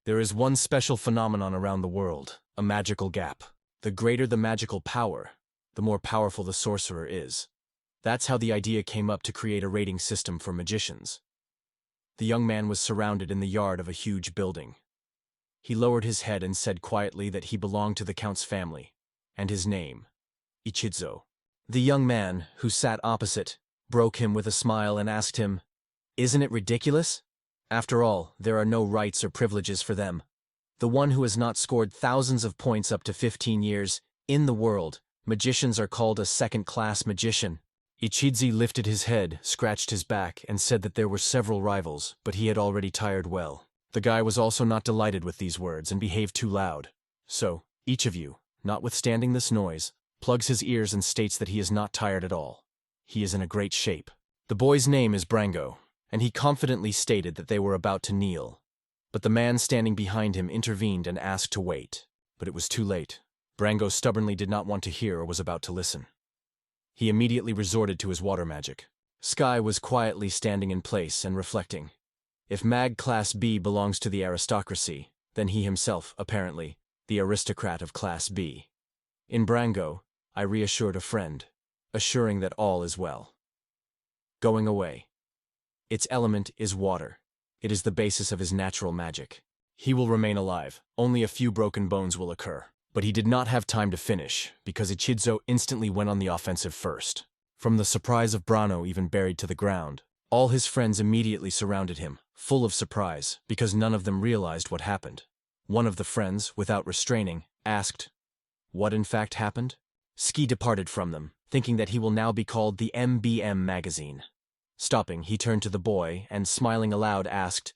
There is one special phenomenon around the world, a magical gap. The greater the magical power, the more powerful the sorcerer is. That's how the idea came up to create a rating system for magicians. The young man was surrounded in the yard of a huge building. He lowered his head and said quietly that he belonged to the Count's family, and his name, Ichidso. The young man, who sat opposite, broke him with a smile and asked him, "Isn't it ridiculous? After all, there are no rights or privileges for them. The one who has not scored thousands of points up to 15 years, in the world, magicians are called a second-class magician." Ichidso lifted his head, scratched his back, and said that there were several rivals, but he had already tired well. The guy was also not delighted with these words and behaved too loud. So, each of you, notwithstanding this noise, plugs his ears and states that he is not tired at all. He is in a great shape. The boy's name is Brango, and he confidently stated that they were about to kneel. But the man standing behind him intervened and asked to wait. But it was too late. Brango stubbornly did not want to hear or was about to listen. He immediately resorted to his water magic. Sky was quietly standing in place and reflecting. If Mag Class B belongs to the aristocracy, then he himself, apparently, the aristocrat of Class B. In Brango, I reassured a friend, assuring that all is well. Going away. Its element is water. It is the basis of his natural magic. He will remain alive. Only a few broken bones will occur. But he did not have time to finish, because Ichidso instantly went on the offensive first. From the surprise of Brano even buried to the ground, all his friends immediately surrounded him, full of surprise, because none of them realized what happened. One of the friends, without restraining, asked, "What in fact happened?" Ski departed from them, thinking that he will now be called the MBM magazine. Stopping, he turned to the boy and, smiling aloud, asked,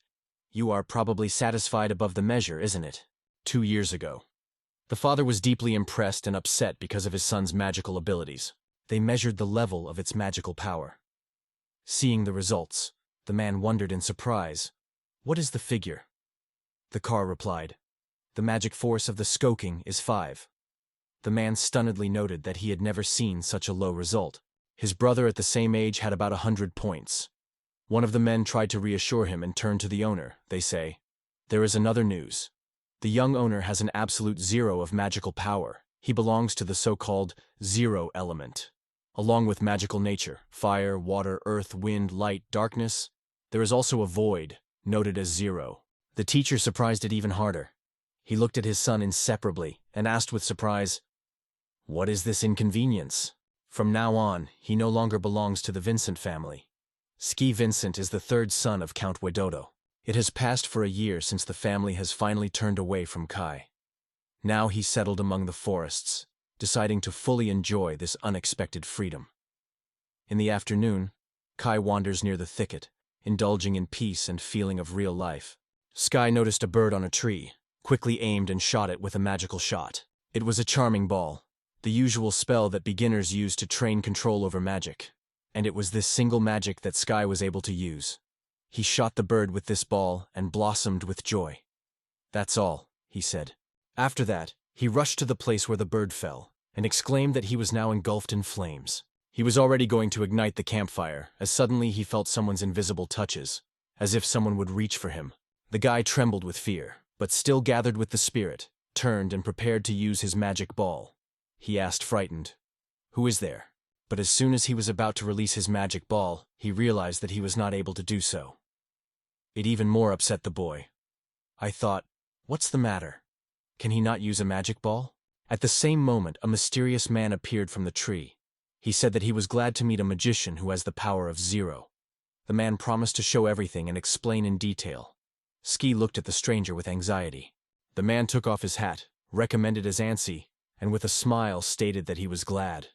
"You are probably satisfied above the measure, isn't it?" 2 years ago. The father was deeply impressed and upset because of his son's magical abilities. They measured the level of its magical power. Seeing the results, the man wondered in surprise, "What is the figure?" The car replied, "The magic force of the Skoking is 5. The man stunnedly noted that he had never seen such a low result. His brother at the same age had about 100 points. One of the men tried to reassure him and turned to the owner. They say, "There is another news. The young owner has an absolute 0 of magical power. He belongs to the so-called 0 element. Along with magical nature, fire, water, earth, wind, light, darkness, there is also a void, noted as 0. The teacher surprised it even harder. He looked at his son inseparably and asked with surprise, "What is this inconvenience?" From now on, he no longer belongs to the Vincent family. Ski Vincent is the 3rd son of Count Widodo. It has passed for a year since the family has finally turned away from Kai. Now he settled among the forests, deciding to fully enjoy this unexpected freedom. In the afternoon, Kai wanders near the thicket, indulging in peace and feeling of real life. Sky noticed a bird on a tree, quickly aimed and shot it with a magical shot. It was a charming ball, the usual spell that beginners use to train control over magic. And it was this single magic that Sky was able to use. He shot the bird with this ball and blossomed with joy. "That's all," he said. After that, he rushed to the place where the bird fell, and exclaimed that he was now engulfed in flames. He was already going to ignite the campfire, as suddenly he felt someone's invisible touches, as if someone would reach for him. The guy trembled with fear, but still gathered with the spirit, turned and prepared to use his magic ball. He asked frightened, "Who is there?" But as soon as he was about to release his magic ball, he realized that he was not able to do so. It even more upset the boy. I thought, what's the matter? Can he not use a magic ball? At the same moment, a mysterious man appeared from the tree. He said that he was glad to meet a magician who has the power of 0. The man promised to show everything and explain in detail. Ski looked at the stranger with anxiety. The man took off his hat, recommended his Ansi, and with a smile stated that he was glad.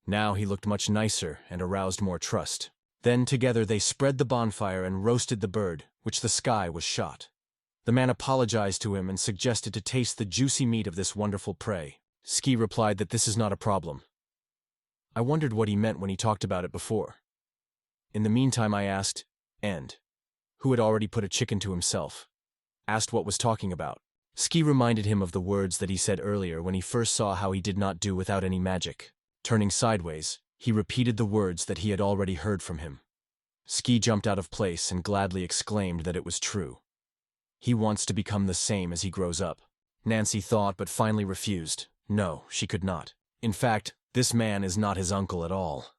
Now he looked much nicer and aroused more trust. Then together they spread the bonfire and roasted the bird, which the Sky was shot. The man apologized to him and suggested to taste the juicy meat of this wonderful prey. Ski replied that this is not a problem. I wondered what he meant when he talked about it before. In the meantime I asked, who had already put a chicken to himself, asked what was talking about. Ski reminded him of the words that he said earlier when he first saw how he did not do without any magic. Turning sideways, he repeated the words that he had already heard from him. Ski jumped out of place and gladly exclaimed that it was true. He wants to become the same as he grows up. Nancy thought but finally refused. No, she could not. In fact, this man is not his uncle at all.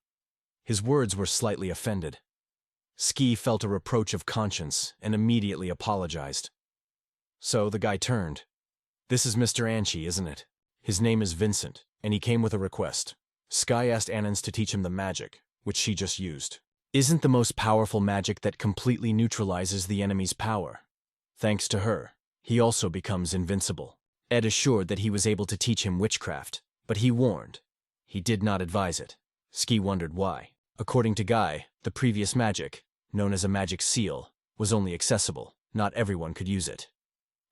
His words were slightly offended. Ski felt a reproach of conscience and immediately apologized. So the guy turned. "This is Mr. Anchi, isn't it? His name is Vincent, and he came with a request." Sky asked Anans to teach him the magic, which she just used. Isn't the most powerful magic that completely neutralizes the enemy's power? Thanks to her, he also becomes invincible. Ed assured that he was able to teach him witchcraft, but he warned. He did not advise it. Ski wondered why. According to Guy, the previous magic, known as a magic seal, was only accessible. Not everyone could use it.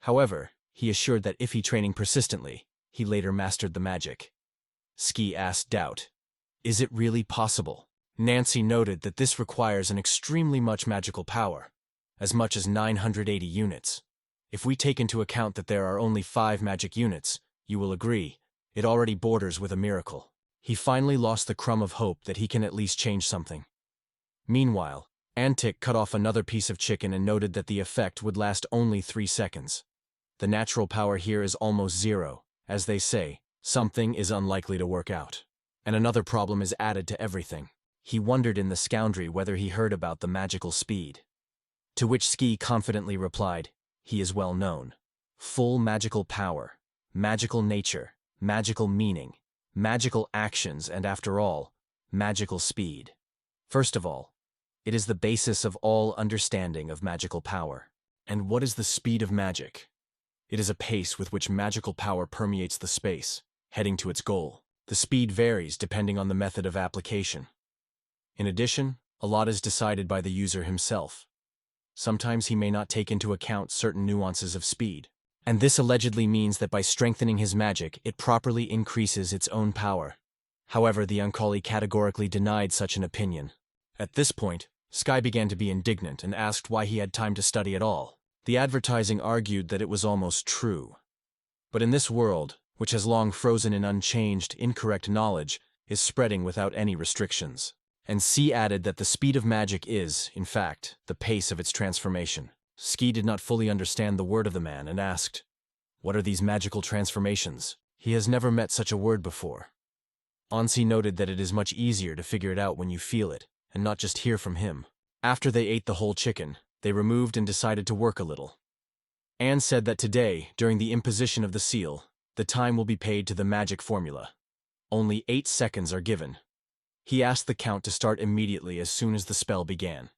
However, he assured that if he training persistently, he later mastered the magic. Ski asked doubt. Is it really possible? Nancy noted that this requires an extremely much magical power, as much as 980 units. If we take into account that there are only 5 magic units, you will agree, it already borders with a miracle. He finally lost the crumb of hope that he can at least change something. Meanwhile, Antic cut off another piece of chicken and noted that the effect would last only 3 seconds. The natural power here is almost zero. As they say, something is unlikely to work out. And another problem is added to everything. He wondered in the scoundry whether he heard about the magical speed. To which Ski confidently replied, he is well known. Full magical power, magical nature, magical meaning, magical actions, and after all, magical speed. First of all, it is the basis of all understanding of magical power. And what is the speed of magic? It is a pace with which magical power permeates the space, heading to its goal. The speed varies depending on the method of application. In addition, a lot is decided by the user himself. Sometimes he may not take into account certain nuances of speed. And this allegedly means that by strengthening his magic, it properly increases its own power. However, the Uncali categorically denied such an opinion. At this point, Sky began to be indignant and asked why he had time to study at all. The advertising argued that it was almost true. But in this world, which has long frozen in unchanged, incorrect knowledge, is spreading without any restrictions. And C added that the speed of magic is, in fact, the pace of its transformation. Ski did not fully understand the word of the man and asked, "What are these magical transformations?" He has never met such a word before. Ansi noted that it is much easier to figure it out when you feel it, and not just hear from him. After they ate the whole chicken, they removed and decided to work a little. Anne said that today, during the imposition of the seal, the time will be paid to the magic formula. Only 8 seconds are given. He asked the count to start immediately as soon as the spell began.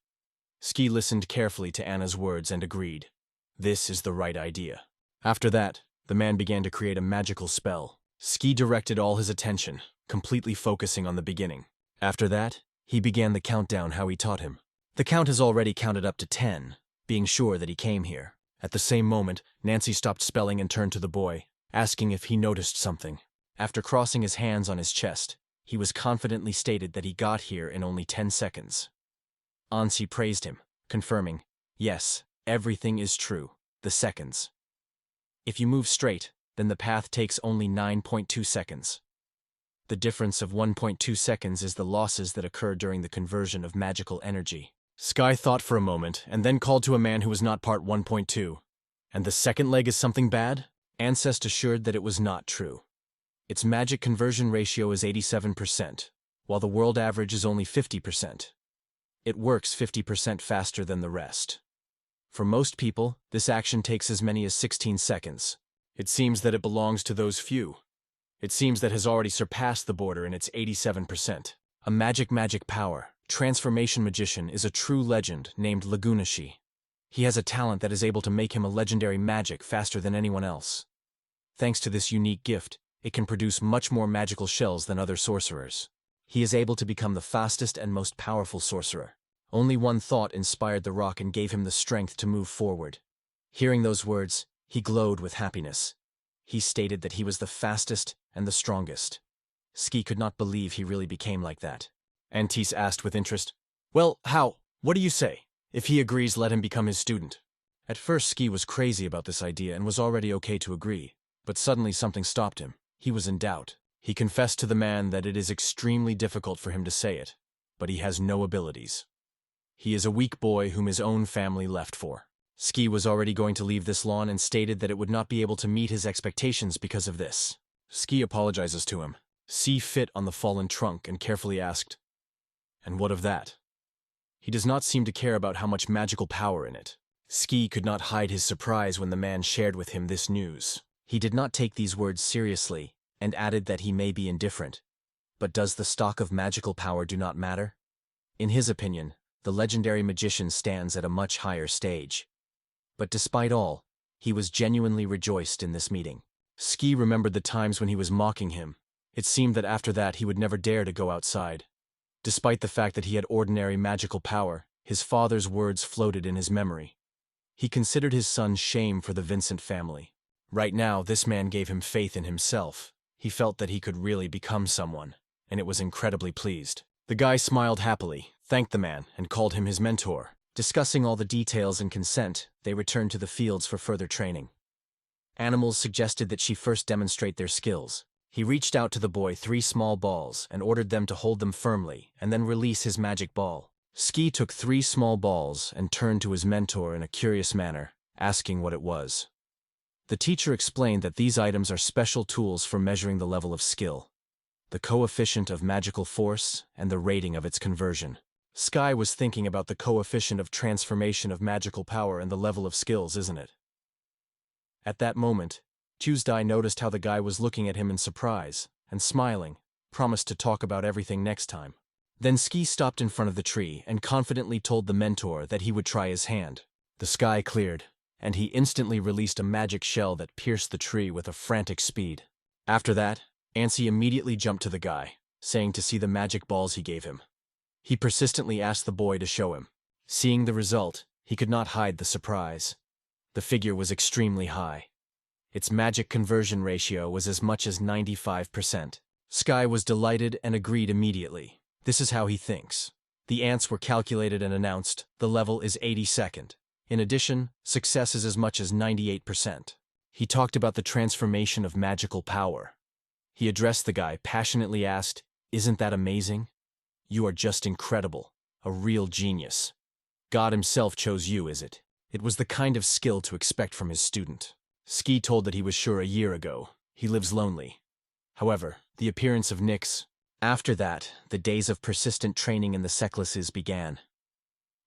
Ski listened carefully to Anna's words and agreed. This is the right idea. After that, the man began to create a magical spell. Ski directed all his attention, completely focusing on the beginning. After that, he began the countdown how he taught him. The count has already counted up to 10, being sure that he came here. At the same moment, Nancy stopped spelling and turned to the boy, asking if he noticed something. After crossing his hands on his chest, he was confidently stated that he got here in only 10 seconds. Ansi praised him, confirming, yes, everything is true, the seconds. If you move straight, then the path takes only 9.2 seconds. The difference of 1.2 seconds is the losses that occur during the conversion of magical energy. Sky thought for a moment and then called to a man who was not part 1.2. And the second leg is something bad? Ancest assured that it was not true. Its magic conversion ratio is 87%, while the world average is only 50%. It works 50% faster than the rest. For most people, this action takes as many as 16 seconds. It seems that it belongs to those few. It seems that has already surpassed the border in its 87%. A magic power, transformation magician is a true legend named Lagunashi. He has a talent that is able to make him a legendary magic faster than anyone else. Thanks to this unique gift, it can produce much more magical shells than other sorcerers. He is able to become the fastest and most powerful sorcerer. Only one thought inspired the rock and gave him the strength to move forward. Hearing those words, he glowed with happiness. He stated that he was the fastest and the strongest. Ski could not believe he really became like that. Antis asked with interest, "Well, how? What do you say? If he agrees, let him become his student." At first Ski was crazy about this idea and was already okay to agree, but suddenly something stopped him. He was in doubt. He confessed to the man that it is extremely difficult for him to say it, but he has no abilities. He is a weak boy whom his own family left for. Ski was already going to leave this lawn and stated that it would not be able to meet his expectations because of this. Ski apologizes to him, see fit on the fallen trunk, and carefully asked, "And what of that?" He does not seem to care about how much magical power in it. Ski could not hide his surprise when the man shared with him this news. He did not take these words seriously, and added that he may be indifferent. But does the stock of magical power do not matter? In his opinion, the legendary magician stands at a much higher stage. But despite all, he was genuinely rejoiced in this meeting. Ski remembered the times when he was mocking him. It seemed that after that he would never dare to go outside. Despite the fact that he had ordinary magical power, his father's words floated in his memory. He considered his son shame for the Vincent family. Right now, this man gave him faith in himself. He felt that he could really become someone, and it was incredibly pleased. The guy smiled happily, thanked the man, and called him his mentor. Discussing all the details and consent, they returned to the fields for further training. Animals suggested that she first demonstrate their skills. He reached out to the boy 3 small balls and ordered them to hold them firmly and then release his magic ball. Ski took 3 small balls and turned to his mentor in a curious manner, asking what it was. The teacher explained that these items are special tools for measuring the level of skill, the coefficient of magical force, and the rating of its conversion. Sky was thinking about the coefficient of transformation of magical power and the level of skills, isn't it? At that moment, Tuesday noticed how the guy was looking at him in surprise, and smiling, promised to talk about everything next time. Then Ski stopped in front of the tree and confidently told the mentor that he would try his hand. The sky cleared, and he instantly released a magic shell that pierced the tree with a frantic speed. After that, Ansi immediately jumped to the guy, saying to see the magic balls he gave him. He persistently asked the boy to show him. Seeing the result, he could not hide the surprise. The figure was extremely high. Its magic conversion ratio was as much as 95%. Sky was delighted and agreed immediately. This is how he thinks. The ants were calculated and announced, the level is 82nd. In addition, success is as much as 98%. He talked about the transformation of magical power. He addressed the guy, passionately asked, "Isn't that amazing? You are just incredible, a real genius. God himself chose you, is it?" It was the kind of skill to expect from his student. Ski told that he was sure a year ago. He lives lonely. However, the appearance of Nyx. After that, the days of persistent training in the Secluses began.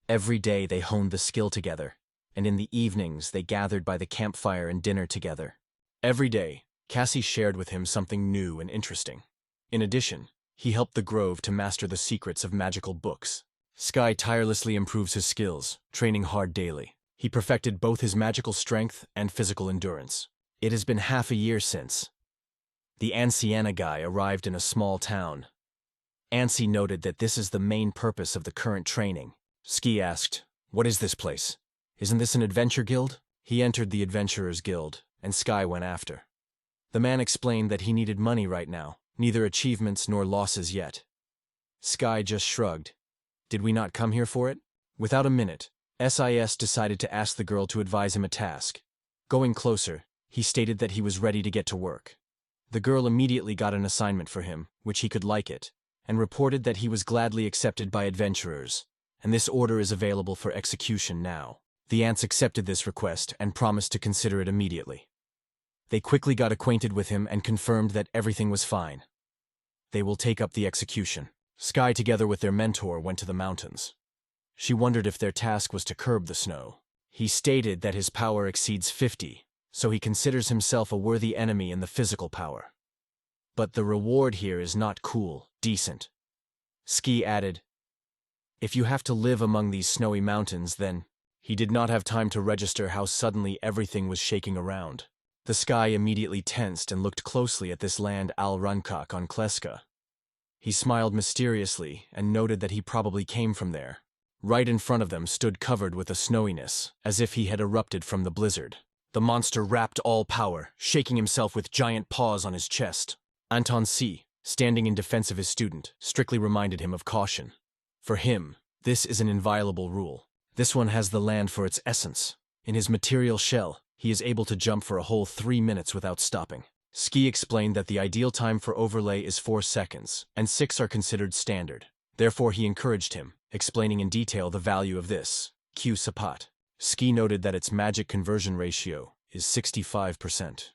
Every day they honed the skill together, and in the evenings they gathered by the campfire and dinner together. Every day, Cassie shared with him something new and interesting. In addition, he helped the Grove to master the secrets of magical books. Sky tirelessly improves his skills, training hard daily. He perfected both his magical strength and physical endurance. It has been half a year since. The Anciana guy arrived in a small town. Ansi noted that this is the main purpose of the current training. Ski asked, "What is this place? Isn't this an adventure guild?" He entered the Adventurers Guild, and Sky went after. The man explained that he needed money right now, neither achievements nor losses yet. Sky just shrugged. Did we not come here for it? Without a minute, SIS decided to ask the girl to advise him a task. Going closer, he stated that he was ready to get to work. The girl immediately got an assignment for him, which he could like it, and reported that he was gladly accepted by adventurers, and this order is available for execution now. The ants accepted this request and promised to consider it immediately. They quickly got acquainted with him and confirmed that everything was fine. They will take up the execution. Sky together with their mentor went to the mountains. She wondered if their task was to curb the snow. He stated that his power exceeds 50, so he considers himself a worthy enemy in the physical power. But the reward here is not cool, decent. Ski added, "If you have to live among these snowy mountains, then..." He did not have time to register how suddenly everything was shaking around. The Sky immediately tensed and looked closely at this land Al-Runkak on Kleska. He smiled mysteriously and noted that he probably came from there. Right in front of them stood covered with a snowiness, as if he had erupted from the blizzard. The monster wrapped all power, shaking himself with giant paws on his chest. Anton C., standing in defense of his student, strictly reminded him of caution. For him, this is an inviolable rule. This one has the land for its essence. In his material shell, he is able to jump for a whole 3 minutes without stopping. Ski explained that the ideal time for overlay is 4 seconds, and 6 are considered standard. Therefore he encouraged him, explaining in detail the value of this. Q Sapat. Ski noted that its magic conversion ratio is 65%.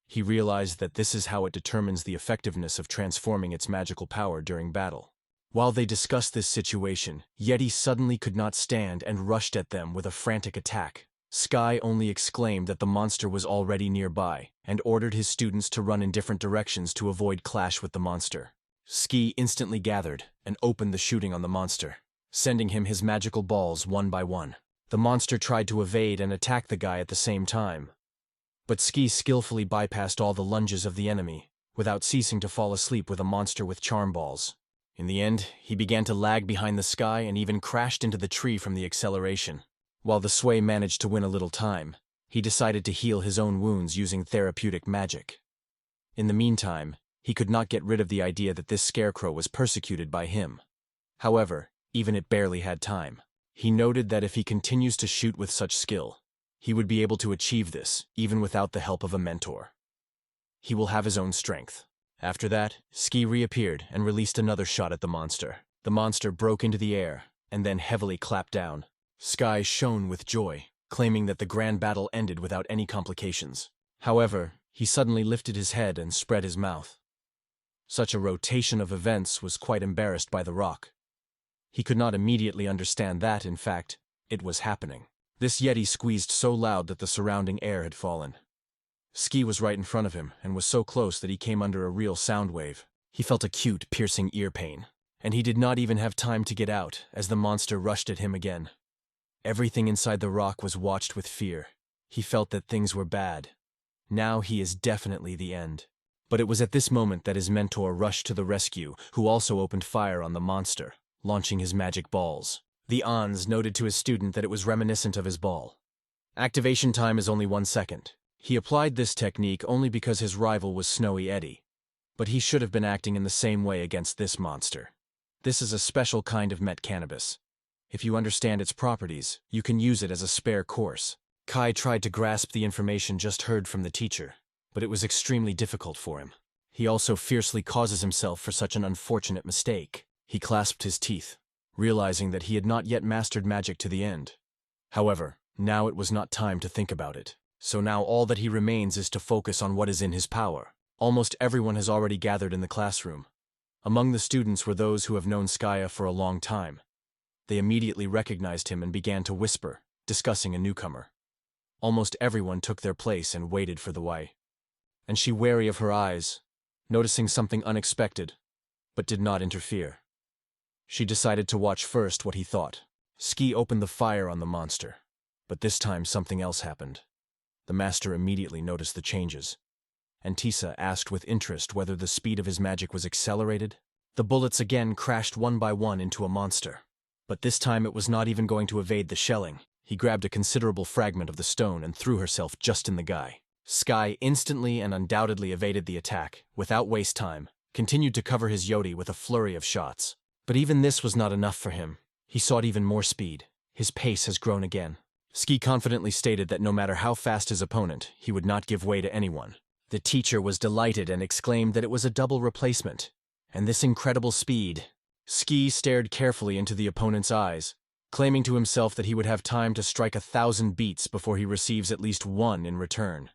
He realized that this is how it determines the effectiveness of transforming its magical power during battle. While they discussed this situation, Yeti suddenly could not stand and rushed at them with a frantic attack. Sky only exclaimed that the monster was already nearby and ordered his students to run in different directions to avoid clash with the monster. Ski instantly gathered and opened the shooting on the monster, sending him his magical balls one by one. The monster tried to evade and attack the guy at the same time, but Ski skillfully bypassed all the lunges of the enemy, without ceasing to fall asleep with a monster with charm balls. In the end, he began to lag behind the Sky and even crashed into the tree from the acceleration. While the Sway managed to win a little time, he decided to heal his own wounds using therapeutic magic. In the meantime, he could not get rid of the idea that this scarecrow was persecuted by him. However, even it barely had time. He noted that if he continues to shoot with such skill, he would be able to achieve this, even without the help of a mentor. He will have his own strength. After that, Ski reappeared and released another shot at the monster. The monster broke into the air, and then heavily clapped down. Sky shone with joy, claiming that the grand battle ended without any complications. However, he suddenly lifted his head and spread his mouth. Such a rotation of events was quite embarrassed by the rock. He could not immediately understand that, in fact, it was happening. This Yeti squeezed so loud that the surrounding air had fallen. Ski was right in front of him and was so close that he came under a real sound wave. He felt acute, piercing ear pain, and he did not even have time to get out as the monster rushed at him again. Everything inside the rock was watched with fear. He felt that things were bad. Now he is definitely the end. But it was at this moment that his mentor rushed to the rescue, who also opened fire on the monster, launching his magic balls. The Ans noted to his student that it was reminiscent of his ball. Activation time is only 1 second. He applied this technique only because his rival was Snowy Eddie, but he should have been acting in the same way against this monster. This is a special kind of met cannabis. If you understand its properties, you can use it as a spare course. Kai tried to grasp the information just heard from the teacher, but it was extremely difficult for him. He also fiercely causes himself for such an unfortunate mistake. He clasped his teeth, realizing that he had not yet mastered magic to the end. However, now it was not time to think about it. So now all that he remains is to focus on what is in his power. Almost everyone has already gathered in the classroom. Among the students were those who have known Skaya for a long time. They immediately recognized him and began to whisper, discussing a newcomer. Almost everyone took their place and waited for the way. And she wary of her eyes, noticing something unexpected, but did not interfere. She decided to watch first what he thought. Ski opened the fire on the monster, but this time something else happened. The master immediately noticed the changes. Antissa asked with interest whether the speed of his magic was accelerated. The bullets again crashed one by one into a monster. But this time it was not even going to evade the shelling. He grabbed a considerable fragment of the stone and threw herself just in the guy. Sky instantly and undoubtedly evaded the attack, without waste time, continued to cover his yeti with a flurry of shots. But even this was not enough for him. He sought even more speed. His pace has grown again. Ski confidently stated that no matter how fast his opponent, he would not give way to anyone. The teacher was delighted and exclaimed that it was a double replacement. And this incredible speed. Ski stared carefully into the opponent's eyes, claiming to himself that he would have time to strike 1,000 beats before he receives at least one in return.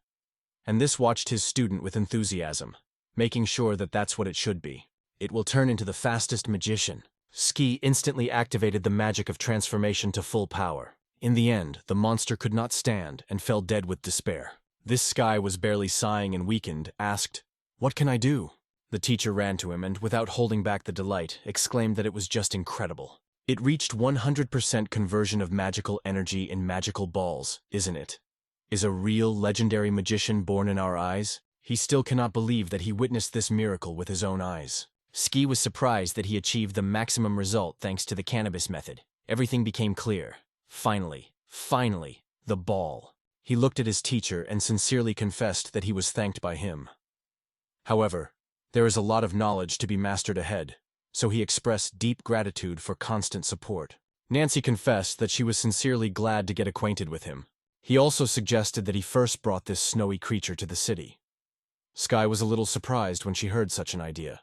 And this watched his student with enthusiasm, making sure that that's what it should be. It will turn into the fastest magician. Ski instantly activated the magic of transformation to full power. In the end, the monster could not stand and fell dead with despair. This Sky was barely sighing and weakened, asked, "What can I do?" The teacher ran to him and, without holding back the delight, exclaimed that it was just incredible. It reached 100% conversion of magical energy in magical balls, isn't it? Is a real legendary magician born in our eyes? He still cannot believe that he witnessed this miracle with his own eyes. Ski was surprised that he achieved the maximum result thanks to the cannabis method. Everything became clear. Finally, the ball. He looked at his teacher and sincerely confessed that he was thanked by him. However, there is a lot of knowledge to be mastered ahead, so he expressed deep gratitude for constant support. Nancy confessed that she was sincerely glad to get acquainted with him. He also suggested that he first brought this snowy creature to the city. Sky was a little surprised when she heard such an idea,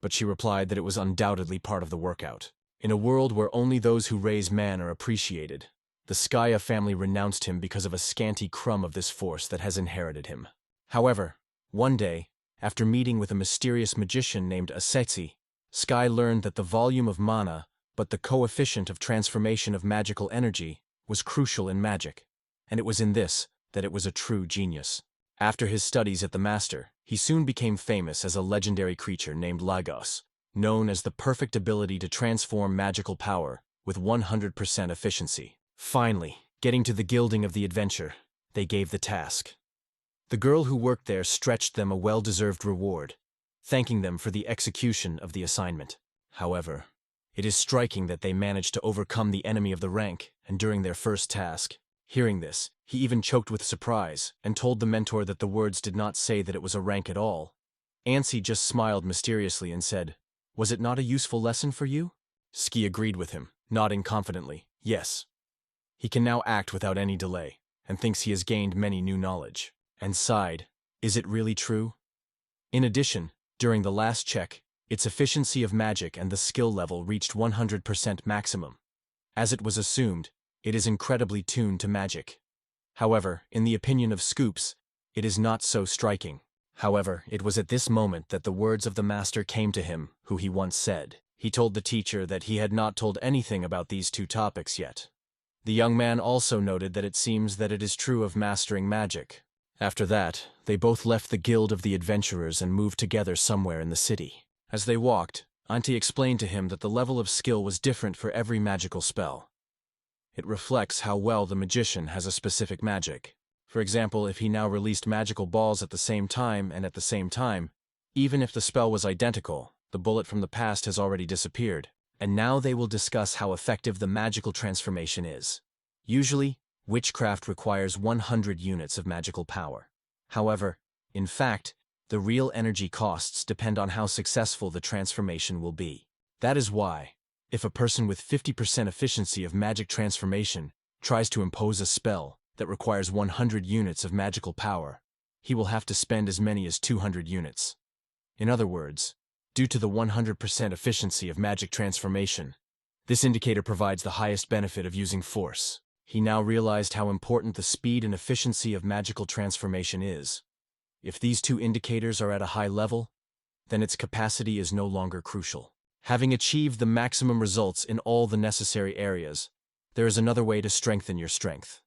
but she replied that it was undoubtedly part of the workout. In a world where only those who raise man are appreciated, The Skaya family renounced him because of a scanty crumb of this force that has inherited him. However, one day, after meeting with a mysterious magician named Asetsi, Sky learned that the volume of mana, but the coefficient of transformation of magical energy, was crucial in magic, and it was in this that it was a true genius. After his studies at the Master, he soon became famous as a legendary creature named Lagos, known as the perfect ability to transform magical power with 100% efficiency. Finally, getting to the gilding of the adventure, they gave the task. The girl who worked there stretched them a well-deserved reward, thanking them for the execution of the assignment. However, it is striking that they managed to overcome the enemy of the rank, and during their first task. Hearing this, he even choked with surprise and told the mentor that the words did not say that it was a rank at all. Anssi just smiled mysteriously and said, "Was it not a useful lesson for you?" Ski agreed with him, nodding confidently, "Yes." He can now act without any delay, and thinks he has gained many new knowledge. And sighed, "Is it really true?" In addition, during the last check, its efficiency of magic and the skill level reached 100% maximum. As it was assumed, it is incredibly tuned to magic. However, in the opinion of Scoops, it is not so striking. However, it was at this moment that the words of the Master came to him, who he once said. He told the teacher that he had not told anything about these two topics yet. The young man also noted that it seems that it is true of mastering magic. After that, they both left the Guild of the Adventurers and moved together somewhere in the city. As they walked, Auntie explained to him that the level of skill was different for every magical spell. It reflects how well the magician has a specific magic. For example, if he now released magical balls at the same time and at the same time, even if the spell was identical, the bullet from the past has already disappeared. And now they will discuss how effective the magical transformation is. Usually, witchcraft requires 100 units of magical power. However, in fact, the real energy costs depend on how successful the transformation will be. That is why, if a person with 50% efficiency of magic transformation tries to impose a spell that requires 100 units of magical power, he will have to spend as many as 200 units. In other words, due to the 100% efficiency of magic transformation, this indicator provides the highest benefit of using force. He now realized how important the speed and efficiency of magical transformation is. If these two indicators are at a high level, then its capacity is no longer crucial. Having achieved the maximum results in all the necessary areas, there is another way to strengthen your strength.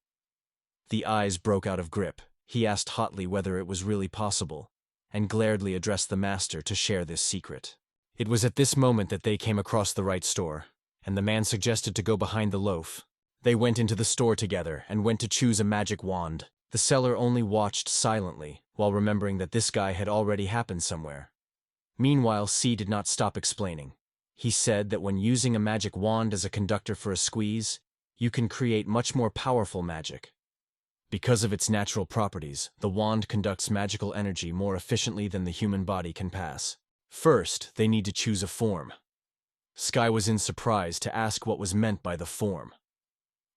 The eyes broke out of grip. He asked hotly whether it was really possible, and glaredly addressed the Master to share this secret. It was at this moment that they came across the right store, and the man suggested to go behind the loaf. They went into the store together and went to choose a magic wand. The seller only watched silently, while remembering that this guy had already happened somewhere. Meanwhile, C did not stop explaining. He said that when using a magic wand as a conductor for a squeeze, you can create much more powerful magic. Because of its natural properties, the wand conducts magical energy more efficiently than the human body can pass. First, they need to choose a form. Sky was in surprise to ask what was meant by the form.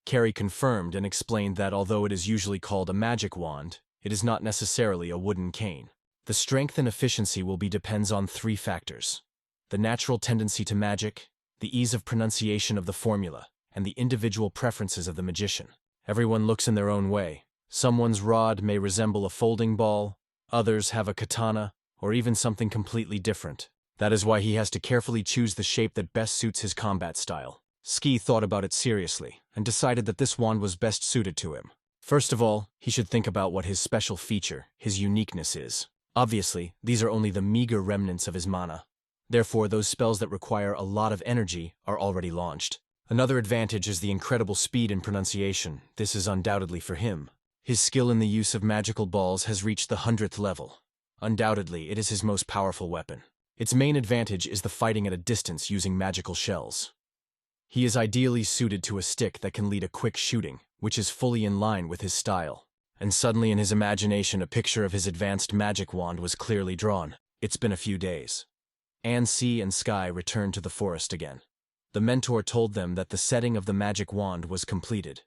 Carrie confirmed and explained that although it is usually called a magic wand, it is not necessarily a wooden cane. The strength and efficiency will be depends on 3 factors: the natural tendency to magic, the ease of pronunciation of the formula, and the individual preferences of the magician. Everyone looks in their own way. Someone's rod may resemble a folding ball, others have a katana, or even something completely different. That is why he has to carefully choose the shape that best suits his combat style. Ski thought about it seriously, and decided that this wand was best suited to him. First of all, he should think about what his special feature, his uniqueness is. Obviously, these are only the meager remnants of his mana. Therefore, those spells that require a lot of energy are already launched. Another advantage is the incredible speed in pronunciation. This is undoubtedly for him. His skill in the use of magical balls has reached the 100th level. Undoubtedly, it is his most powerful weapon. Its main advantage is the fighting at a distance using magical shells. He is ideally suited to a stick that can lead a quick shooting, which is fully in line with his style. And suddenly in his imagination a picture of his advanced magic wand was clearly drawn. It's been a few days. Ansi and Sky returned to the forest again. The mentor told them that the setting of the magic wand was completed.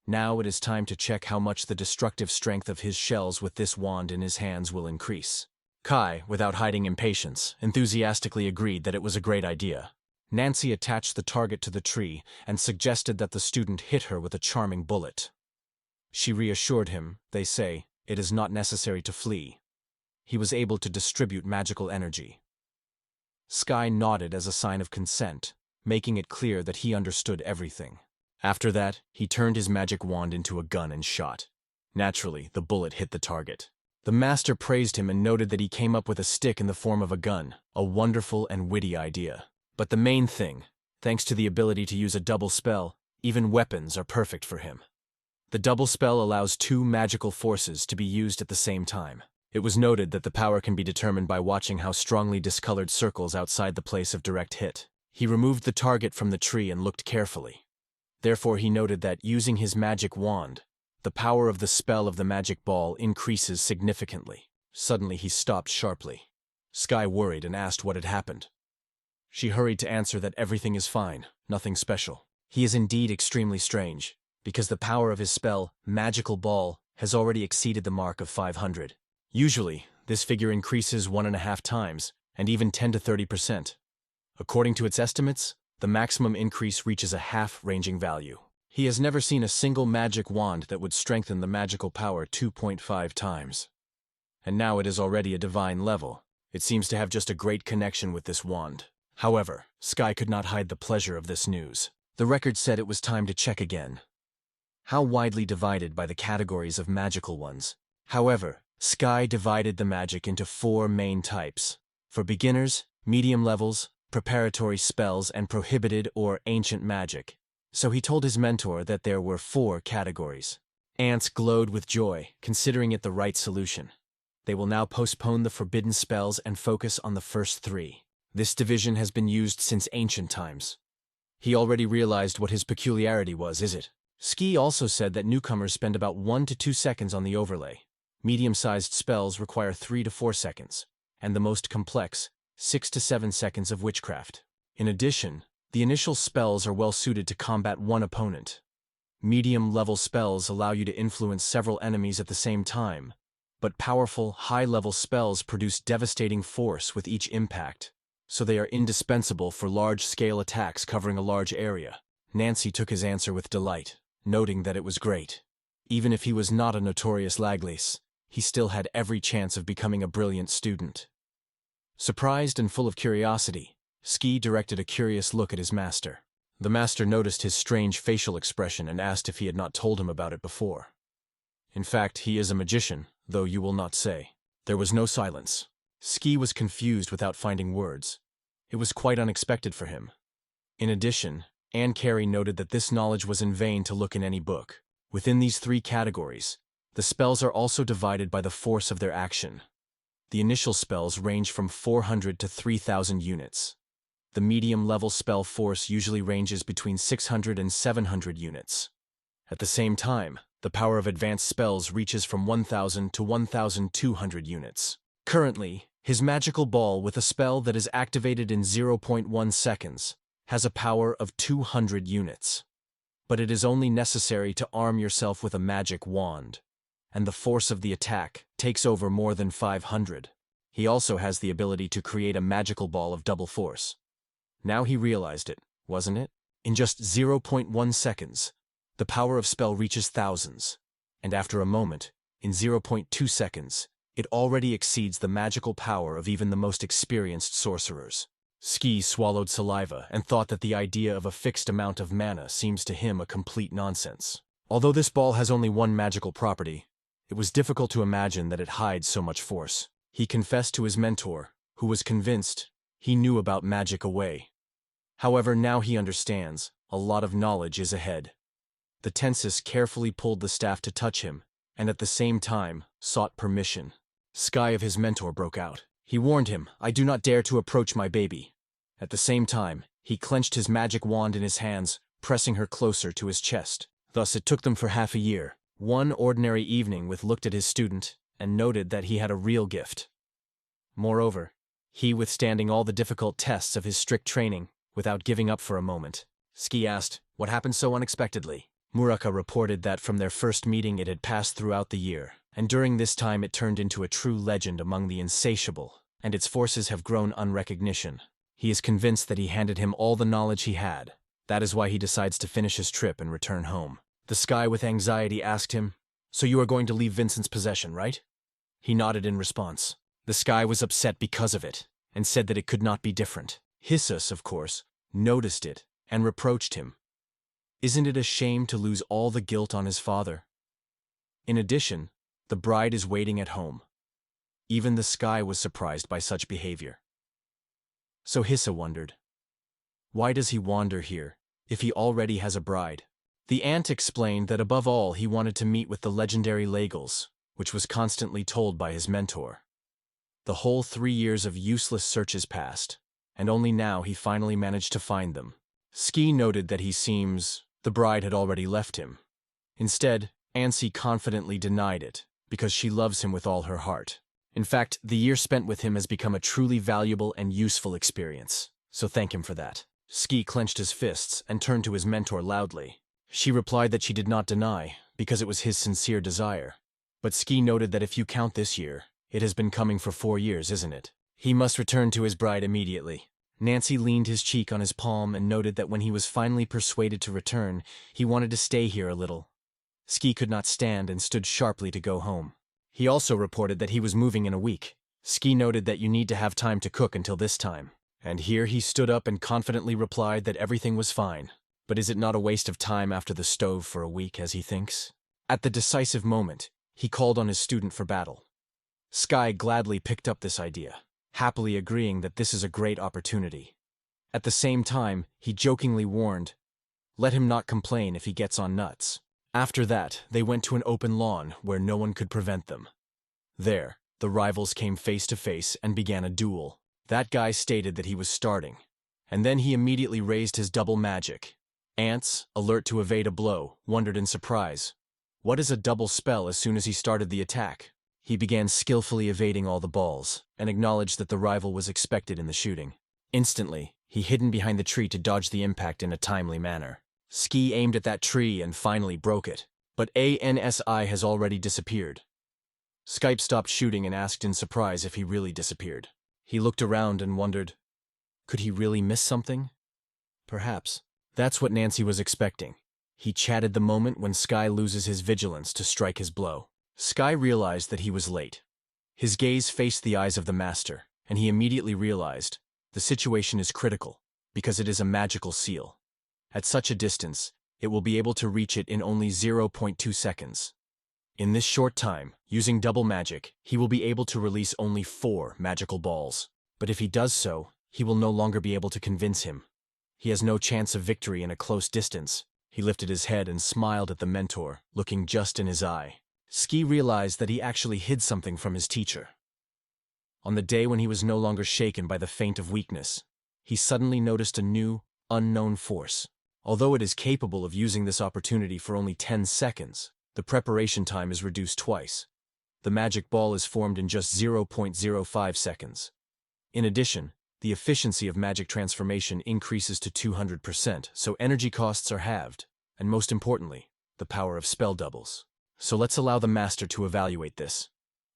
Now it is time to check how much the destructive strength of his shells with this wand in his hands will increase. Kai, without hiding impatience, enthusiastically agreed that it was a great idea. Nancy attached the target to the tree and suggested that the student hit her with a charming bullet. She reassured him, they say, it is not necessary to flee. He was able to distribute magical energy. Sky nodded as a sign of consent, making it clear that he understood everything. After that, he turned his magic wand into a gun and shot. Naturally, the bullet hit the target. The master praised him and noted that he came up with a stick in the form of a gun, a wonderful and witty idea. But the main thing, thanks to the ability to use a double spell, even weapons are perfect for him. The double spell allows two magical forces to be used at the same time. It was noted that the power can be determined by watching how strongly discolored circles outside the place of direct hit. He removed the target from the tree and looked carefully. Therefore he noted that, using his magic wand, the power of the spell of the magic ball increases significantly. Suddenly he stopped sharply. Sky worried and asked what had happened. She hurried to answer that everything is fine, nothing special. He is indeed extremely strange, because the power of his spell, Magical Ball, has already exceeded the mark of 500. Usually, this figure increases 1.5 times, and even 10 to 30%. According to its estimates, the maximum increase reaches a half-ranging value. He has never seen a single magic wand that would strengthen the magical power 2.5 times. And now it is already a divine level. It seems to have just a great connection with this wand. However, Sky could not hide the pleasure of this news. The record said it was time to check again. How widely divided by the categories of magical ones. However, Sky divided the magic into 4 main types. For beginners, medium levels, preparatory spells, and prohibited or ancient magic. So he told his mentor that there were 4 categories. Ants glowed with joy, considering it the right solution. They will now postpone the forbidden spells and focus on the first 3. This division has been used since ancient times. He already realized what his peculiarity was, is it? Ski also said that newcomers spend about 1 to 2 seconds on the overlay. Medium-sized spells require 3 to 4 seconds, and the most complex, 6 to 7 seconds of witchcraft. In addition, the initial spells are well suited to combat one opponent. Medium-level spells allow you to influence several enemies at the same time, but powerful, high-level spells produce devastating force with each impact, so they are indispensable for large-scale attacks covering a large area. Nancy took his answer with delight, noting that it was great. Even if he was not a notorious Laglace, he still had every chance of becoming a brilliant student. Surprised and full of curiosity, Ski directed a curious look at his master. The master noticed his strange facial expression and asked if he had not told him about it before. In fact, he is a magician, though you will not say. There was no silence. Ski was confused without finding words. It was quite unexpected for him. In addition, Anne Carey noted that this knowledge was in vain to look in any book. Within these 3 categories, the spells are also divided by the force of their action. The initial spells range from 400 to 3,000 units. The medium-level spell force usually ranges between 600 and 700 units. At the same time, the power of advanced spells reaches from 1,000 to 1,200 units. Currently, his magical ball with a spell that is activated in 0.1 seconds has a power of 200 units. But it is only necessary to arm yourself with a magic wand, and the force of the attack takes over more than 500. He also has the ability to create a magical ball of double force. Now he realized it, wasn't it? In just 0.1 seconds, the power of spell reaches thousands, and after a moment, in 0.2 seconds, it already exceeds the magical power of even the most experienced sorcerers. Ski swallowed saliva and thought that the idea of a fixed amount of mana seems to him a complete nonsense. Although this ball has only one magical property, it was difficult to imagine that it hides so much force. He confessed to his mentor, who was convinced he knew about magic away. However, now he understands, a lot of knowledge is ahead. The Tensis carefully pulled the staff to touch him, and at the same time, sought permission. Sky of his mentor broke out. He warned him, "I do not dare to approach my baby." At the same time, he clenched his magic wand in his hands, pressing her closer to his chest. Thus it took them for half a year. One ordinary evening with looked at his student, and noted that he had a real gift. Moreover, he withstanding all the difficult tests of his strict training, without giving up for a moment. Ski asked, "What happened so unexpectedly?" Muraka reported that from their first meeting it had passed throughout the year, and during this time it turned into a true legend among the insatiable, and its forces have grown unrecognition. He is convinced that he handed him all the knowledge he had. That is why he decides to finish his trip and return home. The Sky with anxiety asked him, "So you are going to leave Vincent's possession, right?" He nodded in response. The Sky was upset because of it, and said that it could not be different. Hissus, of course, noticed it and reproached him. Isn't it a shame to lose all the guilt on his father? In addition, the bride is waiting at home. Even the Sky was surprised by such behavior. So Hissa wondered, why does he wander here, if he already has a bride? The ant explained that above all he wanted to meet with the legendary Legals, which was constantly told by his mentor. The whole 3 years of useless searches passed, and only now he finally managed to find them. Ski noted that the bride had already left him. Instead, Ansi confidently denied it, because she loves him with all her heart. In fact, the year spent with him has become a truly valuable and useful experience, so thank him for that. Ski clenched his fists and turned to his mentor loudly. She replied that she did not deny, because it was his sincere desire. But Ski noted that if you count this year, it has been coming for 4 years, isn't it? He must return to his bride immediately. Nancy leaned his cheek on his palm and noted that when he was finally persuaded to return, he wanted to stay here a little. Ski could not stand and stood sharply to go home. He also reported that he was moving in a week. Ski noted that you need to have time to cook until this time. And here he stood up and confidently replied that everything was fine. But is it not a waste of time after the stove for a week, as he thinks? At the decisive moment, he called on his student for battle. Sky gladly picked up this idea, happily agreeing that this is a great opportunity. At the same time, he jokingly warned, let him not complain if he gets on nuts. After that, they went to an open lawn where no one could prevent them. There, the rivals came face to face and began a duel. That guy stated that he was starting, and then he immediately raised his double magic. Ants, alert to evade a blow, wondered in surprise. What is a double spell? As soon as he started the attack, he began skillfully evading all the balls, and acknowledged that the rival was expected in the shooting. Instantly, he hidden behind the tree to dodge the impact in a timely manner. Ski aimed at that tree and finally broke it, but Ansi has already disappeared. Skype stopped shooting and asked in surprise if he really disappeared. He looked around and wondered, could he really miss something? Perhaps. That's what Nancy was expecting. He chatted the moment when Sky loses his vigilance to strike his blow. Sky realized that he was late. His gaze faced the eyes of the master, and he immediately realized the situation is critical, because it is a magical seal. At such a distance, it will be able to reach it in only 0.2 seconds. In this short time, using double magic, he will be able to release only 4 magical balls. But if he does so, he will no longer be able to convince him. He has no chance of victory in a close distance. He lifted his head and smiled at the mentor, looking just in his eye. Ski realized that he actually hid something from his teacher. On the day when he was no longer shaken by the feint of weakness, he suddenly noticed a new, unknown force. Although it is capable of using this opportunity for only 10 seconds, the preparation time is reduced twice. The magic ball is formed in just 0.05 seconds. In addition, the efficiency of magic transformation increases to 200%, so energy costs are halved, and most importantly, the power of spell doubles. So let's allow the master to evaluate this.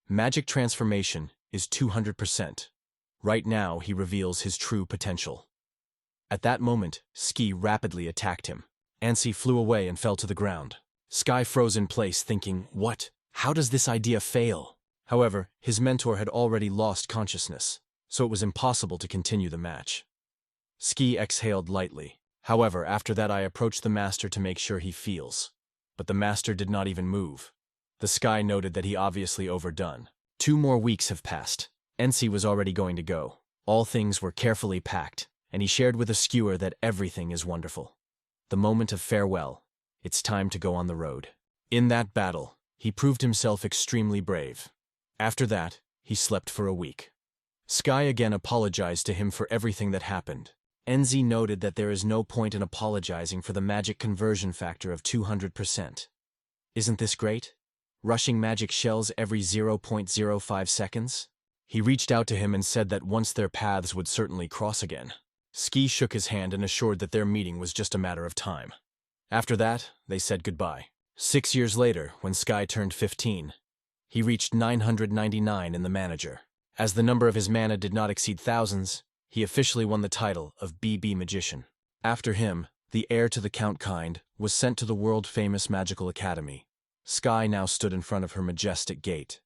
Magic transformation is 200%. Right now, he reveals his true potential. At that moment, Ski rapidly attacked him. Ansi flew away and fell to the ground. Sky froze in place, thinking, what? How does this idea fail? However, his mentor had already lost consciousness, so it was impossible to continue the match. Ski exhaled lightly. However, after that I approached the master to make sure he feels. But the master did not even move. The Sky noted that he obviously overdone. 2 more weeks have passed. Ensi was already going to go. All things were carefully packed, and he shared with a skewer that everything is wonderful. The moment of farewell. It's time to go on the road. In that battle, he proved himself extremely brave. After that, he slept for a week. Sky again apologized to him for everything that happened. Enzi noted that there is no point in apologizing for the magic conversion factor of 200%. Isn't this great? Rushing magic shells every 0.05 seconds? He reached out to him and said that once their paths would certainly cross again. Ski shook his hand and assured that their meeting was just a matter of time. After that, they said goodbye. 6 years later, when Sky turned 15, he reached 999 in the manager. As the number of his mana did not exceed thousands, He officially won the title of BB Magician. After him, the heir to the Count kind was sent to the world-famous Magical Academy. Sky now stood in front of her majestic gate.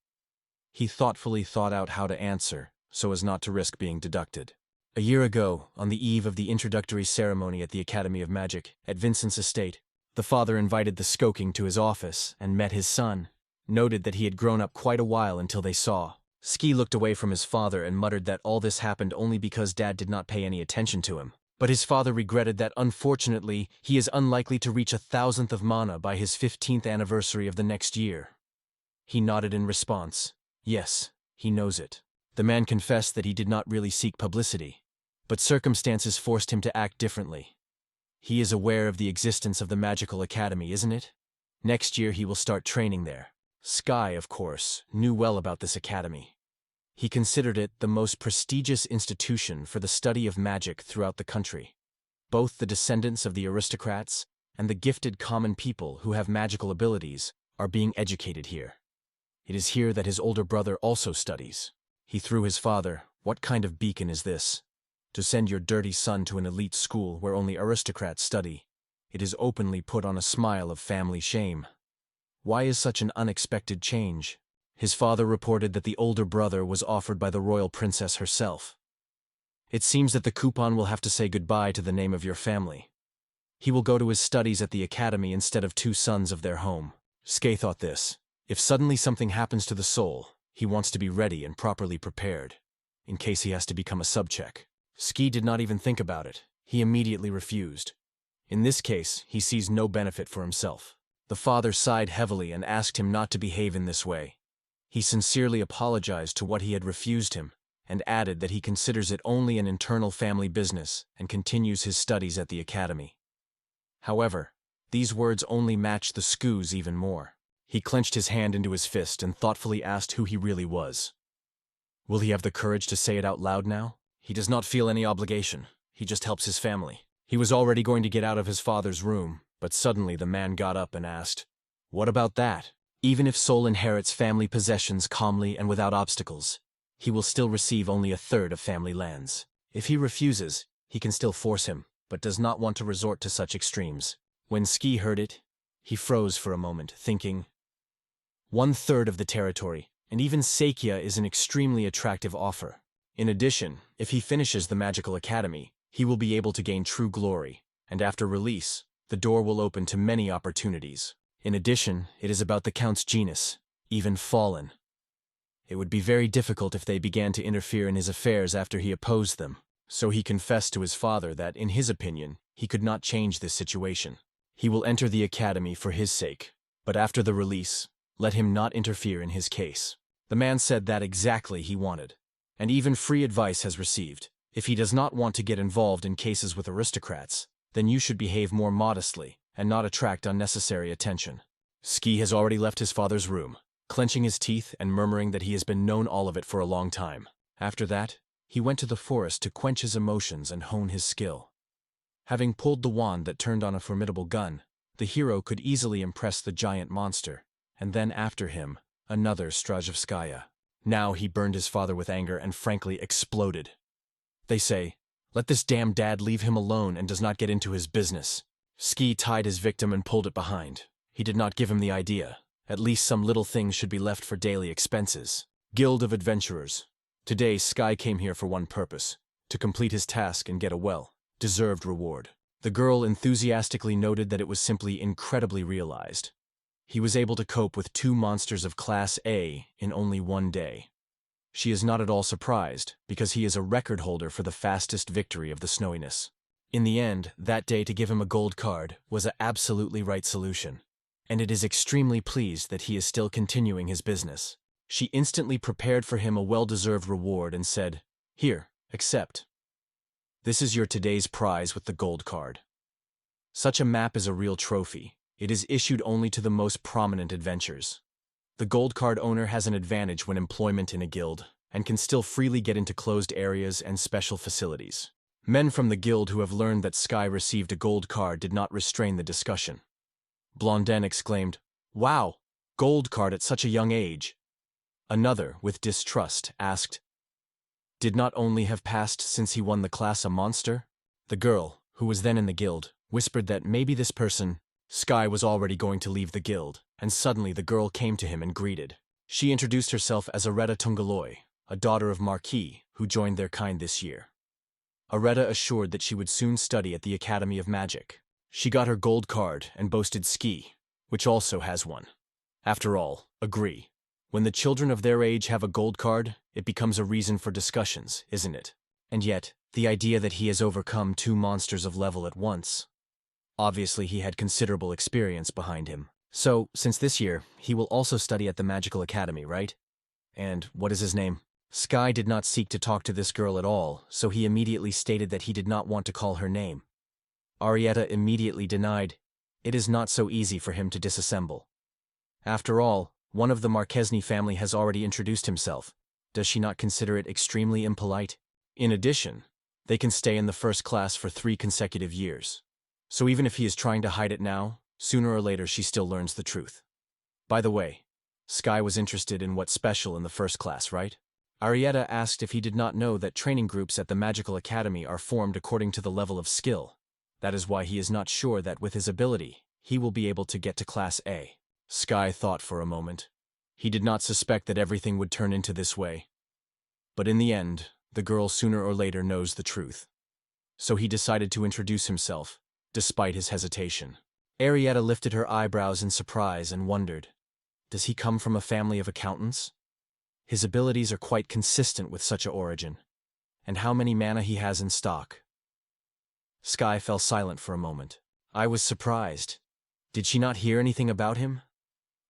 He thoughtfully thought out how to answer, so as not to risk being deducted. A year ago, on the eve of the introductory ceremony at the Academy of Magic, at Vincent's estate, the father invited the Skoking to his office and met his son, noted that he had grown up quite a while until they saw. Ski looked away from his father and muttered that all this happened only because Dad did not pay any attention to him. But his father regretted that unfortunately he is unlikely to reach 1,000th of mana by his 15th anniversary of the next year. He nodded in response. Yes, he knows it. The man confessed that he did not really seek publicity, but circumstances forced him to act differently. He is aware of the existence of the Magical Academy, isn't it? Next year he will start training there. Sky, of course, knew well about this academy. He considered it the most prestigious institution for the study of magic throughout the country. Both the descendants of the aristocrats and the gifted common people who have magical abilities are being educated here. It is here that his older brother also studies. He threw his father, "What kind of beacon is this? To send your dirty son to an elite school where only aristocrats study. It is openly put on a smile of family shame. Why is such an unexpected change?" His father reported that the older brother was offered by the royal princess herself. "It seems that the coupon will have to say goodbye to the name of your family. He will go to his studies at the academy instead of two sons of their home." Skay thought this. If suddenly something happens to the soul, he wants to be ready and properly prepared, in case he has to become a subcheck. Ski did not even think about it. He immediately refused. In this case, he sees no benefit for himself. The father sighed heavily and asked him not to behave in this way. He sincerely apologized to what he had refused him, and added that he considers it only an internal family business and continues his studies at the academy. However, these words only matched the Skoo's even more. He clenched his hand into his fist and thoughtfully asked who he really was. Will he have the courage to say it out loud now? He does not feel any obligation. He just helps his family. He was already going to get out of his father's room, but suddenly the man got up and asked, "What about that? Even if Soul inherits family possessions calmly and without obstacles, he will still receive only 1/3 of family lands. If he refuses, he can still force him, but does not want to resort to such extremes." When Ski heard it, he froze for a moment, thinking, 1/3 of the territory, and even Sakia is an extremely attractive offer. In addition, if he finishes the Magical Academy, he will be able to gain true glory, and after release, the door will open to many opportunities. In addition, it is about the Count's genus, even fallen. It would be very difficult if they began to interfere in his affairs after he opposed them, so he confessed to his father that, in his opinion, he could not change this situation. He will enter the academy for his sake, but after the release, let him not interfere in his case. The man said that exactly he wanted, and even free advice has received. If he does not want to get involved in cases with aristocrats, then you should behave more modestly and not attract unnecessary attention. Ski has already left his father's room, clenching his teeth and murmuring that he has been known all of it for a long time. After that, he went to the forest to quench his emotions and hone his skill. Having pulled the wand that turned on a formidable gun, the hero could easily impress the giant monster, and then after him, another Strajevskaya. Now he burned his father with anger and frankly exploded. They say, "Let this damn dad leave him alone and does not get into his business." Ski tied his victim and pulled it behind. He did not give him the idea. At least some little things should be left for daily expenses. Guild of Adventurers. Today Sky came here for one purpose, to complete his task and get a well-deserved reward. The girl enthusiastically noted that it was simply incredibly realized. He was able to cope with 2 monsters of Class A in only 1 day. She is not at all surprised, because he is a record holder for the fastest victory of the snowiness. In the end, that day to give him a gold card was an absolutely right solution, and it is extremely pleased that he is still continuing his business. She instantly prepared for him a well-deserved reward and said, "Here, accept. This is your today's prize with the gold card." Such a map is a real trophy. It is issued only to the most prominent adventurers. The gold card owner has an advantage when employment in a guild, and can still freely get into closed areas and special facilities. Men from the guild who have learned that Sky received a gold card did not restrain the discussion. Blondin exclaimed, "Wow, gold card at such a young age." Another, with distrust, asked, did not only have passed since he won the class a monster? The girl, who was then in the guild, whispered that maybe this person, Sky, was already going to leave the guild, and suddenly the girl came to him and greeted. She introduced herself as Areta Tungaloi, a daughter of Marquis, who joined their kind this year. Areta assured that she would soon study at the Academy of Magic. She got her gold card and boasted Ski, which also has one. After all, agree. When the children of their age have a gold card, it becomes a reason for discussions, isn't it? And yet, the idea that he has overcome 2 monsters of level at once. Obviously, he had considerable experience behind him. So, since this year, he will also study at the Magical Academy, right? And what is his name? Sky did not seek to talk to this girl at all, so he immediately stated that he did not want to call her name. Arietta immediately denied. It is not so easy for him to disassemble. After all, one of the Marquesne family has already introduced himself. Does she not consider it extremely impolite? In addition, they can stay in the first class for 3 consecutive years. So even if he is trying to hide it now, sooner or later she still learns the truth. By the way, Sky was interested in what's special in the first class, right? Arietta asked if he did not know that training groups at the Magical Academy are formed according to the level of skill. That is why he is not sure that with his ability, he will be able to get to Class A. Sky thought for a moment. He did not suspect that everything would turn into this way. But in the end, the girl sooner or later knows the truth. So he decided to introduce himself, despite his hesitation. Arietta lifted her eyebrows in surprise and wondered, does he come from a family of accountants? His abilities are quite consistent with such an origin. And how many mana he has in stock? Sky fell silent for a moment. I was surprised. Did she not hear anything about him?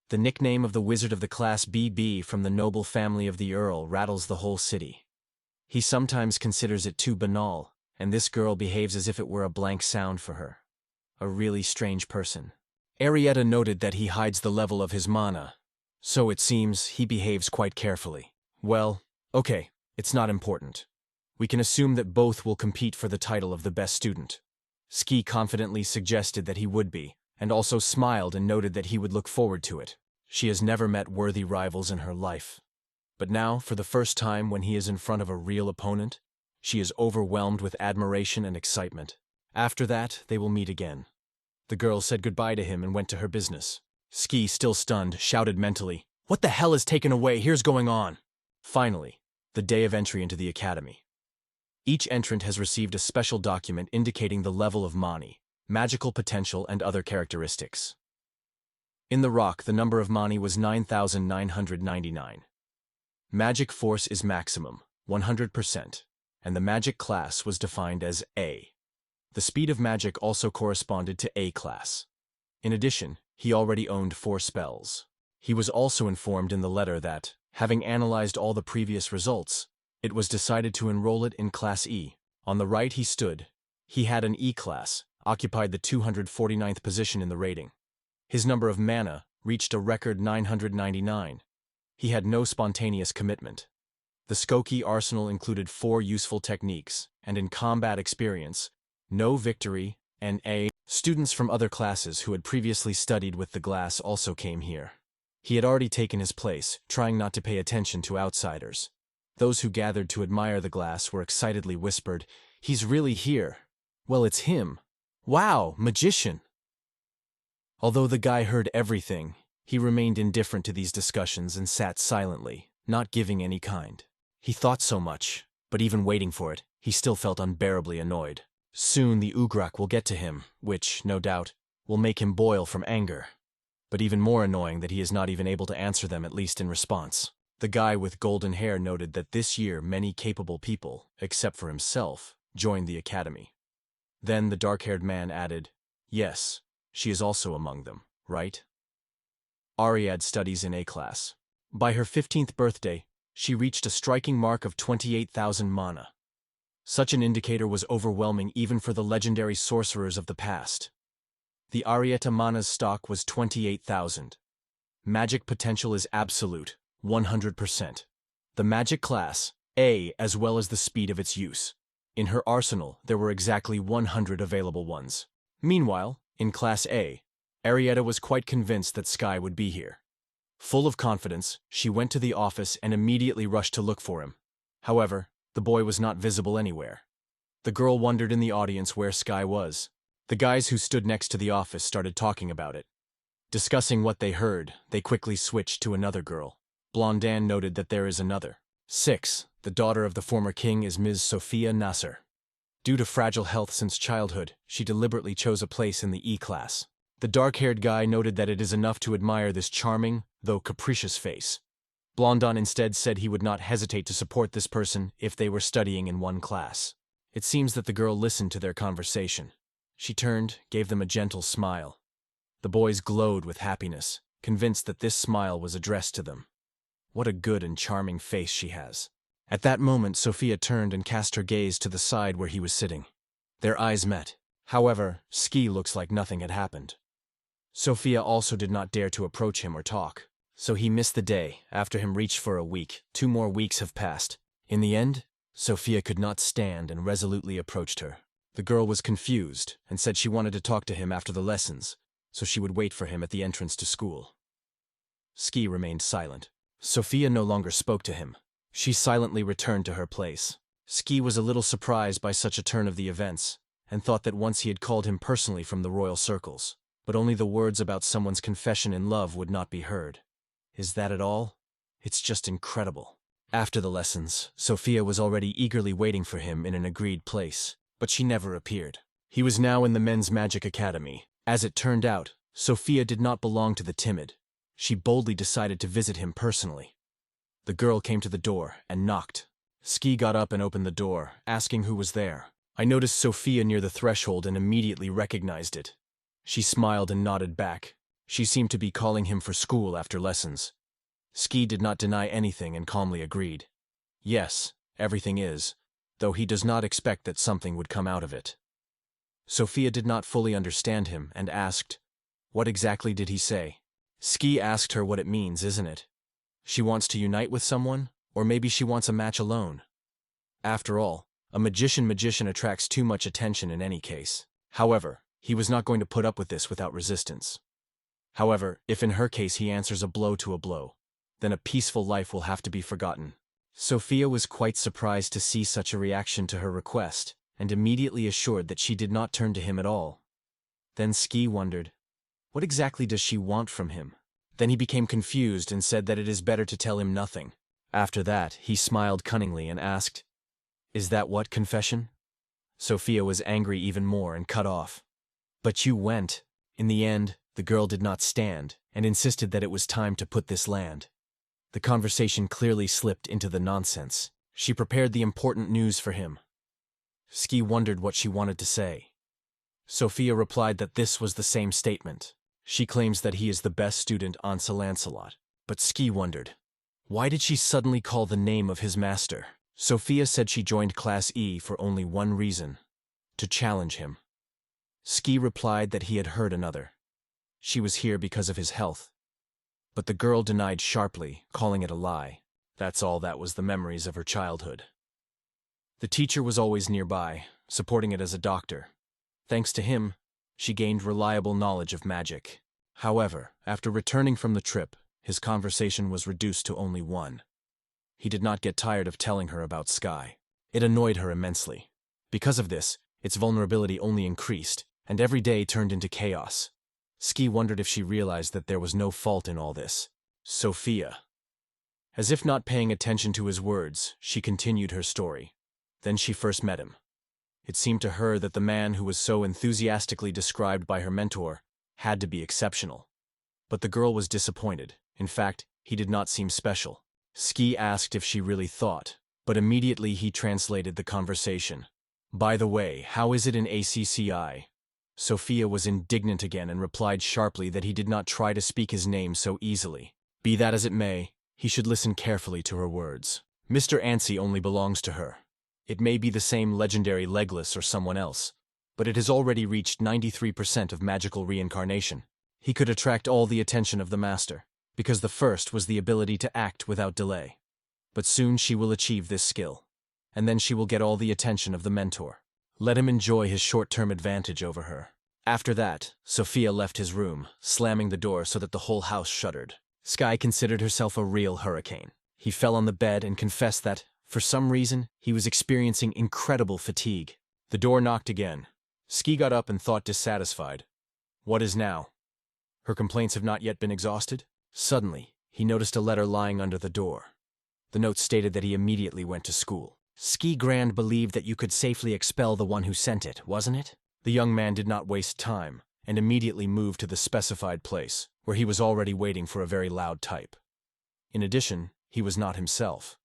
The nickname of the wizard of the Class BB from the noble family of the Earl rattles the whole city. He sometimes considers it too banal, and this girl behaves as if it were a blank sound for her. A really strange person. Arietta noted that he hides the level of his mana, so it seems he behaves quite carefully. Well, okay, it's not important. We can assume that both will compete for the title of the best student. Ski confidently suggested that he would be, and also smiled and noted that he would look forward to it. She has never met worthy rivals in her life. But now, for the first time when he is in front of a real opponent, she is overwhelmed with admiration and excitement. After that, they will meet again. The girl said goodbye to him and went to her business. Ski, still stunned, shouted mentally, "What the hell is taken away? Here's going on!" Finally, the day of entry into the academy. Each entrant has received a special document indicating the level of Mani, magical potential, and other characteristics. In the rock, the number of Mani was 9,999. Magic force is maximum, 100%, and the magic class was defined as A. The speed of magic also corresponded to A class. In addition, he already owned 4 spells. He was also informed in the letter that, having analyzed all the previous results, it was decided to enroll it in Class E. On the right he stood. He had an E class, occupied the 249th position in the rating. His number of mana reached a record 999. He had no spontaneous commitment. The Skokie arsenal included 4 useful techniques, and in combat experience, no victory, and A. Students from other classes who had previously studied with the glass also came here. He had already taken his place, trying not to pay attention to outsiders. Those who gathered to admire the glass were excitedly whispered, "He's really here. Well, it's him. Wow, magician." Although the guy heard everything, he remained indifferent to these discussions and sat silently, not giving any kind. He thought so much, but even waiting for it, he still felt unbearably annoyed. Soon the Ugrak will get to him, which, no doubt, will make him boil from anger. But even more annoying that he is not even able to answer them, at least in response. The guy with golden hair noted that this year many capable people, except for himself, joined the academy. Then the dark-haired man added, "Yes, she is also among them, right?" Ariad studies in A class. By her 15th birthday, she reached a striking mark of 28,000 mana. Such an indicator was overwhelming even for the legendary sorcerers of the past. The Arietta mana's stock was 28,000. Magic potential is absolute, 100%. The magic class, A, as well as the speed of its use. In her arsenal, there were exactly 100 available ones. Meanwhile, in Class A, Arietta was quite convinced that Sky would be here. Full of confidence, she went to the office and immediately rushed to look for him. However, The boy was not visible anywhere. The girl wondered in the audience where Sky was. The guys who stood next to the office started talking about it. Discussing what they heard, they quickly switched to another girl. Blondan noted that there is another. 6. The daughter of the former king is Ms. Sophia Nasser. Due to fragile health since childhood, she deliberately chose a place in the E-class. The dark-haired guy noted that it is enough to admire this charming, though capricious face. Blondin instead said he would not hesitate to support this person if they were studying in one class. It seems that the girl listened to their conversation. She turned, gave them a gentle smile. The boys glowed with happiness, convinced that this smile was addressed to them. What a good and charming face she has. At that moment, Sophia turned and cast her gaze to the side where he was sitting. Their eyes met. However, Ski looks like nothing had happened. Sophia also did not dare to approach him or talk. So he missed the day. After him reached for a week. 2 more weeks have passed. In the end, Sophia could not stand and resolutely approached her. The girl was confused and said she wanted to talk to him after the lessons, so she would wait for him at the entrance to school. Ski remained silent. Sophia no longer spoke to him. She silently returned to her place. Ski was a little surprised by such a turn of the events, and thought that once he had called him personally from the royal circles, but only the words about someone's confession in love would not be heard. Is that it all? It's just incredible. After the lessons, Sophia was already eagerly waiting for him in an agreed place, but she never appeared. He was now in the Men's Magic Academy. As it turned out, Sophia did not belong to the timid. She boldly decided to visit him personally. The girl came to the door and knocked. Ski got up and opened the door, asking who was there. I noticed Sophia near the threshold and immediately recognized it. She smiled and nodded back. She seemed to be calling him for school after lessons. Ski did not deny anything and calmly agreed. Yes, everything is, though he does not expect that something would come out of it. Sophia did not fully understand him and asked, "What exactly did he say?" Ski asked her what it means, isn't it? She wants to unite with someone, or maybe she wants a match alone. After all, a magician attracts too much attention in any case. However, he was not going to put up with this without resistance. However, if in her case he answers a blow to a blow, then a peaceful life will have to be forgotten. Sophia was quite surprised to see such a reaction to her request, and immediately assured that she did not turn to him at all. Then Ski wondered, what exactly does she want from him? Then he became confused and said that it is better to tell him nothing. After that, he smiled cunningly and asked, "Is that what, confession?" Sophia was angry even more and cut off. "But you went." In the end, the girl did not stand and insisted that it was time to put this land. The conversation clearly slipped into the nonsense. She prepared the important news for him. Ski wondered what she wanted to say. Sophia replied that this was the same statement. She claims that he is the best student on Sir Lancelot. But Ski wondered, why did she suddenly call the name of his master? Sophia said she joined Class E for only one reason, to challenge him. Ski replied that he had heard another. She was here because of his health. But the girl denied sharply, calling it a lie. That's all that was the memories of her childhood. The teacher was always nearby, supporting it as a doctor. Thanks to him, she gained reliable knowledge of magic. However, after returning from the trip, his conversation was reduced to only one. He did not get tired of telling her about Sky. It annoyed her immensely. Because of this, its vulnerability only increased, and every day turned into chaos. Ski wondered if she realized that there was no fault in all this. Sophia. As if not paying attention to his words, she continued her story. Then she first met him. It seemed to her that the man who was so enthusiastically described by her mentor had to be exceptional. But the girl was disappointed. In fact, he did not seem special. Ski asked if she really thought, but immediately he translated the conversation. By the way, how is it in ACCI? Sophia was indignant again and replied sharply that he did not try to speak his name so easily. Be that as it may, he should listen carefully to her words. Mr. Ansi only belongs to her. It may be the same legendary Legless or someone else, but it has already reached 93% of magical reincarnation. He could attract all the attention of the master, because the first was the ability to act without delay. But soon she will achieve this skill, and then she will get all the attention of the mentor. Let him enjoy his short-term advantage over her. After that, Sophia left his room, slamming the door so that the whole house shuddered. Sky considered herself a real hurricane. He fell on the bed and confessed that, For some reason, he was experiencing incredible fatigue. The door knocked again. Ski got up and thought dissatisfied. What is now? Her complaints have not yet been exhausted? Suddenly, he noticed a letter lying under the door. The note stated that he immediately went to school. Ski Grand believed that you could safely expel the one who sent it, wasn't it? The young man did not waste time, and immediately moved to the specified place, where he was already waiting for a very loud type. In addition, he was not himself.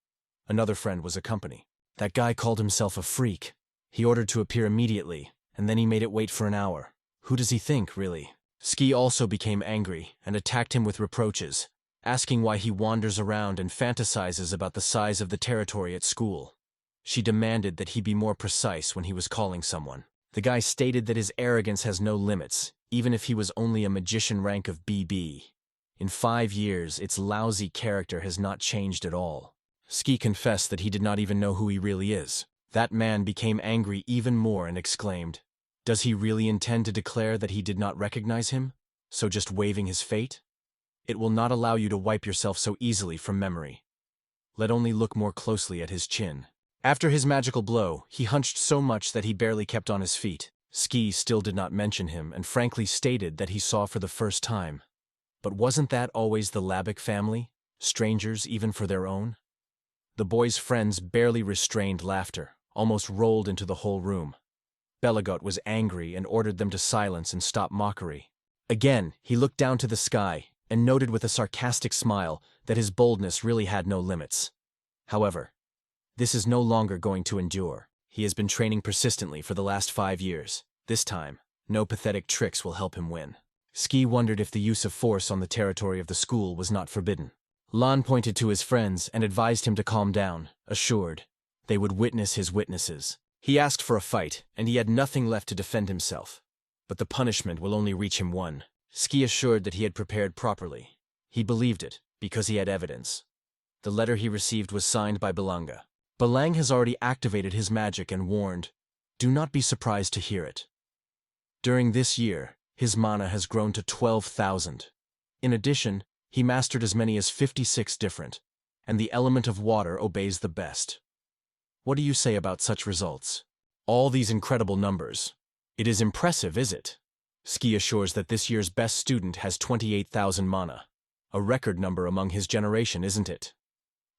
Another friend was accompanied. That guy called himself a freak. He ordered to appear immediately, and then he made it wait for an hour. Who does he think, really? Ski also became angry and attacked him with reproaches, asking why he wanders around and fantasizes about the size of the territory at school. She demanded that he be more precise when he was calling someone. The guy stated that his arrogance has no limits, even if he was only a magician rank of BB. In 5 years, its lousy character has not changed at all. Ski confessed that he did not even know who he really is. That man became angry even more and exclaimed, "Does he really intend to declare that he did not recognize him, so just waiving his fate? It will not allow you to wipe yourself so easily from memory. Let only look more closely at his chin." After his magical blow, he hunched so much that he barely kept on his feet. Ski still did not mention him and frankly stated that he saw for the first time. But wasn't that always the Labic family? Strangers even for their own? The boy's friends barely restrained laughter, almost rolled into the whole room. Belagot was angry and ordered them to silence and stop mockery. Again, he looked down to the sky and noted with a sarcastic smile that his boldness really had no limits. However, this is no longer going to endure. He has been training persistently for the last 5 years. This time, no pathetic tricks will help him win. Ski wondered if the use of force on the territory of the school was not forbidden. Lan pointed to his friends and advised him to calm down, assured they would witness his witnesses. He asked for a fight, and he had nothing left to defend himself. But the punishment will only reach him one. Ski assured that he had prepared properly. He believed it, because he had evidence. The letter he received was signed by Belanga. Belang has already activated his magic and warned, "Do not be surprised to hear it." During this year, his mana has grown to 12,000. In addition, he mastered as many as 56 different, and the element of water obeys the best. What do you say about such results? All these incredible numbers. It is impressive, is it? Ski assures that this year's best student has 28,000 mana. A record number among his generation, isn't it?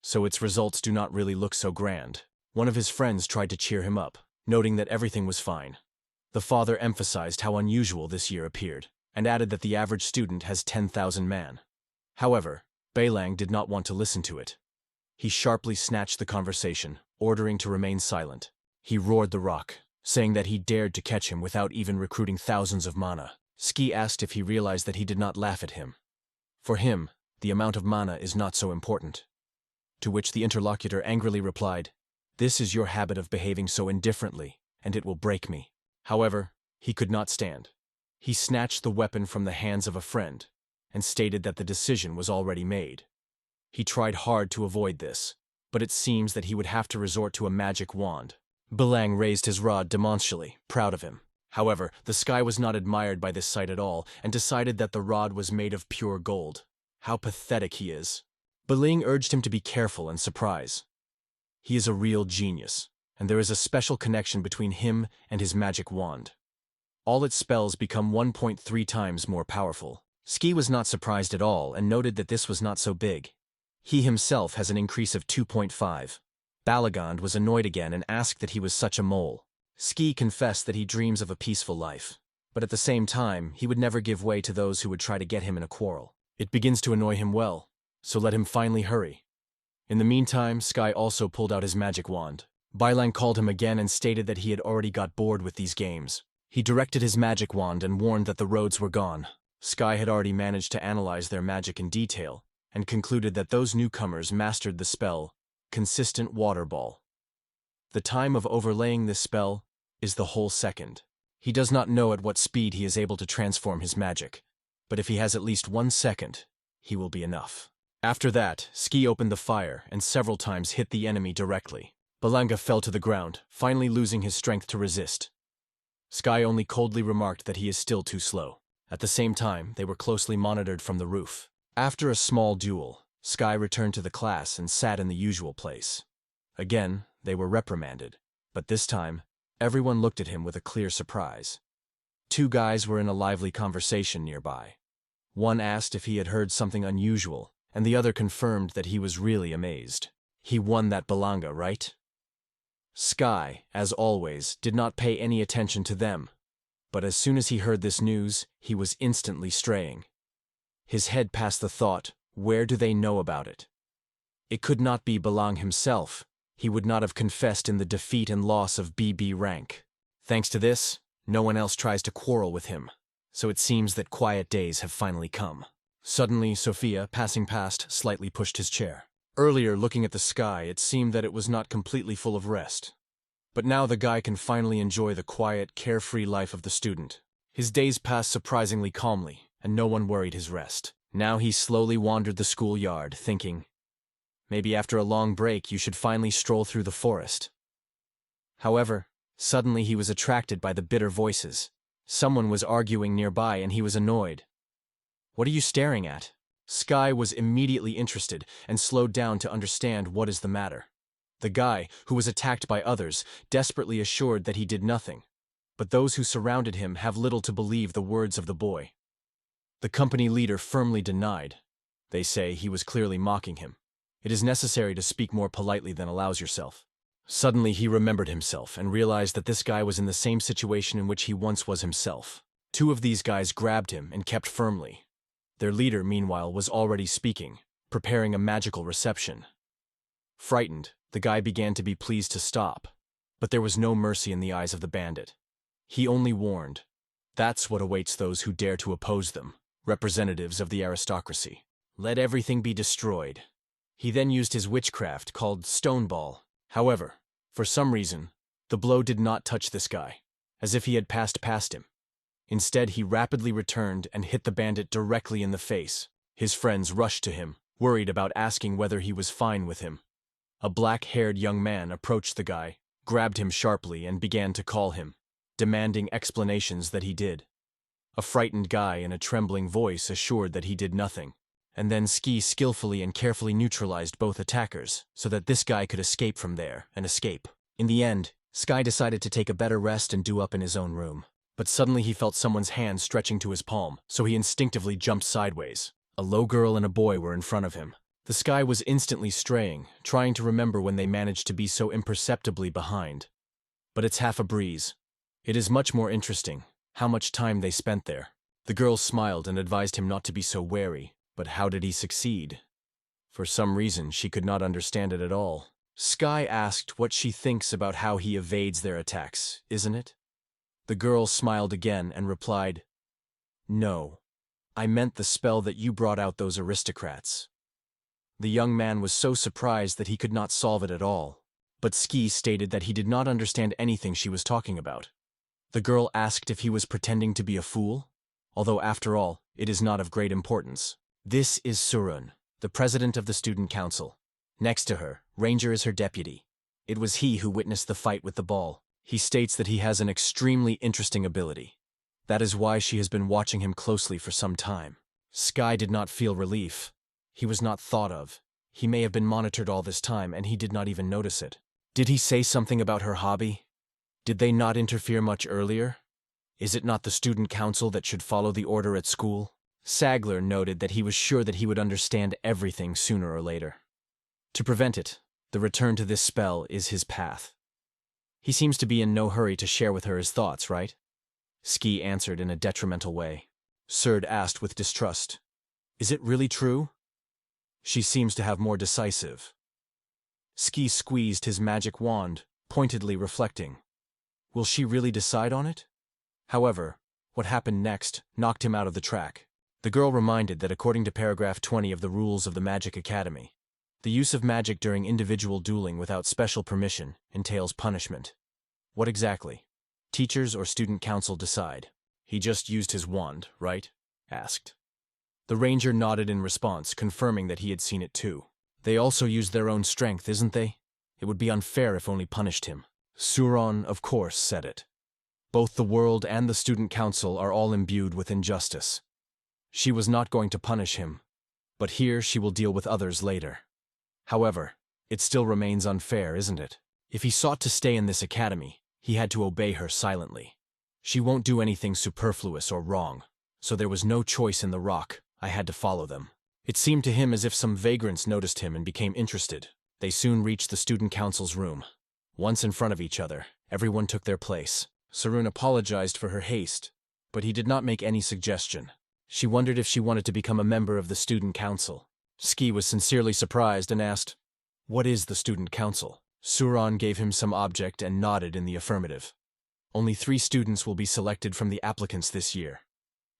So its results do not really look so grand. One of his friends tried to cheer him up, noting that everything was fine. The father emphasized how unusual this year appeared, and added that the average student has 10,000 man. However, Belang did not want to listen to it. He sharply snatched the conversation, ordering to remain silent. He roared the rock, saying that he dared to catch him without even recruiting thousands of mana. Ski asked if he realized that he did not laugh at him. For him, the amount of mana is not so important. To which the interlocutor angrily replied, "This is your habit of behaving so indifferently, and it will break me." However, he could not stand. He snatched the weapon from the hands of a friend, and stated that the decision was already made. He tried hard to avoid this, but it seems that he would have to resort to a magic wand. Belang raised his rod demonstrably, proud of him. However, the sky was not admired by this sight at all, and decided that the rod was made of pure gold. How pathetic he is. Beling urged him to be careful and surprise. He is a real genius, and there is a special connection between him and his magic wand. All its spells become 1.3 times more powerful. Ski was not surprised at all and noted that this was not so big. He himself has an increase of 2.5. Balagand was annoyed again and asked that he was such a mole. Ski confessed that he dreams of a peaceful life, but at the same time, he would never give way to those who would try to get him in a quarrel. It begins to annoy him well, so let him finally hurry. In the meantime, Sky also pulled out his magic wand. Bailang called him again and stated that he had already got bored with these games. He directed his magic wand and warned that the roads were gone. Sky had already managed to analyze their magic in detail, and concluded that those newcomers mastered the spell, Consistent Water Ball. The time of overlaying this spell is the whole second. He does not know at what speed he is able to transform his magic, but if he has at least 1 second, he will be enough. After that, Ski opened the fire and several times hit the enemy directly. Balanga fell to the ground, finally losing his strength to resist. Sky only coldly remarked that he is still too slow. At the same time, they were closely monitored from the roof. After a small duel, Sky returned to the class and sat in the usual place. Again, they were reprimanded. But this time, everyone looked at him with a clear surprise. Two guys were in a lively conversation nearby. One asked if he had heard something unusual, and the other confirmed that he was really amazed. He won that Balanga, right? Sky, as always, did not pay any attention to them. But as soon as he heard this news, he was instantly straying. His head passed the thought, where do they know about it? It could not be Balang himself. He would not have confessed in the defeat and loss of BB rank. Thanks to this, no one else tries to quarrel with him. So it seems that quiet days have finally come. Suddenly, Sophia, passing past, slightly pushed his chair. Earlier, looking at the sky, it seemed that it was not completely full of rest. But now the guy can finally enjoy the quiet, carefree life of the student. His days passed surprisingly calmly, and no one worried his rest. Now he slowly wandered the schoolyard, thinking, maybe after a long break you should finally stroll through the forest. However, suddenly he was attracted by the bitter voices. Someone was arguing nearby and he was annoyed. What are you staring at? Sky was immediately interested and slowed down to understand what is the matter. The guy, who was attacked by others, desperately assured that he did nothing. But those who surrounded him have little to believe the words of the boy. The company leader firmly denied. They say he was clearly mocking him. It is necessary to speak more politely than allows yourself. Suddenly he remembered himself and realized that this guy was in the same situation in which he once was himself. Two of these guys grabbed him and kept firmly. Their leader, meanwhile, was already speaking, preparing a magical reception. Frightened, the guy began to be pleased to stop. But there was no mercy in the eyes of the bandit. He only warned, that's what awaits those who dare to oppose them, representatives of the aristocracy. Let everything be destroyed. He then used his witchcraft called Stoneball. However, for some reason, the blow did not touch this guy, as if he had passed past him. Instead, he rapidly returned and hit the bandit directly in the face. His friends rushed to him, worried about asking whether he was fine with him. A black-haired young man approached the guy, grabbed him sharply and began to call him, demanding explanations that he did. A frightened guy in a trembling voice assured that he did nothing, and then Ski skillfully and carefully neutralized both attackers so that this guy could escape from there and escape. In the end, Sky decided to take a better rest and do up in his own room. But suddenly he felt someone's hand stretching to his palm, so he instinctively jumped sideways. A low girl and a boy were in front of him. The Sky was instantly straying, trying to remember when they managed to be so imperceptibly behind. But it's half a breeze. It is much more interesting, how much time they spent there. The girl smiled and advised him not to be so wary, but how did he succeed? For some reason, she could not understand it at all. Sky asked what she thinks about how he evades their attacks, isn't it? The girl smiled again and replied, no, I meant the spell that you brought out those aristocrats. The young man was so surprised that he could not solve it at all, but Ski stated that he did not understand anything she was talking about. The girl asked if he was pretending to be a fool, although after all, it is not of great importance. This is Surun, the president of the student council. Next to her, Ranger is her deputy. It was he who witnessed the fight with the ball. He states that he has an extremely interesting ability. That is why she has been watching him closely for some time. Sky did not feel relief. He was not thought of. He may have been monitored all this time and he did not even notice it. Did he say something about her hobby? Did they not interfere much earlier? Is it not the student council that should follow the order at school? Sagler noted that he was sure that he would understand everything sooner or later. To prevent it, the return to this spell is his path. He seems to be in no hurry to share with her his thoughts, right? Ski answered in a detrimental way. Surd asked with distrust, is it really true? She seems to have more decisive. Ski squeezed his magic wand, pointedly reflecting. Will she really decide on it? However, what happened next knocked him out of the track. The girl reminded that according to paragraph 20 of the rules of the Magic Academy, the use of magic during individual dueling without special permission entails punishment. What exactly? Teachers or student council decide. He just used his wand, right? Asked. The ranger nodded in response, confirming that he had seen it too. They also used their own strength, isn't they? It would be unfair if only punished him. Suron, of course, said it. Both the world and the student council are all imbued with injustice. She was not going to punish him, but here she will deal with others later. However, It still remains unfair, isn't it? If he sought to stay in this academy, he had to obey her silently. She won't do anything superfluous or wrong, so there was no choice in the rock. I had to follow them. It seemed to him as if some vagrants noticed him and became interested. They soon reached the student council's room. Once in front of each other, everyone took their place. Sarun apologized for her haste, but he did not make any suggestion. She wondered if she wanted to become a member of the student council. Ski was sincerely surprised and asked, "What is the student council?" Suran gave him some object and nodded in the affirmative. Only 3 students will be selected from the applicants this year.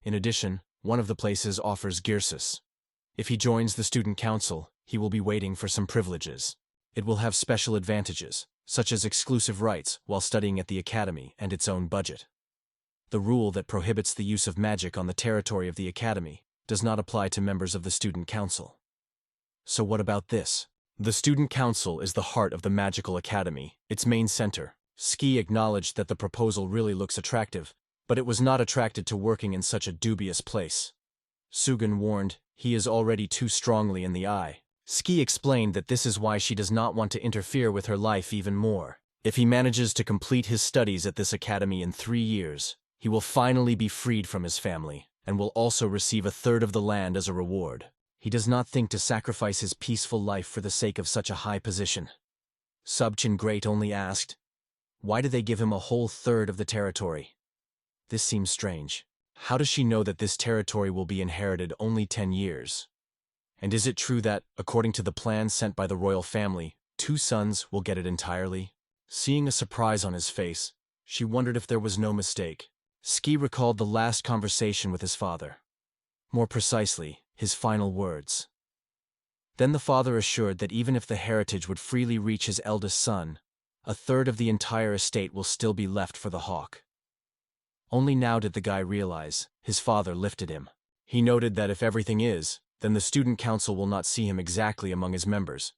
In addition, one of the places offers Girsus. If he joins the student council, he will be waiting for some privileges. It will have special advantages, such as exclusive rights while studying at the academy and its own budget. The rule that prohibits the use of magic on the territory of the academy does not apply to members of the student council. So what about this? The student council is the heart of the magical academy, its main center. Ski acknowledged that the proposal really looks attractive, but it was not attracted to working in such a dubious place. Sugun warned, he is already too strongly in the eye. Ski explained that this is why she does not want to interfere with her life even more. If he manages to complete his studies at this academy in 3 years, he will finally be freed from his family, and will also receive 1/3 of the land as a reward. He does not think to sacrifice his peaceful life for the sake of such a high position. Subchin Great only asked, why do they give him a whole 1/3 of the territory? This seems strange. How does she know that this territory will be inherited only 10 years? And is it true that, according to the plan sent by the royal family, 2 sons will get it entirely? Seeing a surprise on his face, she wondered if there was no mistake. Ski recalled the last conversation with his father. More precisely, his final words. Then the father assured that even if the heritage would freely reach his eldest son, 1/3 of the entire estate will still be left for the hawk. Only now did the guy realize. His father lifted him. He noted that if everything is, then the student council will not see him exactly among his members.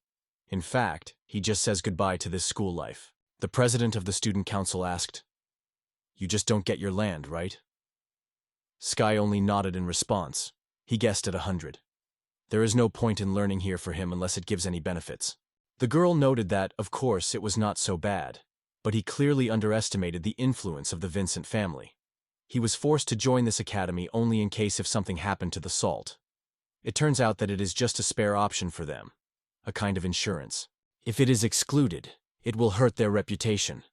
In fact, he just says goodbye to this school life. The president of the student council asked, "You just don't get your land, right?" Sky only nodded in response. He guessed at 100. There is no point in learning here for him unless it gives any benefits. The girl noted that, of course, it was not so bad, but he clearly underestimated the influence of the Vincent family. He was forced to join this academy only in case if something happened to the salt. It turns out that it is just a spare option for them, a kind of insurance. If it is excluded, it will hurt their reputation.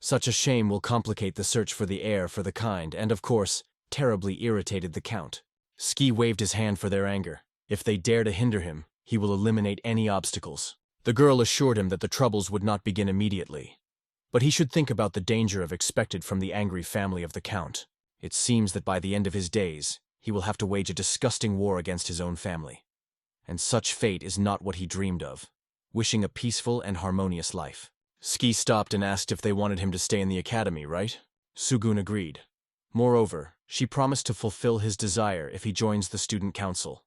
Such a shame will complicate the search for the heir for the kind and, of course, terribly irritated the Count. Ski waved his hand for their anger. If they dare to hinder him, he will eliminate any obstacles. The girl assured him that the troubles would not begin immediately. But he should think about the danger of expected from the angry family of the Count. It seems that by the end of his days, he will have to wage a disgusting war against his own family. And such fate is not what he dreamed of, wishing a peaceful and harmonious life. Ski stopped and asked if they wanted him to stay in the academy, right? Sugun agreed. Moreover, she promised to fulfill his desire if he joins the student council.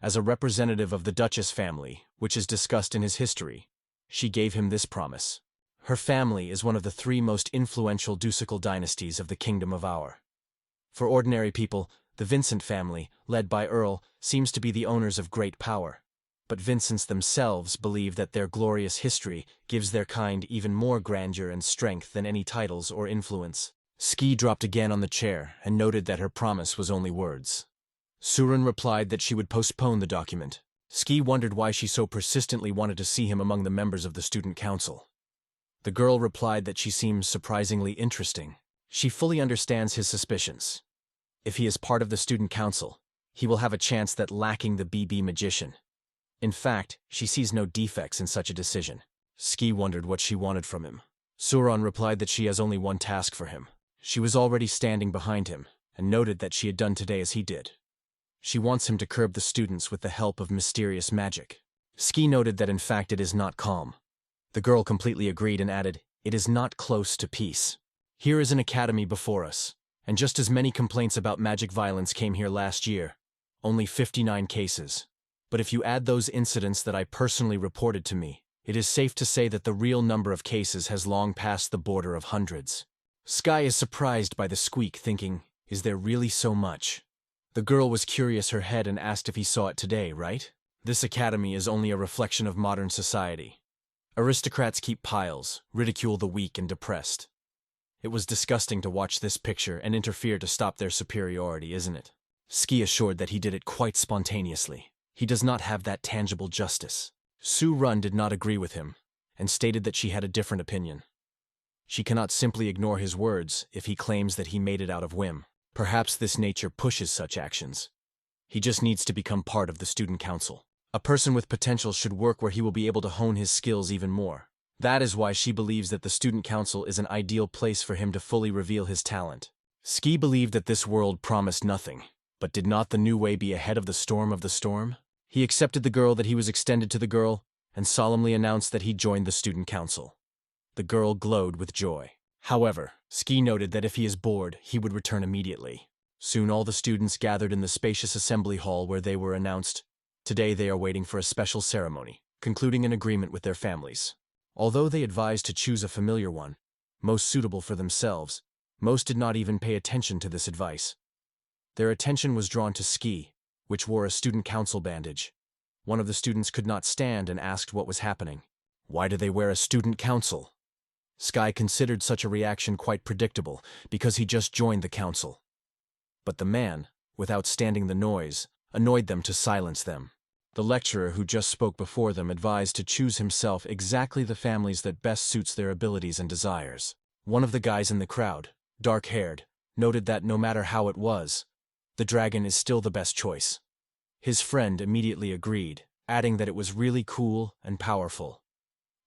As a representative of the Duchess family, which is discussed in his history, she gave him this promise. Her family is one of the 3 most influential ducal dynasties of the Kingdom of Our. For ordinary people, the Vincent family, led by Earl, seems to be the owners of great power. But Vincents themselves believe that their glorious history gives their kind even more grandeur and strength than any titles or influence. Ski dropped again on the chair and noted that her promise was only words. Suran replied that she would postpone the document. Ski wondered why she so persistently wanted to see him among the members of the student council. The girl replied that she seems surprisingly interesting. She fully understands his suspicions. If he is part of the student council, he will have a chance that lacking the BB magician. In fact, she sees no defects in such a decision. Ski wondered what she wanted from him. Suran replied that she has only one task for him. She was already standing behind him, and noted that she had done today as he did. She wants him to curb the students with the help of mysterious magic. Ski noted that in fact it is not calm. The girl completely agreed and added, "It is not close to peace. Here is an academy before us, and just as many complaints about magic violence came here last year. Only 59 cases. But if you add those incidents that I personally reported to me, it is safe to say that the real number of cases has long passed the border of hundreds." Sky is surprised by the squeak, thinking, is there really so much? The girl was curious her head and asked if he saw it today, right? This academy is only a reflection of modern society. Aristocrats keep piles, ridicule the weak and depressed. It was disgusting to watch this picture and interfere to stop their superiority, isn't it? Ski assured that he did it quite spontaneously. He does not have that tangible justice. Su Run did not agree with him, and stated that she had a different opinion. She cannot simply ignore his words if he claims that he made it out of whim. Perhaps this nature pushes such actions. He just needs to become part of the student council. A person with potential should work where he will be able to hone his skills even more. That is why she believes that the student council is an ideal place for him to fully reveal his talent. Ski believed that this world promised nothing, but did not the new way be ahead of the storm? He accepted the girl that he was extended to the girl, and solemnly announced that he joined the student council. The girl glowed with joy. However, Ski noted that if he is bored, he would return immediately. Soon all the students gathered in the spacious assembly hall where they were announced. Today they are waiting for a special ceremony, concluding an agreement with their families. Although they advised to choose a familiar one, most suitable for themselves, most did not even pay attention to this advice. Their attention was drawn to Ski, which wore a student council bandage. One of the students could not stand and asked what was happening. Why do they wear a student council? Sky considered such a reaction quite predictable because he just joined the council. But the man, without standing the noise, annoyed them to silence them. The lecturer who just spoke before them advised to choose himself exactly the families that best suits their abilities and desires. One of the guys in the crowd, dark-haired, noted that no matter how it was, the dragon is still the best choice. His friend immediately agreed, adding that it was really cool and powerful.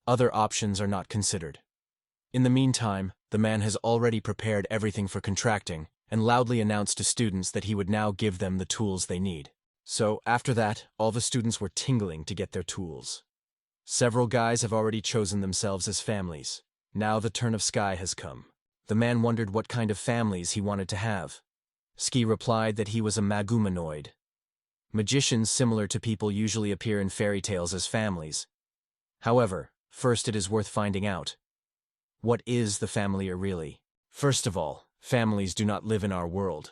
Other options are not considered. In the meantime, the man has already prepared everything for contracting and loudly announced to students that he would now give them the tools they need. So, after that, all the students were tingling to get their tools. Several guys have already chosen themselves as families. Now the turn of Sky has come. The man wondered what kind of families he wanted to have. Ski replied that he was a magumanoid. Magicians similar to people usually appear in fairy tales as families. However, first it is worth finding out. What is the familiar really? First of all, families do not live in our world.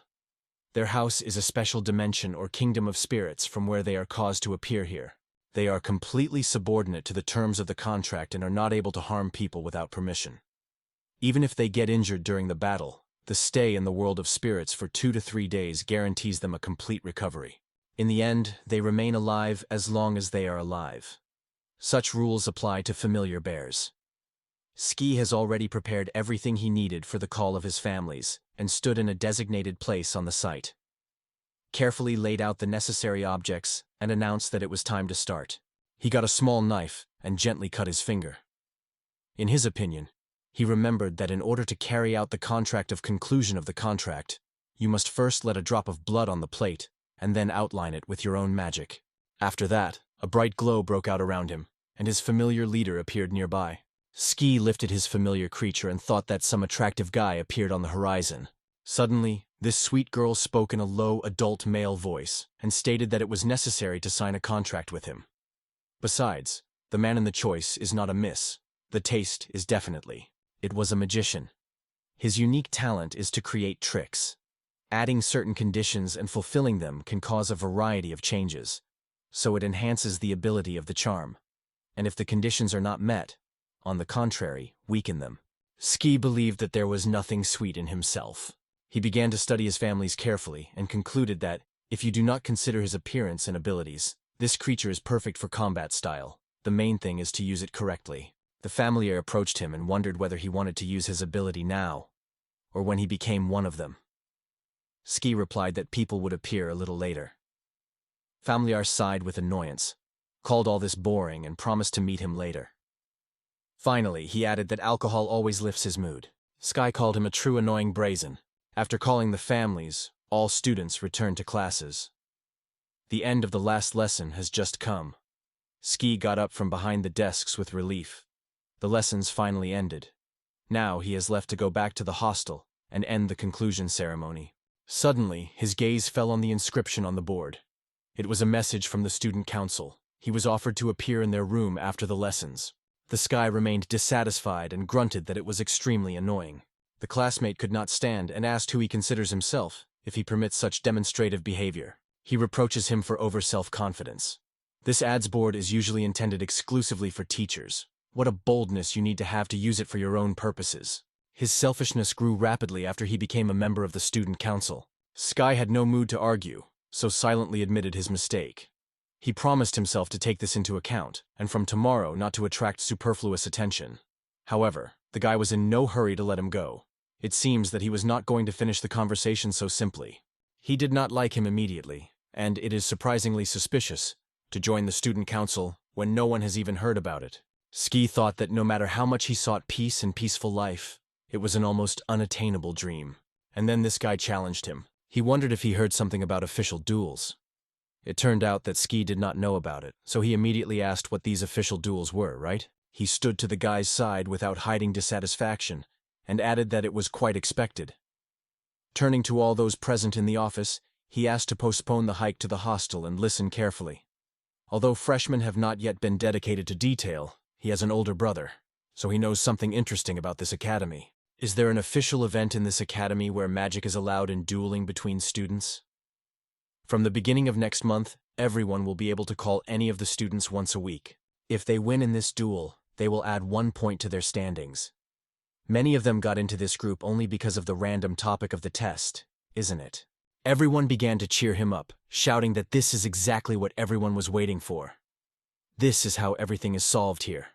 Their house is a special dimension or kingdom of spirits from where they are caused to appear here. They are completely subordinate to the terms of the contract and are not able to harm people without permission. Even if they get injured during the battle, the stay in the world of spirits for 2 to 3 days guarantees them a complete recovery. In the end, they remain alive as long as they are alive. Such rules apply to familiar bears. Ski has already prepared everything he needed for the call of his families and stood in a designated place on the site. Carefully laid out the necessary objects and announced that it was time to start. He got a small knife and gently cut his finger. In his opinion, he remembered that in order to carry out the contract of conclusion of the contract, you must first let a drop of blood on the plate and then outline it with your own magic. After that, a bright glow broke out around him, and his familiar leader appeared nearby. Ski lifted his familiar creature and thought that some attractive guy appeared on the horizon. Suddenly, this sweet girl spoke in a low, adult male voice and stated that it was necessary to sign a contract with him. Besides, the man in the choice is not a miss. The taste is definitely. It was a magician. His unique talent is to create tricks. Adding certain conditions and fulfilling them can cause a variety of changes, so it enhances the ability of the charm. And if the conditions are not met, on the contrary, weaken them. Ski believed that there was nothing sweet in himself. He began to study his families carefully and concluded that, if you do not consider his appearance and abilities, this creature is perfect for combat style. The main thing is to use it correctly. The familiar approached him and wondered whether he wanted to use his ability now, or when he became one of them. Ski replied that people would appear a little later. Familiar sighed with annoyance, called all this boring and promised to meet him later. Finally, he added that alcohol always lifts his mood. Sky called him a true annoying brazen. After calling the families, all students returned to classes. The end of the last lesson has just come. Ski got up from behind the desks with relief. The lessons finally ended. Now he has left to go back to the hostel and end the conclusion ceremony. Suddenly, his gaze fell on the inscription on the board. It was a message from the student council. He was offered to appear in their room after the lessons. The Sky remained dissatisfied and grunted that it was extremely annoying. The classmate could not stand and asked who he considers himself if he permits such demonstrative behavior. He reproaches him for over self-confidence. This ads board is usually intended exclusively for teachers. What a boldness you need to have use it for your own purposes. His selfishness grew rapidly after he became a member of the student council. Sky had no mood to argue, so silently admitted his mistake. He promised himself to take this into account, and from tomorrow not to attract superfluous attention. However, the guy was in no hurry to let him go. It seems that he was not going to finish the conversation so simply. He did not like him immediately, and it is surprisingly suspicious to join the student council when no one has even heard about it. Ski thought that no matter how much he sought peace and peaceful life, it was an almost unattainable dream. And then this guy challenged him. He wondered if he heard something about official duels. It turned out that Ski did not know about it, so he immediately asked what these official duels were, right? He stood to the guy's side without hiding dissatisfaction, and added that it was quite expected. Turning to all those present in the office, he asked to postpone the hike to the hostel and listen carefully. Although freshmen have not yet been dedicated to detail, he has an older brother, so he knows something interesting about this academy. Is there an official event in this academy where magic is allowed in dueling between students? From the beginning of next month, everyone will be able to call any of the students once a week. If they win in this duel, they will add 1 point to their standings. Many of them got into this group only because of the random topic of the test, isn't it? Everyone began to cheer him up, shouting that this is exactly what everyone was waiting for. This is how everything is solved here.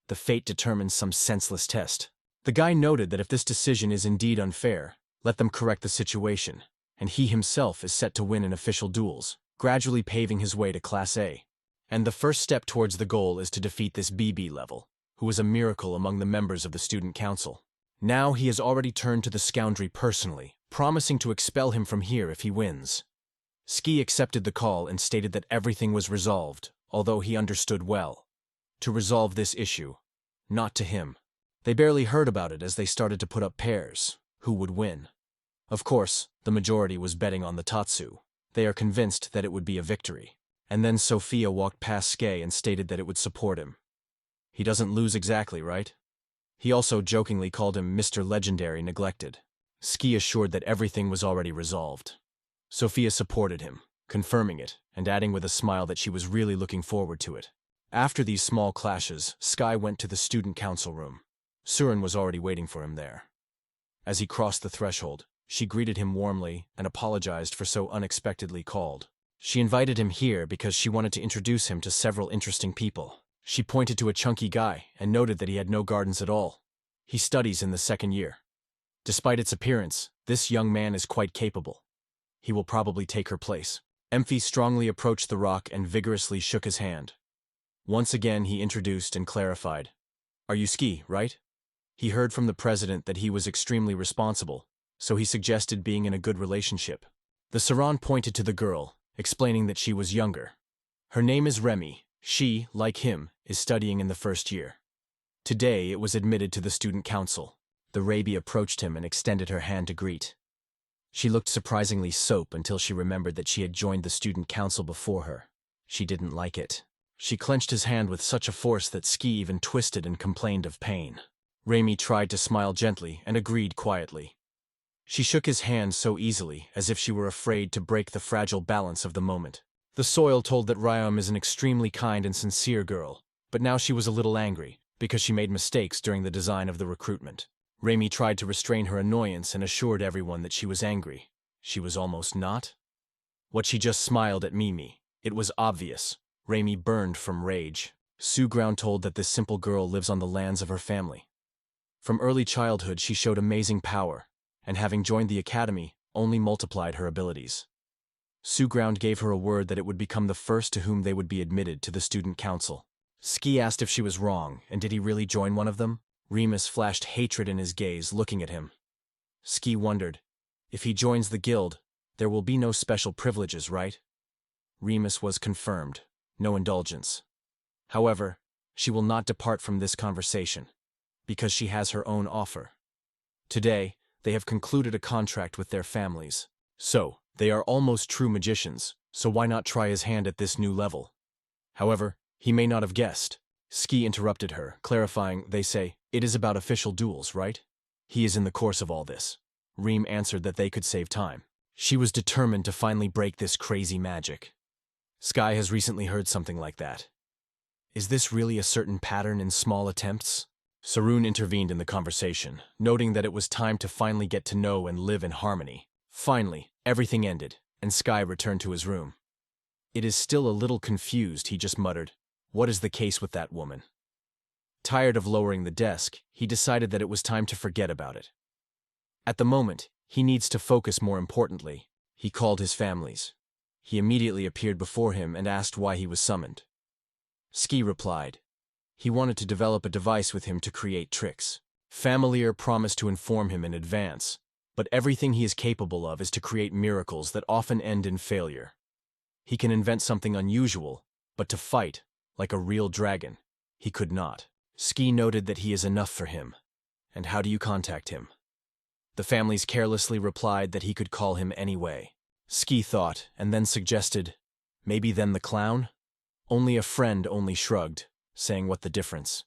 The fate determines some senseless test. The guy noted that if this decision is indeed unfair, let them correct the situation, and he himself is set to win in official duels, gradually paving his way to Class A. And the first step towards the goal is to defeat this BB level, who is a miracle among the members of the student council. Now he has already turned to the scoundrel personally, promising to expel him from here if he wins. Ski accepted the call and stated that everything was resolved, although he understood well. To resolve this issue, not to him. They barely heard about it as they started to put up pairs. Who would win? Of course, the majority was betting on the Tatsu. They are convinced that it would be a victory. And then Sophia walked past Ske and stated that it would support him. He doesn't lose exactly, right? He also jokingly called him Mr. Legendary Neglected. Ski assured that everything was already resolved. Sophia supported him, confirming it, and adding with a smile that she was really looking forward to it. After these small clashes, Sky went to the student council room. Surin was already waiting for him there. As he crossed the threshold, she greeted him warmly and apologized for so unexpectedly called. She invited him here because she wanted to introduce him to several interesting people. She pointed to a chunky guy and noted that he had no gardens at all. He studies in the 2nd year. Despite its appearance, this young man is quite capable. He will probably take her place. Emphy strongly approached the rock and vigorously shook his hand. Once again he introduced and clarified. Are you Ski, right? He heard from the president that he was extremely responsible, so he suggested being in a good relationship. The Saran pointed to the girl, explaining that she was younger. Her name is Remy. She, like him, is studying in the 1st year. Today it was admitted to the student council. The Rabi approached him and extended her hand to greet. She looked surprisingly soap until she remembered that she had joined the student council before her. She didn't like it. She clenched his hand with such a force that Ski even twisted and complained of pain. Remy tried to smile gently and agreed quietly. She shook his hand so easily, as if she were afraid to break the fragile balance of the moment. The soil told that Ryam is an extremely kind and sincere girl, but now she was a little angry, because she made mistakes during the design of the recruitment. Remy tried to restrain her annoyance and assured everyone that she was angry. She was almost not. What she just smiled at Mimi. It was obvious. Remy burned from rage. Suground told that this simple girl lives on the lands of her family. From early childhood she showed amazing power, and having joined the academy, only multiplied her abilities. Suground gave her a word that it would become the first to whom they would be admitted to the student council. Ski asked if she was wrong, and did he really join one of them? Remus flashed hatred in his gaze, looking at him. Ski wondered, if he joins the guild, there will be no special privileges, right? Remus was confirmed, no indulgence. However, she will not depart from this conversation, because she has her own offer. Today, they have concluded a contract with their families. So, they are almost true magicians, so why not try his hand at this new level? However, he may not have guessed. Ski interrupted her, clarifying, they say, it is about official duels, right? He is in the course of all this. Reem answered that they could save time. She was determined to finally break this crazy magic. Sky has recently heard something like that. Is this really a certain pattern in small attempts? Sarun intervened in the conversation, noting that it was time to finally get to know and live in harmony. Finally, everything ended, and Sky returned to his room. It is still a little confused, he just muttered. What is the case with that woman? Tired of lowering the desk, he decided that it was time to forget about it. At the moment, he needs to focus more importantly. He called his families. He immediately appeared before him and asked why he was summoned. Ski replied. He wanted to develop a device with him to create tricks. Familiar promised to inform him in advance, but everything he is capable of is to create miracles that often end in failure. He can invent something unusual, but to fight, like a real dragon, he could not. Ski noted that he is enough for him. And how do you contact him? The families carelessly replied that he could call him anyway. Ski thought, and then suggested, maybe then the clown? Only a friend only shrugged, saying what the difference.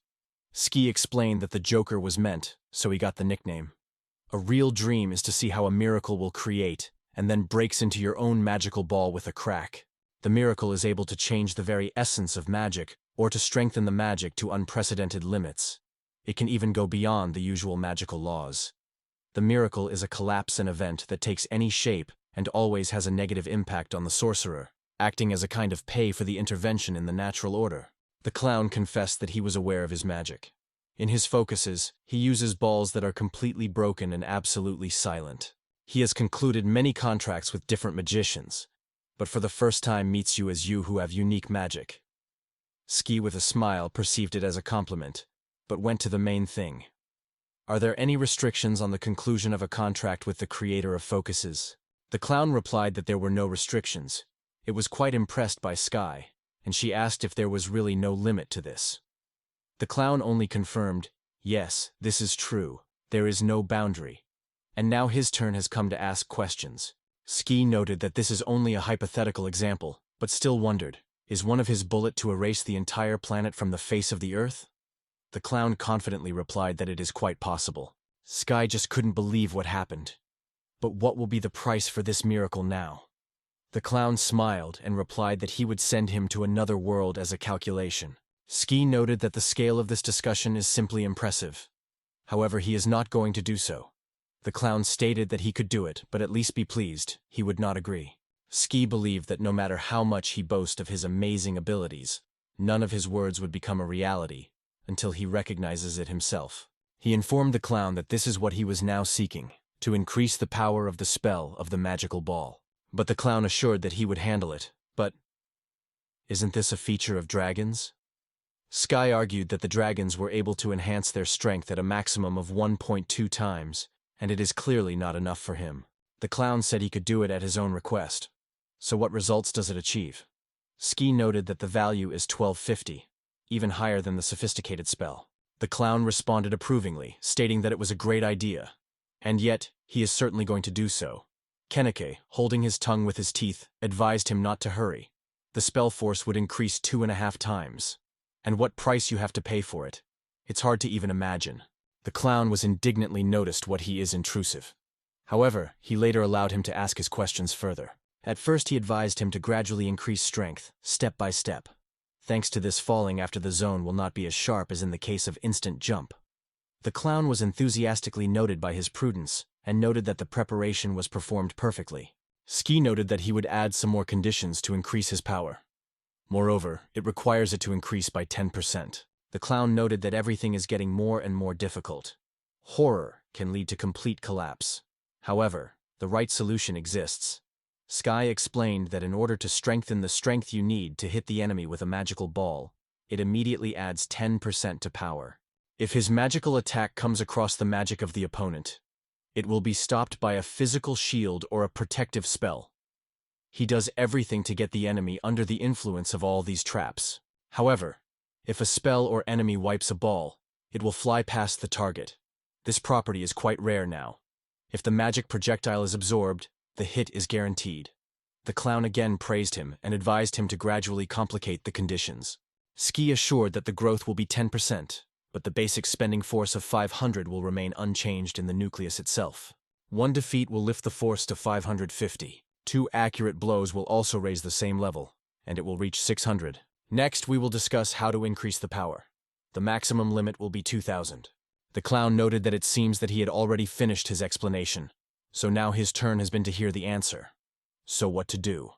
Ski explained that the Joker was meant, so he got the nickname. A real dream is to see how a miracle will create, and then breaks into your own magical ball with a crack. The miracle is able to change the very essence of magic, or to strengthen the magic to unprecedented limits. It can even go beyond the usual magical laws. The miracle is a collapse and event that takes any shape and always has a negative impact on the sorcerer, acting as a kind of pay for the intervention in the natural order. The clown confessed that he was aware of his magic. In his focuses, he uses balls that are completely broken and absolutely silent. He has concluded many contracts with different magicians, but for the first time meets you as you who have unique magic. Ski with a smile perceived it as a compliment, but went to the main thing. Are there any restrictions on the conclusion of a contract with the creator of focuses? The clown replied that there were no restrictions. It was quite impressed by Sky, and she asked if there was really no limit to this. The clown only confirmed, yes, this is true, there is no boundary. And now his turn has come to ask questions. Ski noted that this is only a hypothetical example, but still wondered, is one of his bullet to erase the entire planet from the face of the earth? The clown confidently replied that it is quite possible. Sky just couldn't believe what happened. But what will be the price for this miracle now? The clown smiled and replied that he would send him to another world as a calculation. Ski noted that the scale of this discussion is simply impressive. However, he is not going to do so. The clown stated that he could do it, but at least be pleased, he would not agree. Ski believed that no matter how much he boasts of his amazing abilities, none of his words would become a reality until he recognizes it himself. He informed the clown that this is what he was now seeking, to increase the power of the spell of the magical ball. But the clown assured that he would handle it. But isn't this a feature of dragons? Sky argued that the dragons were able to enhance their strength at a maximum of 1.2 times, and it is clearly not enough for him. The clown said he could do it at his own request. So what results does it achieve? Ski noted that the value is 1250, even higher than the sophisticated spell. The clown responded approvingly, stating that it was a great idea. And yet, he is certainly going to do so. Kenneke, holding his tongue with his teeth, advised him not to hurry. The spell force would increase 2.5 times. And what price you have to pay for it, it's hard to even imagine. The clown was indignantly noticed what he is intrusive. However, he later allowed him to ask his questions further. At first he advised him to gradually increase strength, step by step. Thanks to this, falling after the zone will not be as sharp as in the case of instant jump. The clown was enthusiastically noted by his prudence, and noted that the preparation was performed perfectly. Ski noted that he would add some more conditions to increase his power. Moreover, it requires it to increase by 10%. The clown noted that everything is getting more and more difficult. Horror can lead to complete collapse. However, the right solution exists. Sky explained that in order to strengthen the strength you need to hit the enemy with a magical ball, it immediately adds 10% to power. If his magical attack comes across the magic of the opponent, it will be stopped by a physical shield or a protective spell. He does everything to get the enemy under the influence of all these traps. However, if a spell or enemy wipes a ball, it will fly past the target. This property is quite rare now. If the magic projectile is absorbed, the hit is guaranteed. The clown again praised him and advised him to gradually complicate the conditions. Ski assured that the growth will be 10%, but the basic spending force of 500 will remain unchanged in the nucleus itself. One defeat will lift the force to 550. 2 accurate blows will also raise the same level, and it will reach 600. Next, we will discuss how to increase the power. The maximum limit will be 2,000. The clown noted that it seems that he had already finished his explanation, so now his turn has been to hear the answer. So what to do?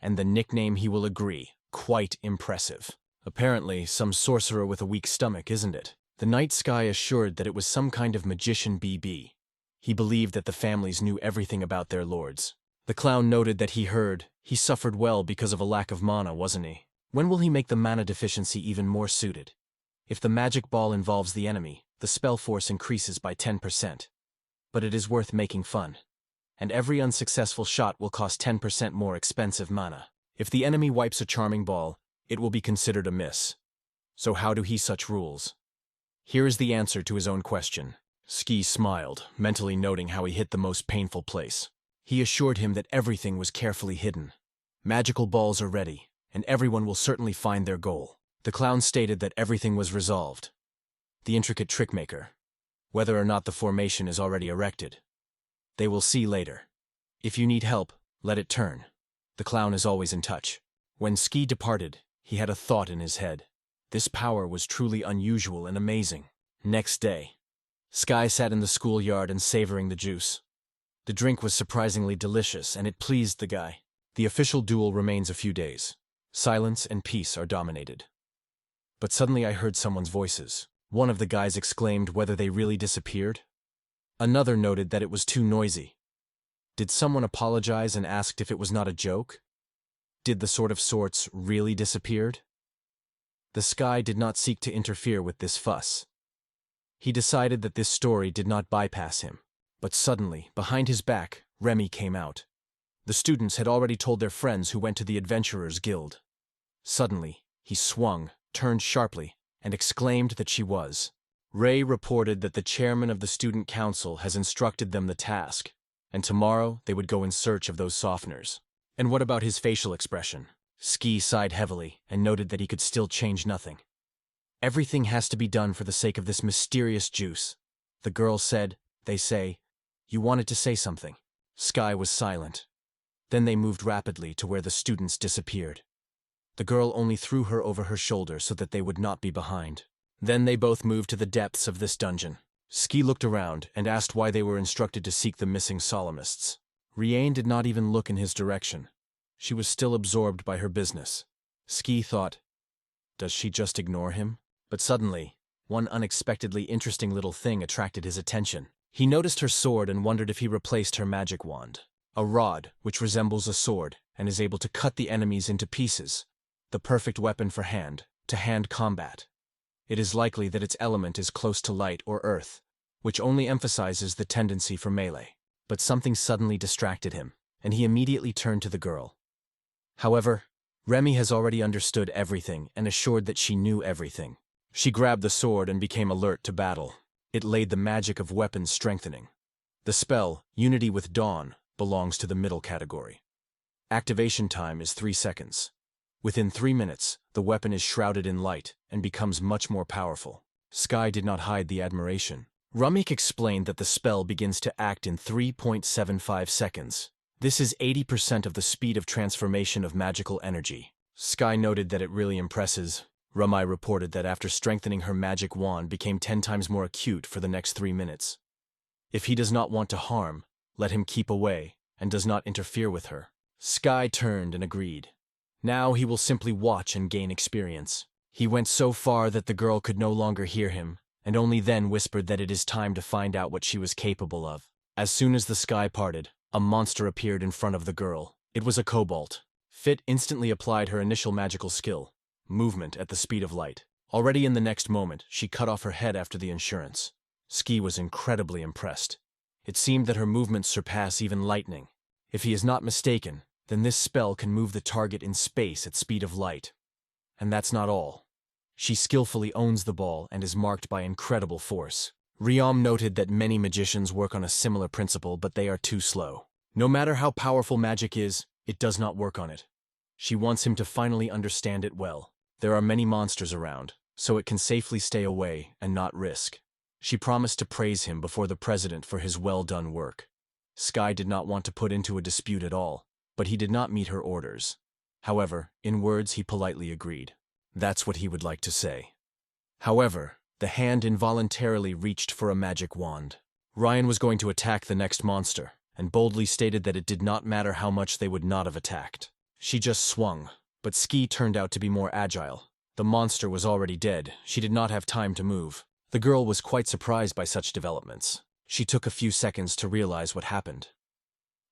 And the nickname, he will agree, quite impressive. Apparently, some sorcerer with a weak stomach, isn't it? The night sky assured that it was some kind of magician BB. He believed that the families knew everything about their lords. The clown noted that he suffered well because of a lack of mana, wasn't he? When will he make the mana deficiency even more suited? If the magic ball involves the enemy, the spell force increases by 10%. But it is worth making fun. And every unsuccessful shot will cost 10% more expensive mana. If the enemy wipes a charming ball, it will be considered a miss. So how do he such rules? Here is the answer to his own question. Ski smiled, mentally noting how he hit the most painful place. He assured him that everything was carefully hidden. Magical balls are ready, and everyone will certainly find their goal. The clown stated that everything was resolved. The intricate trickmaker. Whether or not the formation is already erected. They will see later. If you need help, let it turn. The clown is always in touch. When Ski departed, he had a thought in his head. This power was truly unusual and amazing. Next day, Sky sat in the schoolyard and savoring the juice. The drink was surprisingly delicious, and it pleased the guy. The official duel remains a few days. Silence and peace are dominated. But suddenly I heard someone's voices. One of the guys exclaimed whether they really disappeared. Another noted that it was too noisy. Did someone apologize and asked if it was not a joke? Did the sort of sorts really disappeared? The Sky did not seek to interfere with this fuss. He decided that this story did not bypass him. But suddenly, behind his back, Remy came out. The students had already told their friends who went to the Adventurers Guild. Suddenly, he swung, turned sharply, and exclaimed that she was. Ray reported that the chairman of the student council has instructed them the task, and tomorrow they would go in search of those softeners. And what about his facial expression? Ski sighed heavily and noted that he could still change nothing. Everything has to be done for the sake of this mysterious juice. The girl said, they say, you wanted to say something. Sky was silent. Then they moved rapidly to where the students disappeared. The girl only threw her over her shoulder so that they would not be behind. Then they both moved to the depths of this dungeon. Ski looked around and asked why they were instructed to seek the missing solemnists. Riane did not even look in his direction. She was still absorbed by her business. Ski thought, does she just ignore him? But suddenly, one unexpectedly interesting little thing attracted his attention. He noticed her sword and wondered if he replaced her magic wand. A rod, which resembles a sword and is able to cut the enemies into pieces. The perfect weapon for hand-to-hand combat. It is likely that its element is close to light or earth, which only emphasizes the tendency for melee. But something suddenly distracted him, and he immediately turned to the girl. However, Remy has already understood everything and assured that she knew everything. She grabbed the sword and became alert to battle. It laid the magic of weapons strengthening. The spell, Unity with Dawn, belongs to the middle category. Activation time is 3 seconds. Within 3 minutes, the weapon is shrouded in light and becomes much more powerful. Sky did not hide the admiration. Rumik explained that the spell begins to act in 3.75 seconds. This is 80% of the speed of transformation of magical energy. Sky noted that it really impresses. Rumai reported that after strengthening her magic wand became 10 times more acute for the next 3 minutes. If he does not want to harm, let him keep away and does not interfere with her. Sky turned and agreed. Now he will simply watch and gain experience. He went so far that the girl could no longer hear him, and only then whispered that it is time to find out what she was capable of. As soon as the sky parted, a monster appeared in front of the girl. It was a kobold. Fit instantly applied her initial magical skill, movement at the speed of light. Already in the next moment, she cut off her head after the insurance. Ski was incredibly impressed. It seemed that her movements surpass even lightning. If he is not mistaken, then this spell can move the target in space at speed of light. And that's not all. She skillfully owns the ball and is marked by incredible force. Riam noted that many magicians work on a similar principle, but they are too slow. No matter how powerful magic is, it does not work on it. She wants him to finally understand it well. There are many monsters around, so it can safely stay away and not risk. She promised to praise him before the president for his well-done work. Sky did not want to put into a dispute at all, but he did not meet her orders. However, in words he politely agreed. That's what he would like to say. However, the hand involuntarily reached for a magic wand. Ryan was going to attack the next monster, and boldly stated that it did not matter how much they would not have attacked. She just swung, but Ski turned out to be more agile. The monster was already dead. She did not have time to move. The girl was quite surprised by such developments. She took a few seconds to realize what happened.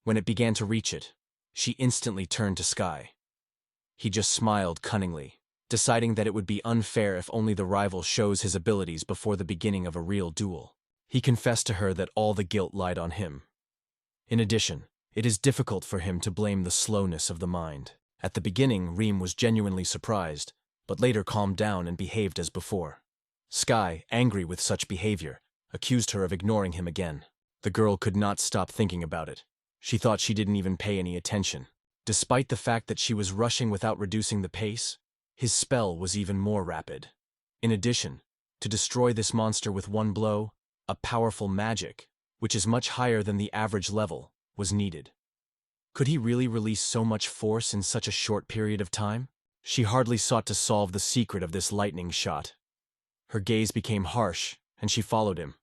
When it began to reach it, she instantly turned to Sky. He just smiled cunningly, deciding that it would be unfair if only the rival shows his abilities before the beginning of a real duel. He confessed to her that all the guilt lied on him. In addition, it is difficult for him to blame the slowness of the mind. At the beginning, Reem was genuinely surprised, but later calmed down and behaved as before. Sky, angry with such behavior, accused her of ignoring him again. The girl could not stop thinking about it. She thought she didn't even pay any attention. Despite the fact that she was rushing without reducing the pace, his spell was even more rapid. In addition, to destroy this monster with one blow, a powerful magic, which is much higher than the average level, was needed. Could he really release so much force in such a short period of time? She hardly sought to solve the secret of this lightning shot. Her gaze became harsh, and she followed him.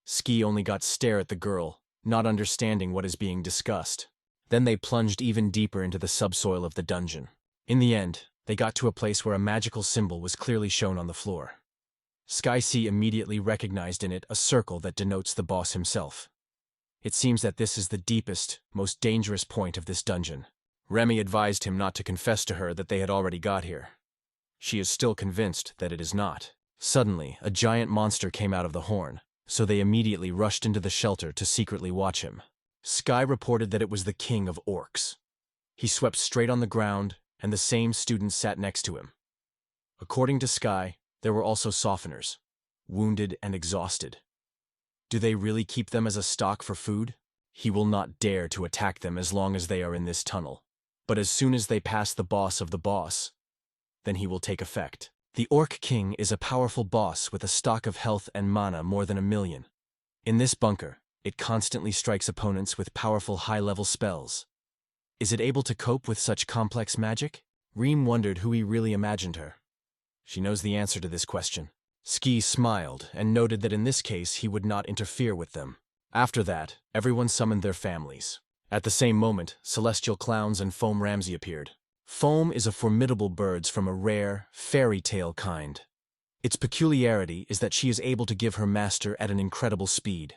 Ski only got stare at the girl, not understanding what is being discussed. Then they plunged even deeper into the subsoil of the dungeon. In the end, they got to a place where a magical symbol was clearly shown on the floor. Sky C immediately recognized in it a circle that denotes the boss himself. It seems that this is the deepest, most dangerous point of this dungeon. Remy advised him not to confess to her that they had already got here. She is still convinced that it is not. Suddenly, a giant monster came out of the horn, so they immediately rushed into the shelter to secretly watch him. Sky reported that it was the king of orcs. He swept straight on the ground, and the same student sat next to him. According to Sky, there were also softeners, wounded and exhausted. Do they really keep them as a stock for food? He will not dare to attack them as long as they are in this tunnel. But as soon as they pass the boss of the boss, then he will take effect. The Orc King is a powerful boss with a stock of health and mana more than 1,000,000. In this bunker, it constantly strikes opponents with powerful high-level spells. Is it able to cope with such complex magic? Reem wondered who he really imagined her. She knows the answer to this question. Ski smiled and noted that in this case he would not interfere with them. After that, everyone summoned their families. At the same moment, celestial clowns and Foam Ramsey appeared. Foam is a formidable bird from a rare, fairy tale kind. Its peculiarity is that she is able to give her master at an incredible speed.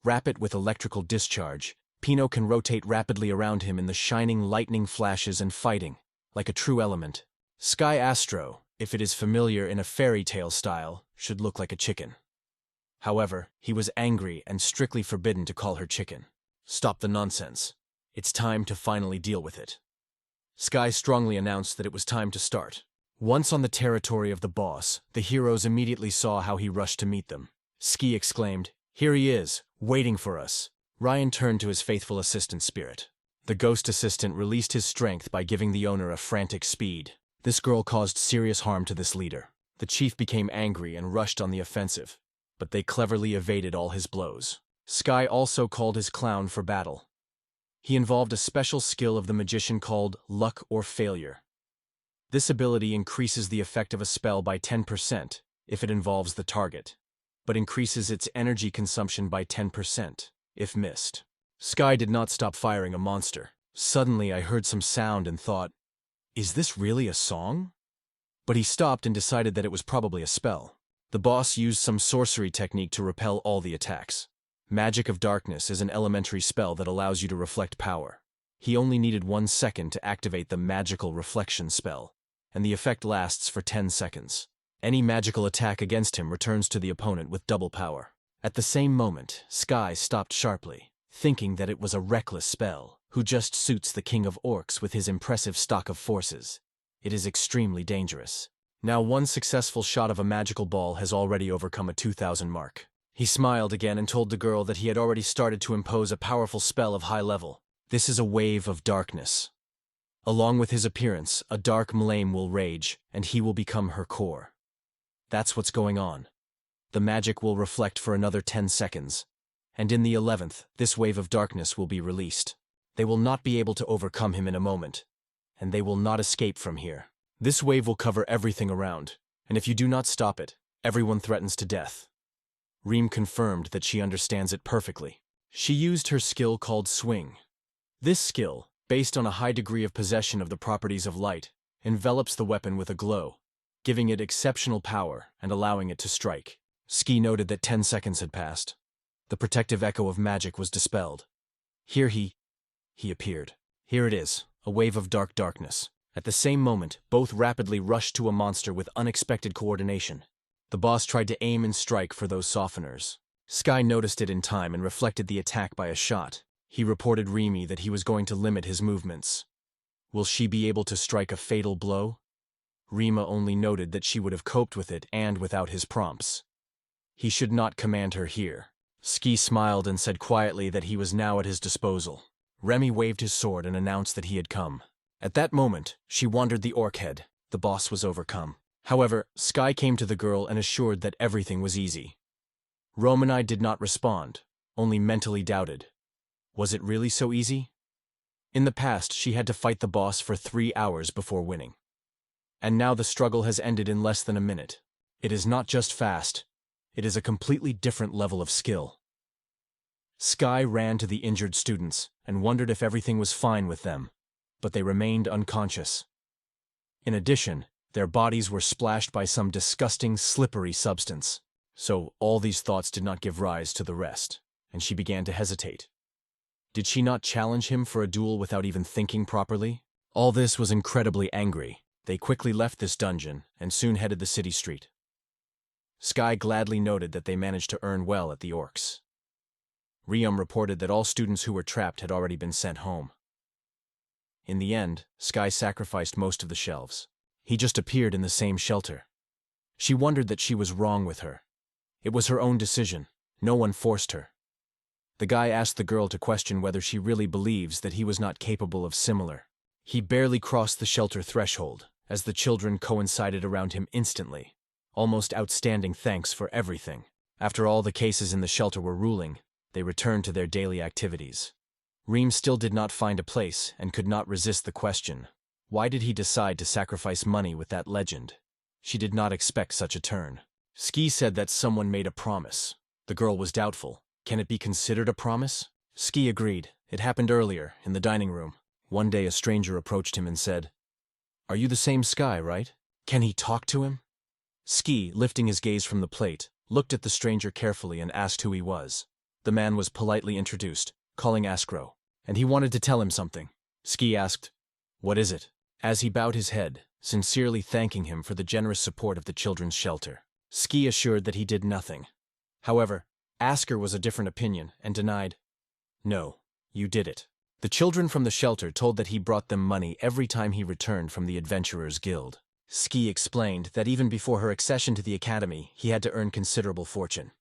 Rapid with electrical discharge, Pino can rotate rapidly around him in the shining lightning flashes and fighting, like a true element. Sky Astro, if it is familiar in a fairy tale style, should look like a chicken. However, he was angry and strictly forbidden to call her chicken. Stop the nonsense. It's time to finally deal with it. Sky strongly announced that it was time to start. Once on the territory of the boss, the heroes immediately saw how he rushed to meet them. Ski exclaimed, "Here he is, waiting for us." Ryan turned to his faithful assistant Spirit. The ghost assistant released his strength by giving the owner a frantic speed. This girl caused serious harm to this leader. The chief became angry and rushed on the offensive, but they cleverly evaded all his blows. Sky also called his clown for battle. He involved a special skill of the magician called Luck or Failure. This ability increases the effect of a spell by 10% if it involves the target, but increases its energy consumption by 10% if missed. Sky did not stop firing a monster. Suddenly I heard some sound and thought, is this really a song? But he stopped and decided that it was probably a spell. The boss used some sorcery technique to repel all the attacks. Magic of Darkness is an elementary spell that allows you to reflect power. He only needed 1 second to activate the magical reflection spell, and the effect lasts for 10 seconds. Any magical attack against him returns to the opponent with double power. At the same moment, Sky stopped sharply, thinking that it was a reckless spell, who just suits the King of Orcs with his impressive stock of forces. It is extremely dangerous. Now 1 successful shot of a magical ball has already overcome a 2,000 mark. He smiled again and told the girl that he had already started to impose a powerful spell of high level. This is a wave of darkness. Along with his appearance, a dark flame will rage, and he will become her core. That's what's going on. The magic will reflect for another 10 seconds, and in the 11th, this wave of darkness will be released. They will not be able to overcome him in a moment, and they will not escape from here. This wave will cover everything around, and if you do not stop it, everyone threatens to death. Reem confirmed that she understands it perfectly. She used her skill called Swing. This skill, based on a high degree of possession of the properties of light, envelops the weapon with a glow, giving it exceptional power and allowing it to strike. Ski noted that 10 seconds had passed. The protective echo of magic was dispelled. Here he appeared. Here it is, a wave of darkness. At the same moment, both rapidly rushed to a monster with unexpected coordination. The boss tried to aim and strike for those softeners. Sky noticed it in time and reflected the attack by a shot. He reported Remy that he was going to limit his movements. Will she be able to strike a fatal blow? Rima only noted that she would have coped with it and without his prompts. He should not command her here. Ski smiled and said quietly that he was now at his disposal. Remy waved his sword and announced that he had come. At that moment, she wandered the orc head. The boss was overcome. However, Sky came to the girl and assured that everything was easy. Romanai did not respond, only mentally doubted. Was it really so easy? In the past, she had to fight the boss for 3 hours before winning. And now the struggle has ended in less than a minute. It is not just fast, it is a completely different level of skill. Sky ran to the injured students and wondered if everything was fine with them, but they remained unconscious. In addition, their bodies were splashed by some disgusting, slippery substance. So all these thoughts did not give rise to the rest, and she began to hesitate. Did she not challenge him for a duel without even thinking properly? All this was incredibly angry. They quickly left this dungeon and soon headed the city street. Sky gladly noted that they managed to earn well at the orcs. Riam reported that all students who were trapped had already been sent home. In the end, Sky sacrificed most of the shelves. He just appeared in the same shelter. She wondered that she was wrong with her. It was her own decision. No one forced her. The guy asked the girl to question whether she really believes that he was not capable of similar. He barely crossed the shelter threshold, as the children coincided around him instantly. Almost outstanding thanks for everything. After all the cases in the shelter were ruling, they returned to their daily activities. Reem still did not find a place and could not resist the question. Why did he decide to sacrifice money with that legend? She did not expect such a turn. Ski said that someone made a promise. The girl was doubtful. Can it be considered a promise? Ski agreed. It happened earlier, in the dining room. One day a stranger approached him and said, "Are you the same Sky, right? Can he talk to him?" Ski, lifting his gaze from the plate, looked at the stranger carefully and asked who he was. The man was politely introduced, calling Askro, and he wanted to tell him something. Ski asked, "What is it?" As he bowed his head, sincerely thanking him for the generous support of the children's shelter. Ski assured that he did nothing. However, Asker was a different opinion and denied. "No, you did it." The children from the shelter told that he brought them money every time he returned from the Adventurers Guild. Ski explained that even before her accession to the academy, he had to earn considerable fortune.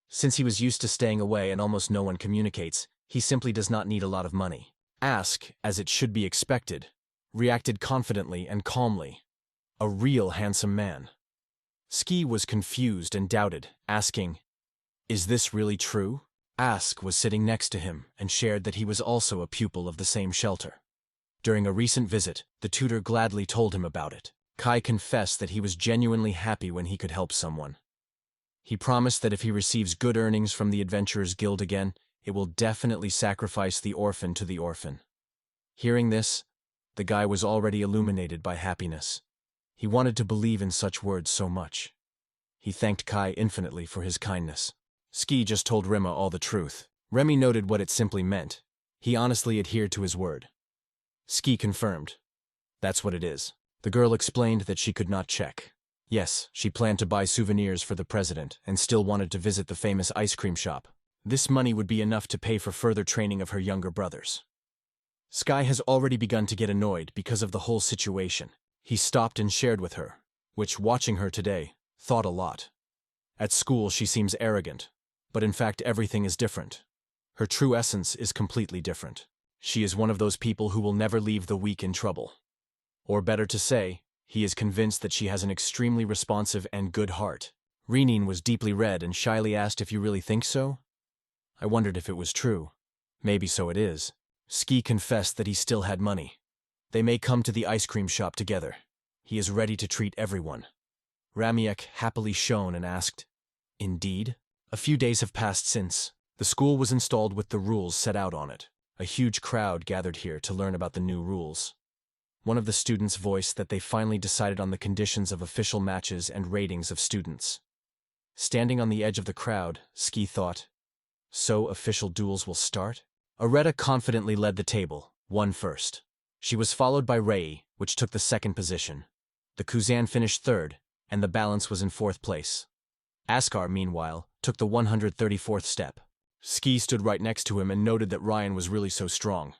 Since he was used to staying away and almost no one communicates, he simply does not need a lot of money. Ask, as it should be expected, reacted confidently and calmly. A real handsome man. Ski was confused and doubted, asking, "Is this really true?" Ask was sitting next to him and shared that he was also a pupil of the same shelter. During a recent visit, the tutor gladly told him about it. Kai confessed that he was genuinely happy when he could help someone. He promised that if he receives good earnings from the Adventurers Guild again, it will definitely sacrifice the orphan to the orphan. Hearing this, the guy was already illuminated by happiness. He wanted to believe in such words so much. He thanked Kai infinitely for his kindness. Ski just told Rima all the truth. Remy noted what it simply meant. He honestly adhered to his word. Ski confirmed. That's what it is. The girl explained that she could not check. Yes, she planned to buy souvenirs for the president and still wanted to visit the famous ice cream shop. This money would be enough to pay for further training of her younger brothers. Sky has already begun to get annoyed because of the whole situation. He stopped and shared with her, which, watching her today, thought a lot. At school she seems arrogant, but in fact everything is different. Her true essence is completely different. She is one of those people who will never leave the weak in trouble. Or better to say, he is convinced that she has an extremely responsive and good heart. Renine was deeply red and shyly asked if you really think so? I wondered if it was true. Maybe so it is. Ski confessed that he still had money. They may come to the ice cream shop together. He is ready to treat everyone. Ramiek happily shone and asked, "Indeed?" A few days have passed since. The school was installed with the rules set out on it. A huge crowd gathered here to learn about the new rules. One of the students voiced that they finally decided on the conditions of official matches and ratings of students. Standing on the edge of the crowd, Ski thought, "So official duels will start?" Areta confidently led the table, won first. She was followed by Rei, which took the second position. The Kuzan finished third, and the balance was in fourth place. Askar, meanwhile, took the 134th step. Ski stood right next to him and noted that Ryan was really so strong.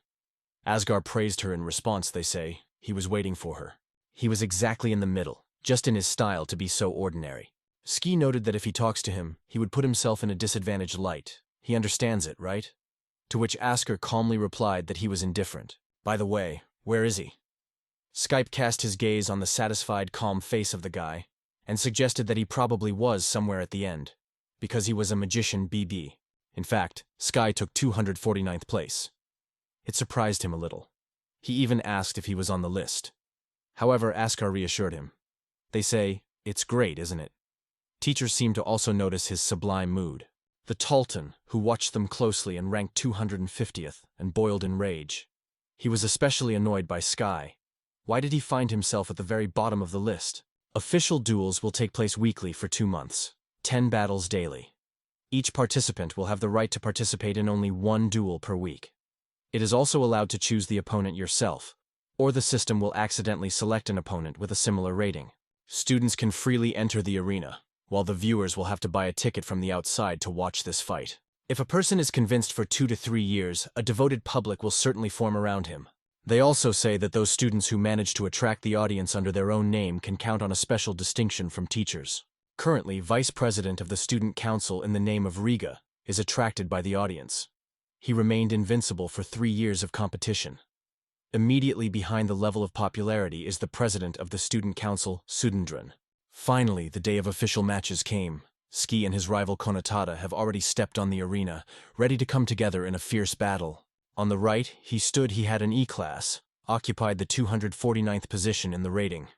Asgar praised her in response, they say. He was waiting for her. He was exactly in the middle, just in his style to be so ordinary. Ski noted that if he talks to him, he would put himself in a disadvantaged light. He understands it, right? To which Askar calmly replied that he was indifferent. By the way, where is he? Skype cast his gaze on the satisfied, calm face of the guy, and suggested that he probably was somewhere at the end, because he was a magician BB. In fact, Sky took 249th place. It surprised him a little. He even asked if he was on the list. However, Askar reassured him. They say, "It's great, isn't it?" Teachers seemed to also notice his sublime mood. The Tartan, who watched them closely and ranked 250th, and boiled in rage. He was especially annoyed by Sky. Why did he find himself at the very bottom of the list? Official duels will take place weekly for 2 months. 10 battles daily. Each participant will have the right to participate in only 1 duel per week. It is also allowed to choose the opponent yourself, or the system will accidentally select an opponent with a similar rating. Students can freely enter the arena, while the viewers will have to buy a ticket from the outside to watch this fight. If a person is convinced for 2 to 3 years, a devoted public will certainly form around him. They also say that those students who manage to attract the audience under their own name can count on a special distinction from teachers. Currently, Vice President of the Student Council in the name of Riga is attracted by the audience. He remained invincible for 3 years of competition. Immediately behind the level of popularity is the President of the Student Council, Sudendran. Finally, the day of official matches came. Ski and his rival Konotada have already stepped on the arena, ready to come together in a fierce battle. On the right, he had an E-class, occupied the 249th position in the rating.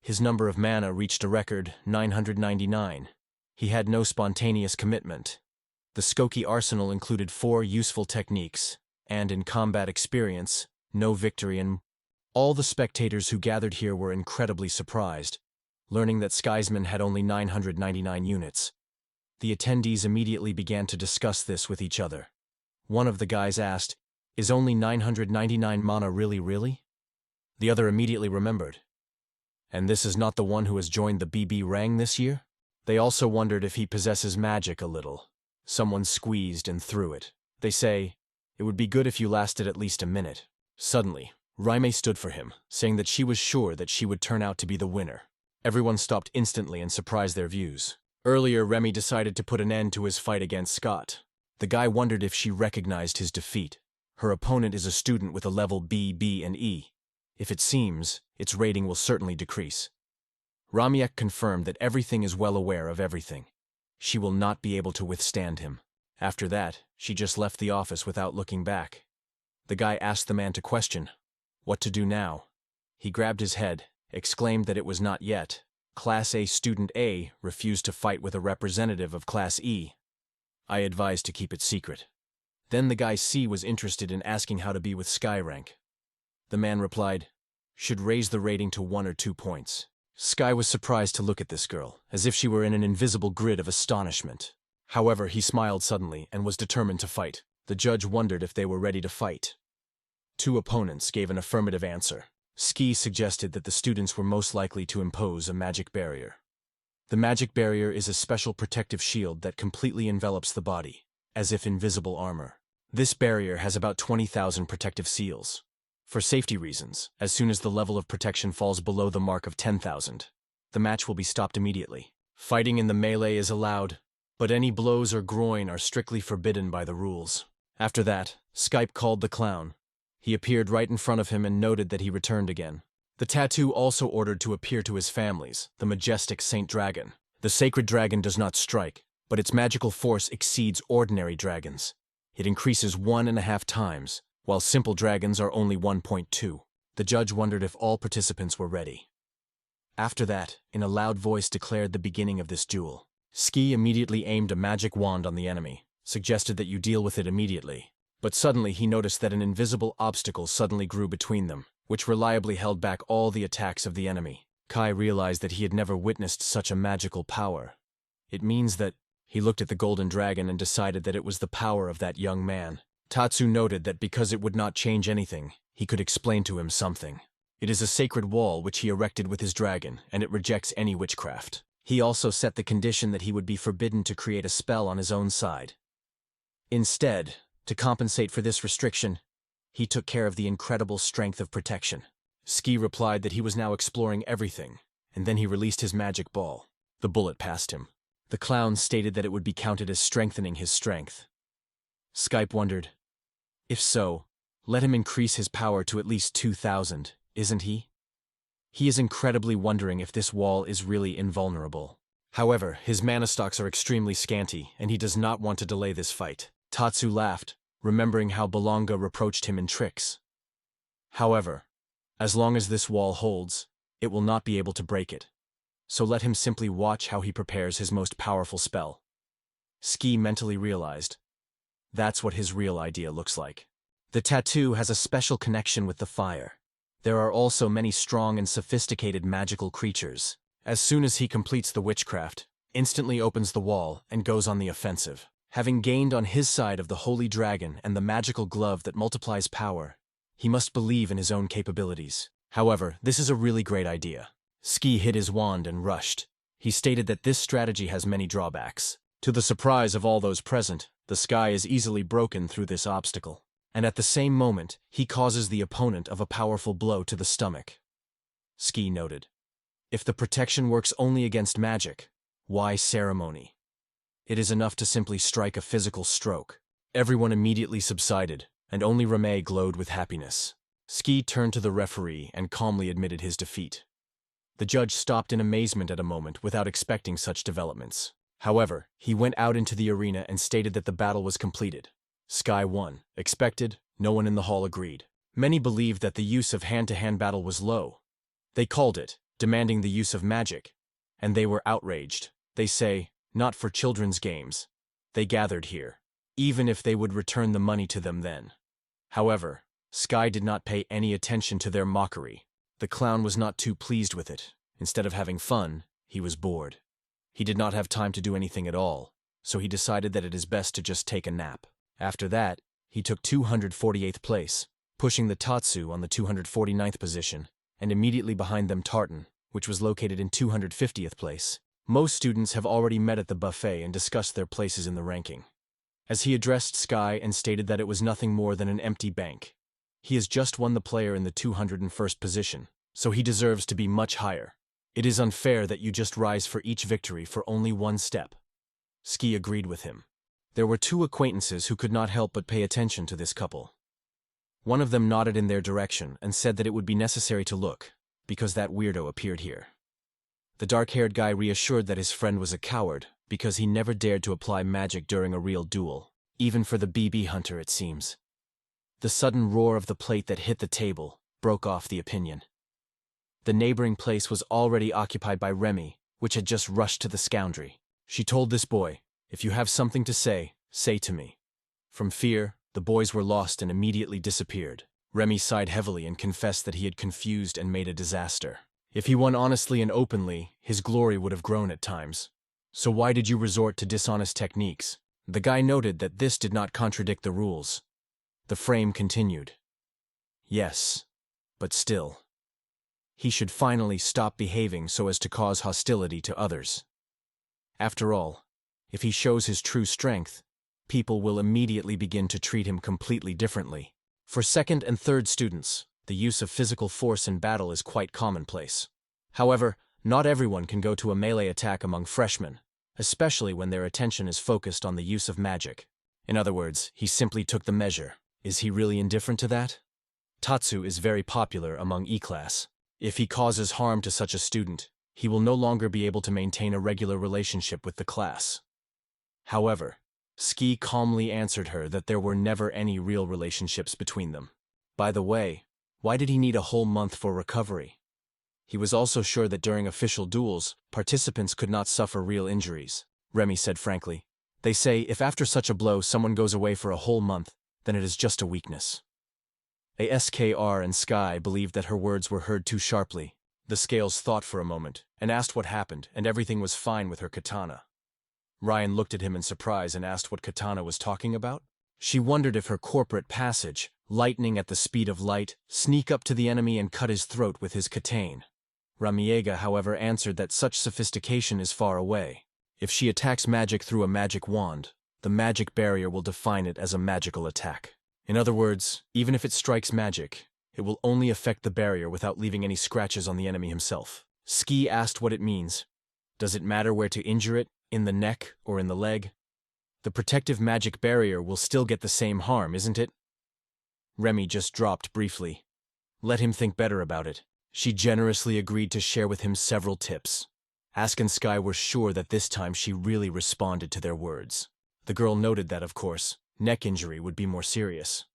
His number of mana reached a record 999. He had no spontaneous commitment. The Skokie arsenal included 4 useful techniques, and in combat experience, no victory in. All the spectators who gathered here were incredibly surprised, learning that Skysman had only 999 units. The attendees immediately began to discuss this with each other. One of the guys asked, "Is only 999 mana really?" The other immediately remembered. And this is not the one who has joined the BB Rang this year? They also wondered if he possesses magic a little. Someone squeezed and threw it. They say, "It would be good if you lasted at least a minute." Suddenly, Raime stood for him, saying that she was sure that she would turn out to be the winner. Everyone stopped instantly and surprised their views. Earlier, Remy decided to put an end to his fight against Scott. The guy wondered if she recognized his defeat. Her opponent is a student with a level B, B, and E. If it seems, its rating will certainly decrease. Ramiek confirmed that everything is well aware of everything. She will not be able to withstand him. After that, she just left the office without looking back. The guy asked the man to question, what to do now. He grabbed his head, exclaimed that it was not yet. Class A student A refused to fight with a representative of Class E. I advised to keep it secret. Then the guy C was interested in asking how to be with Skyrank. The man replied, should raise the rating to 1 or 2 points. Sky was surprised to look at this girl, as if she were in an invisible grid of astonishment. However, he smiled suddenly and was determined to fight. The judge wondered if they were ready to fight. 2 opponents gave an affirmative answer. Ski suggested that the students were most likely to impose a magic barrier. The magic barrier is a special protective shield that completely envelops the body, as if invisible armor. This barrier has about 20,000 protective seals. For safety reasons, as soon as the level of protection falls below the mark of 10,000, the match will be stopped immediately. Fighting in the melee is allowed, but any blows or groin are strictly forbidden by the rules. After that, Skype called the clown. He appeared right in front of him and noted that he returned again. The tattoo also ordered to appear to his families, the majestic Saint Dragon. The sacred dragon does not strike, but its magical force exceeds ordinary dragons. It increases 1.5 times, while simple dragons are only 1.2. The judge wondered if all participants were ready. After that, in a loud voice declared the beginning of this duel. Ski immediately aimed a magic wand on the enemy, suggested that you deal with it immediately. But suddenly he noticed that an invisible obstacle suddenly grew between them, which reliably held back all the attacks of the enemy. Kai realized that he had never witnessed such a magical power. It means that he looked at the golden dragon and decided that it was the power of that young man. Tatsu noted that because it would not change anything, he could explain to him something. It is a sacred wall which he erected with his dragon, and it rejects any witchcraft. He also set the condition that he would be forbidden to create a spell on his own side. Instead, to compensate for this restriction, he took care of the incredible strength of protection. Ski replied that he was now exploring everything, and then he released his magic ball. The bullet passed him. The clown stated that it would be counted as strengthening his strength. Skype wondered, if so, let him increase his power to at least 2,000, isn't he? He is incredibly wondering if this wall is really invulnerable. However, his mana stocks are extremely scanty, and he does not want to delay this fight. Tatsu laughed, remembering how Belonga reproached him in tricks. However, as long as this wall holds, it will not be able to break it. So let him simply watch how he prepares his most powerful spell. Ski mentally realized, that's what his real idea looks like. The tattoo has a special connection with the fire. There are also many strong and sophisticated magical creatures. As soon as he completes the witchcraft, instantly opens the wall and goes on the offensive. Having gained on his side of the holy dragon and the magical glove that multiplies power, he must believe in his own capabilities. However, this is a really great idea. Ski hit his wand and rushed. He stated that this strategy has many drawbacks. To the surprise of all those present, the sky is easily broken through this obstacle. And at the same moment, he causes the opponent of a powerful blow to the stomach. Ski noted, if the protection works only against magic, why ceremony? It is enough to simply strike a physical stroke. Everyone immediately subsided, and only Rame glowed with happiness. Ski turned to the referee and calmly admitted his defeat. The judge stopped in amazement at a moment without expecting such developments. However, he went out into the arena and stated that the battle was completed. Sky won. Expected, no one in the hall agreed. Many believed that the use of hand-to-hand battle was low. They called it, demanding the use of magic. And they were outraged. They say, not for children's games. They gathered here, even if they would return the money to them then. However, Sky did not pay any attention to their mockery. The clown was not too pleased with it. Instead of having fun, he was bored. He did not have time to do anything at all, so he decided that it is best to just take a nap. After that, he took 248th place, pushing the Tatsu on the 249th position, and immediately behind them Tartan, which was located in 250th place. Most students have already met at the buffet and discussed their places in the ranking. As he addressed Sky and stated that it was nothing more than an empty bank. He has just won the player in the 201st position, so he deserves to be much higher. It is unfair that you just rise for each victory for only one step. Ski agreed with him. There were two acquaintances who could not help but pay attention to this couple. One of them nodded in their direction and said that it would be necessary to look, because that weirdo appeared here. The dark-haired guy reassured that his friend was a coward, because he never dared to apply magic during a real duel, even for the BB hunter it seems. The sudden roar of the plate that hit the table broke off the opinion. The neighboring place was already occupied by Remy, which had just rushed to the scoundrel. She told this boy, if you have something to say, say to me. From fear, the boys were lost and immediately disappeared. Remy sighed heavily and confessed that he had confused and made a disaster. If he won honestly and openly, his glory would have grown at times. So why did you resort to dishonest techniques? The guy noted that this did not contradict the rules. The frame continued. Yes, but still. He should finally stop behaving so as to cause hostility to others. After all, if he shows his true strength, people will immediately begin to treat him completely differently. For second and third students, the use of physical force in battle is quite commonplace. However, not everyone can go to a melee attack among freshmen, especially when their attention is focused on the use of magic. In other words, he simply took the measure. Is he really indifferent to that? Tatsu is very popular among E-class. If he causes harm to such a student, he will no longer be able to maintain a regular relationship with the class. However, Ski calmly answered her that there were never any real relationships between them. By the way, Why did he need a whole month for recovery? He was also sure that during official duels, participants could not suffer real injuries. Remy said frankly. They say if after such a blow someone goes away for a whole month, then it is just a weakness. ASKR and Sky believed that her words were heard too sharply. The Scales thought for a moment, and asked what happened, and everything was fine with her katana. Ryan looked at him in surprise and asked what katana was talking about. She wondered if her corporate passage, lightning at the speed of light, sneak up to the enemy and cut his throat with his katane. Ramiega, however, answered that such sophistication is far away. If she attacks magic through a magic wand, the magic barrier will define it as a magical attack. In other words, even if it strikes magic, it will only affect the barrier without leaving any scratches on the enemy himself. Ski asked what it means. Does it matter where to injure it, in the neck or in the leg? The protective magic barrier will still get the same harm, isn't it? Remy just dropped briefly. Let him think better about it. She generously agreed to share with him several tips. Ask and Sky were sure that this time she really responded to their words. The girl noted that, of course, neck injury would be more serious.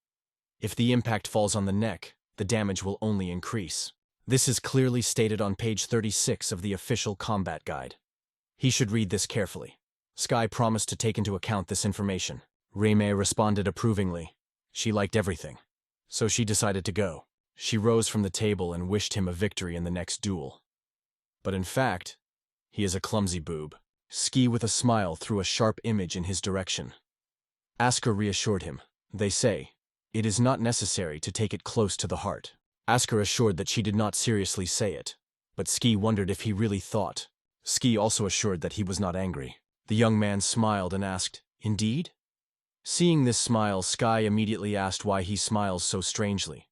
If the impact falls on the neck, the damage will only increase. This is clearly stated on page 36 of the official combat guide. He should read this carefully. Sky promised to take into account this information. Reme responded approvingly. She liked everything. So she decided to go. She rose from the table and wished him a victory in the next duel. But in fact, he is a clumsy boob. Ski with a smile threw a sharp image in his direction. Asker reassured him. They say, it is not necessary to take it close to the heart. Asker assured that she did not seriously say it. But Ski wondered if he really thought. Ski also assured that he was not angry. The young man smiled and asked, indeed? Seeing this smile, Sky immediately asked why he smiles so strangely.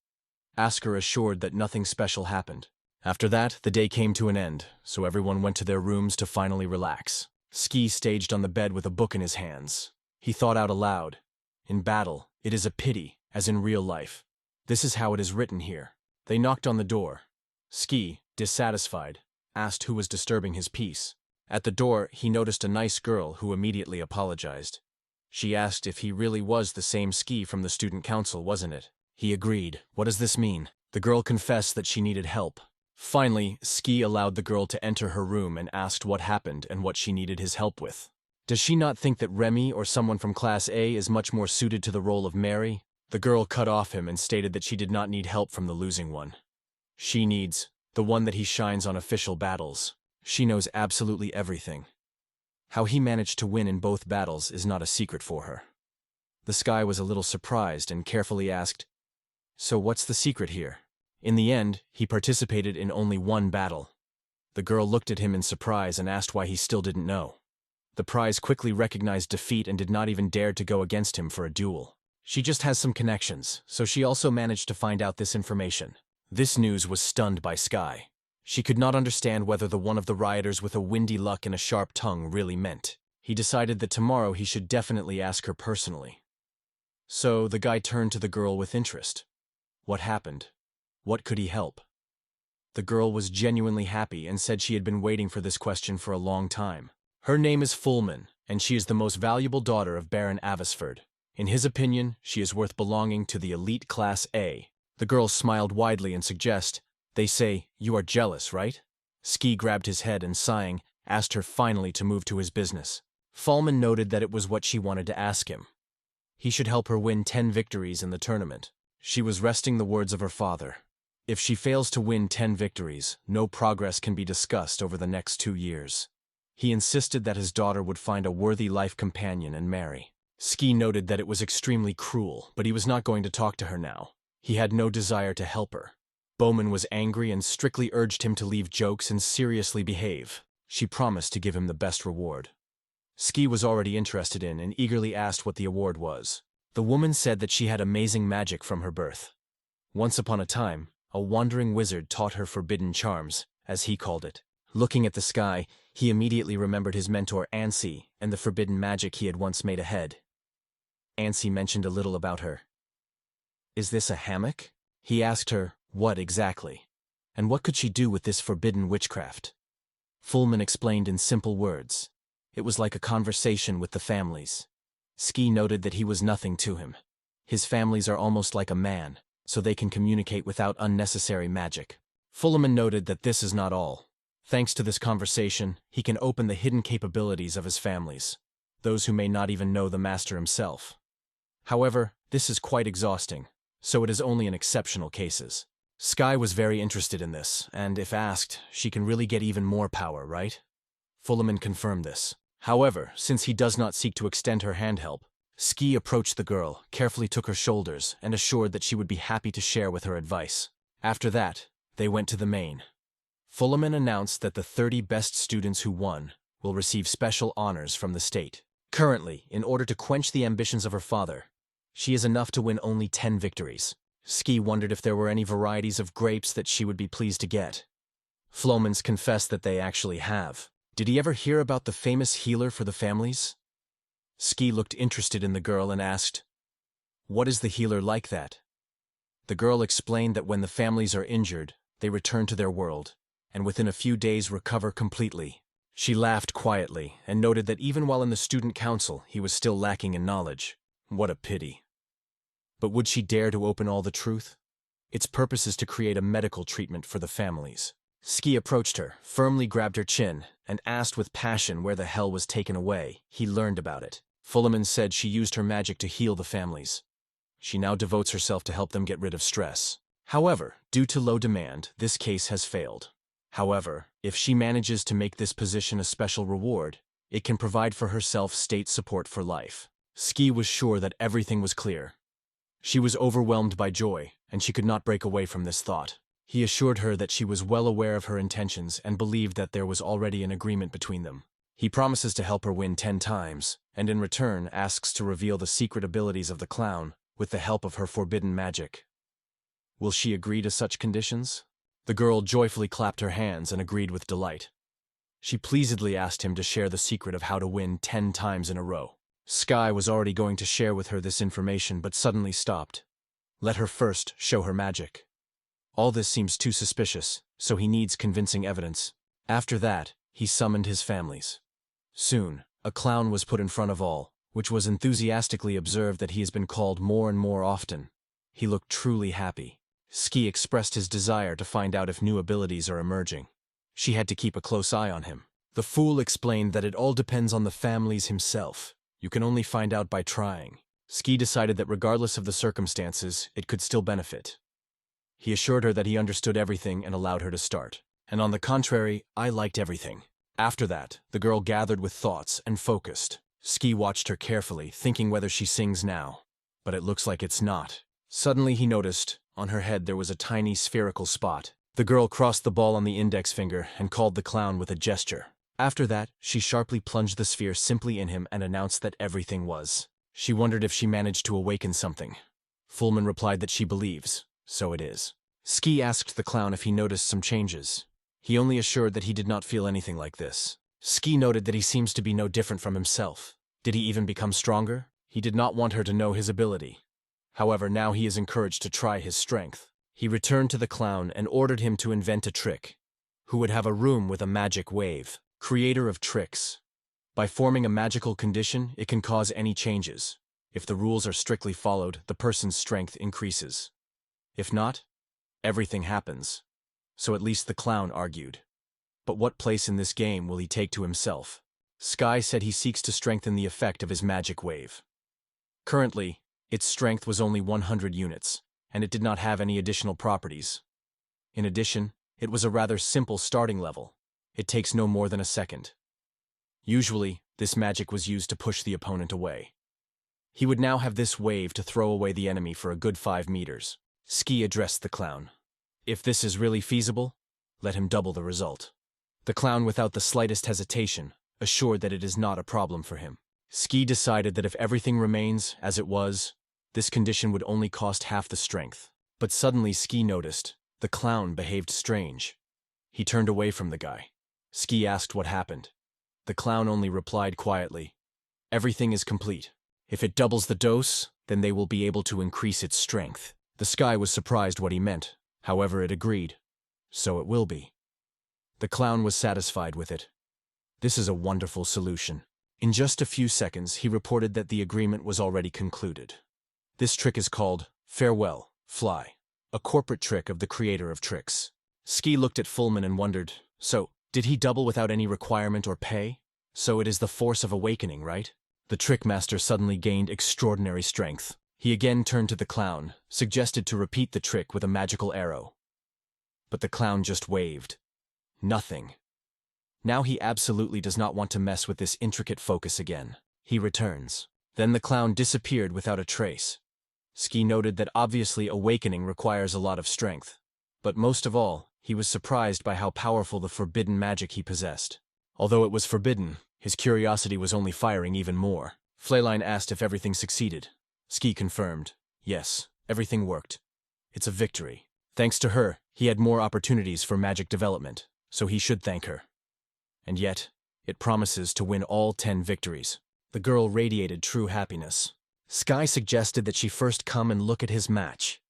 Asker assured that nothing special happened. After that, the day came to an end, so everyone went to their rooms to finally relax. Ski staged on the bed with a book in his hands. He thought out aloud. In battle, it is a pity, as in real life. This is how it is written here. They knocked on the door. Ski, dissatisfied, asked who was disturbing his peace. At the door, he noticed a nice girl who immediately apologized. She asked if he really was the same Ski from the student council, wasn't it? He agreed. What does this mean? The girl confessed that she needed help. Finally, Ski allowed the girl to enter her room and asked what happened and what she needed his help with. Does she not think that Remy or someone from Class A is much more suited to the role of Mary? The girl cut off him and stated that she did not need help from the losing one. She needs the one that he shines on official battles. She knows absolutely everything. How he managed to win in both battles is not a secret for her. The Sky was a little surprised and carefully asked, so what's the secret here? In the end, he participated in only one battle. The girl looked at him in surprise and asked why he still didn't know. The prize quickly recognized defeat and did not even dare to go against him for a duel. She just has some connections, so she also managed to find out this information. This news was stunned by Sky. She could not understand whether the one of the rioters with a windy luck and a sharp tongue really meant. He decided that tomorrow he should definitely ask her personally. So the guy turned to the girl with interest. What happened? What could he help? The girl was genuinely happy and said she had been waiting for this question for a long time. Her name is Fullman, and she is the most valuable daughter of Baron Avesford. In his opinion, she is worth belonging to the elite Class A. The girl smiled widely and suggested, they say, you are jealous, right? Ski grabbed his head and sighing, asked her finally to move to his business. Fullman noted that it was what she wanted to ask him. He should help her win 10 victories in the tournament. She was resting the words of her father. If she fails to win 10 victories, no progress can be discussed over the next 2 years. He insisted that his daughter would find a worthy life companion and marry. Ski noted that it was extremely cruel, but he was not going to talk to her now. He had no desire to help her. Bowman was angry and strictly urged him to leave jokes and seriously behave. She promised to give him the best reward. Ski was already interested in and eagerly asked what the award was. The woman said that she had amazing magic from her birth. Once upon a time, a wandering wizard taught her forbidden charms, as he called it. Looking at the sky, he immediately remembered his mentor Ansi and the forbidden magic he had once made ahead. Ansi mentioned a little about her. Is this a hammock? He asked her, what exactly? And what could she do with this forbidden witchcraft? Fullman explained in simple words. It was like a conversation with the families. Ski noted that he was nothing to him. His families are almost like a man. so they can communicate without unnecessary magic. Fullerman noted that this is not all. Thanks to this conversation, he can open the hidden capabilities of his families, those who may not even know the master himself. However, this is quite exhausting, so it is only in exceptional cases. Sky was very interested in this, and if asked, she can really get even more power, right? Fullerman confirmed this. However, since he does not seek to extend her hand help, Ski approached the girl, carefully took her shoulders, and assured that she would be happy to share with her advice. After that, they went to the main. Fullerman announced that the 30 best students who won will receive special honors from the state. Currently, in order to quench the ambitions of her father, she is enough to win only 10 victories. Ski wondered if there were any varieties of grapes that she would be pleased to get. Fullerman confessed that they actually have. Did he ever hear about the famous healer for the families? Ski looked interested in the girl and asked, "What is the healer like that?" The girl explained that when the families are injured, they return to their world, and within a few days recover completely. She laughed quietly and noted that even while in the student council, he was still lacking in knowledge. What a pity. But would she dare to open all the truth? Its purpose is to create a medical treatment for the families. Ski approached her, firmly grabbed her chin, and asked with passion where the hell was taken away. He learned about it. Fullerman said she used her magic to heal the families. She now devotes herself to help them get rid of stress. However, due to low demand, this case has failed. However, if she manages to make this position a special reward, it can provide for herself state support for life. Ski was sure that everything was clear. She was overwhelmed by joy, and she could not break away from this thought. He assured her that she was well aware of her intentions and believed that there was already an agreement between them. He promises to help her win 10 times, and in return asks to reveal the secret abilities of the clown with the help of her forbidden magic. Will she agree to such conditions? The girl joyfully clapped her hands and agreed with delight. She pleasedly asked him to share the secret of how to win 10 times in a row. Sky was already going to share with her this information but suddenly stopped. Let her first show her magic. All this seems too suspicious, so he needs convincing evidence. After that, he summoned his families. Soon, a clown was put in front of all, which was enthusiastically observed that he has been called more and more often. He looked truly happy. Ski expressed his desire to find out if new abilities are emerging. She had to keep a close eye on him. The fool explained that it all depends on the families himself. You can only find out by trying. Ski decided that regardless of the circumstances, it could still benefit. He assured her that he understood everything and allowed her to start. And on the contrary, I liked everything. After that, the girl gathered with thoughts and focused. Ski watched her carefully, thinking whether she sings now. But it looks like it's not. Suddenly he noticed, on her head there was a tiny spherical spot. The girl crossed the ball on the index finger and called the clown with a gesture. After that, she sharply plunged the sphere simply in him and announced that everything was. She wondered if she managed to awaken something. Fullerman replied that she believes, so it is. Ski asked the clown if he noticed some changes. He only assured that he did not feel anything like this. Ski noted that he seems to be no different from himself. Did he even become stronger? He did not want her to know his ability. However, now he is encouraged to try his strength. He returned to the clown and ordered him to invent a trick. Who would have a room with a magic wave? Creator of tricks. By forming a magical condition, it can cause any changes. If the rules are strictly followed, the person's strength increases. If not, everything happens. So at least the clown argued. But what place in this game will he take to himself? Sky said he seeks to strengthen the effect of his magic wave. Currently, its strength was only 100 units, and it did not have any additional properties. In addition, it was a rather simple starting level. It takes no more than a second. Usually, this magic was used to push the opponent away. He would now have this wave to throw away the enemy for a good 5 meters. Ski addressed the clown. If this is really feasible, let him double the result. The clown, without the slightest hesitation, assured that it is not a problem for him. Ski decided that if everything remains as it was, this condition would only cost half the strength. But suddenly Ski noticed the clown behaved strange. He turned away from the guy. Ski asked what happened. The clown only replied quietly, "Everything is complete. If it doubles the dose, then they will be able to increase its strength." The Sky was surprised what he meant. However, it agreed. So it will be. The clown was satisfied with it. This is a wonderful solution. In just a few seconds, he reported that the agreement was already concluded. This trick is called Farewell, Fly. a corporate trick of the creator of tricks. Ski looked at Fullman and wondered, so, did he double without any requirement or pay? So it is the force of awakening, right? The trickmaster suddenly gained extraordinary strength. He again turned to the clown, suggested to repeat the trick with a magical arrow. But the clown just waved. Nothing. Now he absolutely does not want to mess with this intricate focus again. He returns. Then the clown disappeared without a trace. Ski noted that obviously awakening requires a lot of strength. But most of all, he was surprised by how powerful the forbidden magic he possessed. Although it was forbidden, his curiosity was only firing even more. Flayline asked if everything succeeded. Ski confirmed. Yes, everything worked. It's a victory. Thanks to her, he had more opportunities for magic development, so he should thank her. And yet, it promises to win all 10 victories. The girl radiated true happiness. Sky suggested that she first come and look at his match.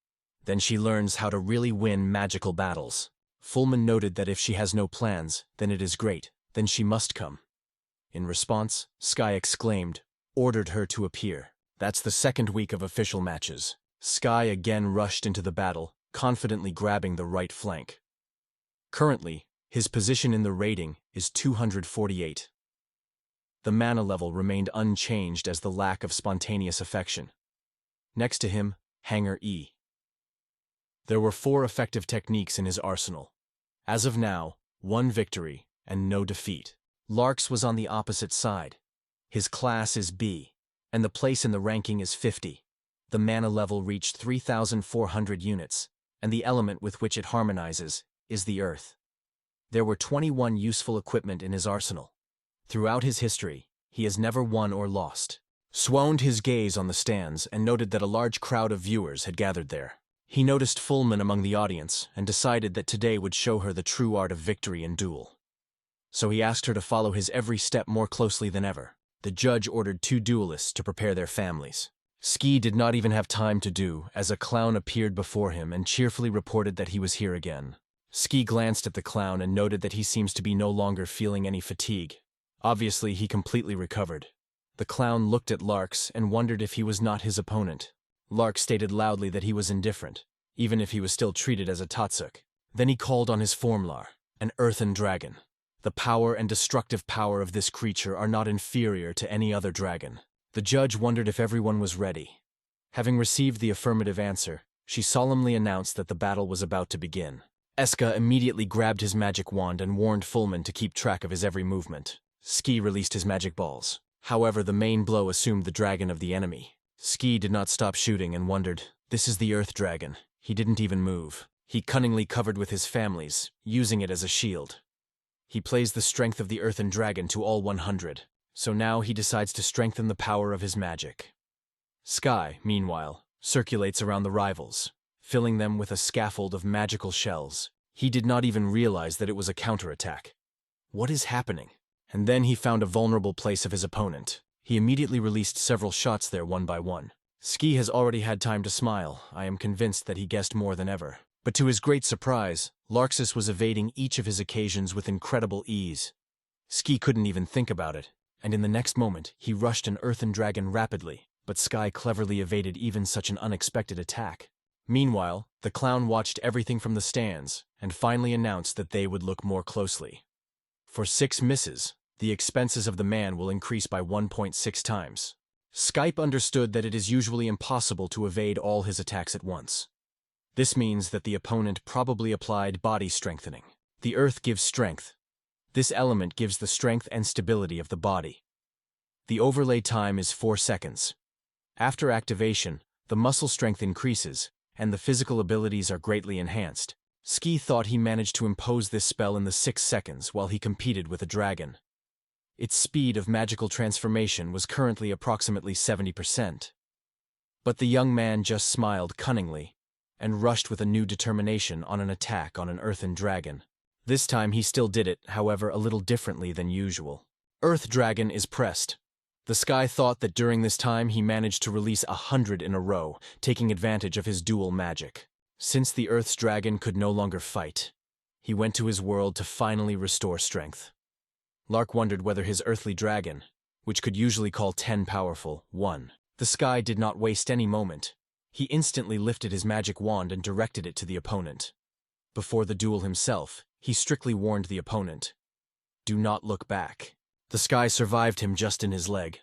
Then she learns how to really win magical battles. Fullman noted that if she has no plans, then it is great, then she must come. In response, Sky exclaimed, ordered her to appear. That's the second week of official matches. Sky again rushed into the battle, confidently grabbing the right flank. Currently, his position in the rating is 248. The mana level remained unchanged as the lack of spontaneous affection. Next to him, Hanger E. There were 4 effective techniques in his arsenal. As of now, 1 victory and no defeat. Lark's was on the opposite side. His class is B, and the place in the ranking is 50. The mana level reached 3,400 units, and the element with which it harmonizes is the earth. There were 21 useful equipment in his arsenal. Throughout his history, he has never won or lost. Swooned his gaze on the stands and noted that a large crowd of viewers had gathered there. He noticed Fullman among the audience and decided that today would show her the true art of victory in duel. So he asked her to follow his every step more closely than ever. The judge ordered 2 duelists to prepare their families. Ski did not even have time to do, as a clown appeared before him and cheerfully reported that he was here again. Ski glanced at the clown and noted that he seems to be no longer feeling any fatigue. Obviously, he completely recovered. The clown looked at Larks and wondered if he was not his opponent. Lark stated loudly that he was indifferent, even if he was still treated as a Tatsuk. Then he called on his formlar, an earthen dragon. The power and destructive power of this creature are not inferior to any other dragon. The judge wondered if everyone was ready. Having received the affirmative answer, she solemnly announced that the battle was about to begin. Eska immediately grabbed his magic wand and warned Fullman to keep track of his every movement. Ski released his magic balls. However, the main blow assumed the dragon of the enemy. Ski did not stop shooting and wondered, this is the earth dragon. He didn't even move. He cunningly covered with his families, using it as a shield. He plays the strength of the earthen dragon to all 100, so now he decides to strengthen the power of his magic. Sky, meanwhile, circulates around the rivals, filling them with a scaffold of magical shells. He did not even realize that it was a counterattack. What is happening? And then he found a vulnerable place of his opponent. He immediately released several shots there one by one. Ski has already had time to smile. I am convinced that he guessed more than ever. But to his great surprise, Larxus was evading each of his occasions with incredible ease. Ski couldn't even think about it, and in the next moment he rushed an earthen dragon rapidly, but Sky cleverly evaded even such an unexpected attack. Meanwhile, the clown watched everything from the stands, and finally announced that they would look more closely. For 6 misses, the expenses of the man will increase by 1.6 times. Skype understood that it is usually impossible to evade all his attacks at once. This means that the opponent probably applied body strengthening. The earth gives strength. This element gives the strength and stability of the body. The overlay time is 4 seconds. After activation, the muscle strength increases, and the physical abilities are greatly enhanced. Ski thought he managed to impose this spell in the 6 seconds while he competed with a dragon. Its speed of magical transformation was currently approximately 70%. But the young man just smiled cunningly and rushed with a new determination on an attack on an earthen dragon. This time he still did it, however, a little differently than usual. Earth Dragon is pressed. The Sky thought that during this time he managed to release 100 in a row, taking advantage of his dual magic. Since the Earth's dragon could no longer fight, he went to his world to finally restore strength. Lark wondered whether his earthly dragon, which could usually call 10 powerful, won. The Sky did not waste any moment. He instantly lifted his magic wand and directed it to the opponent. Before the duel himself, he strictly warned the opponent, "Do not look back." The sky survived him just in his leg.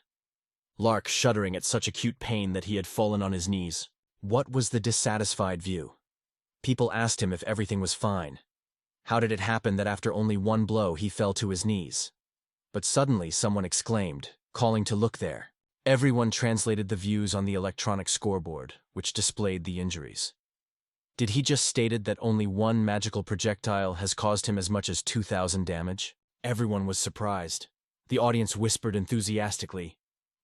Lark shuddering at such acute pain that he had fallen on his knees. What was the dissatisfied view? People asked him if everything was fine. How did it happen that after only one blow he fell to his knees? But suddenly someone exclaimed, calling to look there. Everyone translated the views on the electronic scoreboard, which displayed the injuries. Did he just stated that only one magical projectile has caused him as much as 2,000 damage? Everyone was surprised. The audience whispered enthusiastically,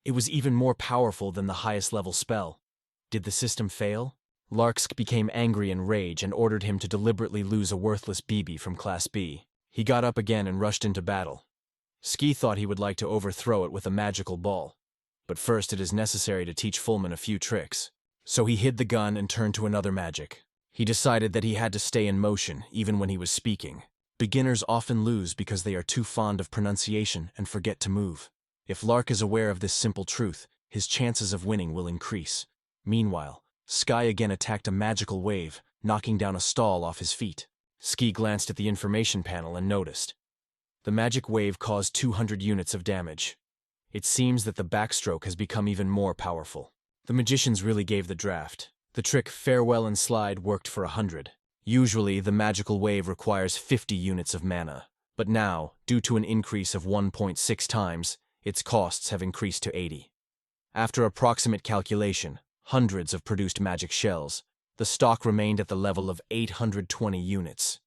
"It was even more powerful than the highest level spell." Did the system fail? Lark became angry in rage and ordered him to deliberately lose a worthless BB from Class B. He got up again and rushed into battle. Ski thought he would like to overthrow it with a magical ball. But first it is necessary to teach Fullman a few tricks. So he hid the gun and turned to another magic. He decided that he had to stay in motion even when he was speaking. Beginners often lose because they are too fond of pronunciation and forget to move. If Lark is aware of this simple truth, his chances of winning will increase. Meanwhile, Sky again attacked a magical wave, knocking down a stall off his feet. Ski glanced at the information panel and noticed. The magic wave caused 200 units of damage. It seems that the backstroke has become even more powerful. The magicians really gave the draft. The trick Farewell and Slide worked for 100. Usually, the magical wave requires 50 units of mana, but now, due to an increase of 1.6 times, its costs have increased to 80. After approximate calculation, hundreds of produced magic shells, the stock remained at the level of 820 units.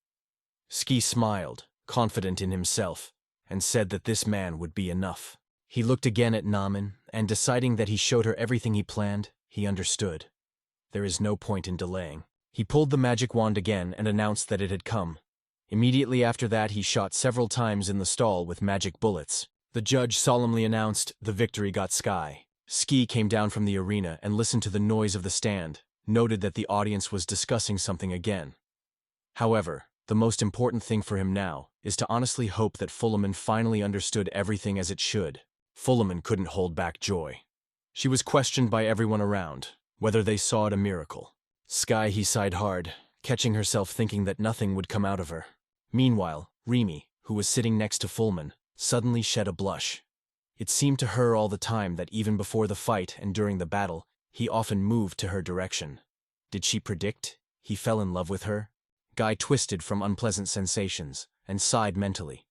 Ski smiled, confident in himself, and said that this man would be enough. He looked again at Namen, and deciding that he showed her everything he planned, he understood. There is no point in delaying. He pulled the magic wand again and announced that it had come. Immediately after that he shot several times in the stall with magic bullets. The judge solemnly announced the victory got Sky. Ski came down from the arena and listened to the noise of the stand, noted that the audience was discussing something again. However, the most important thing for him now is to honestly hope that Fulleman finally understood everything as it should. Fulleman couldn't hold back joy. She was questioned by everyone around, whether they saw it a miracle. Sky, he sighed hard, catching herself thinking that nothing would come out of her. Meanwhile, Remy, who was sitting next to Fulleman, suddenly shed a blush. It seemed to her all the time that even before the fight and during the battle, he often moved to her direction. Did she predict he fell in love with her? Guy twisted from unpleasant sensations and sighed mentally.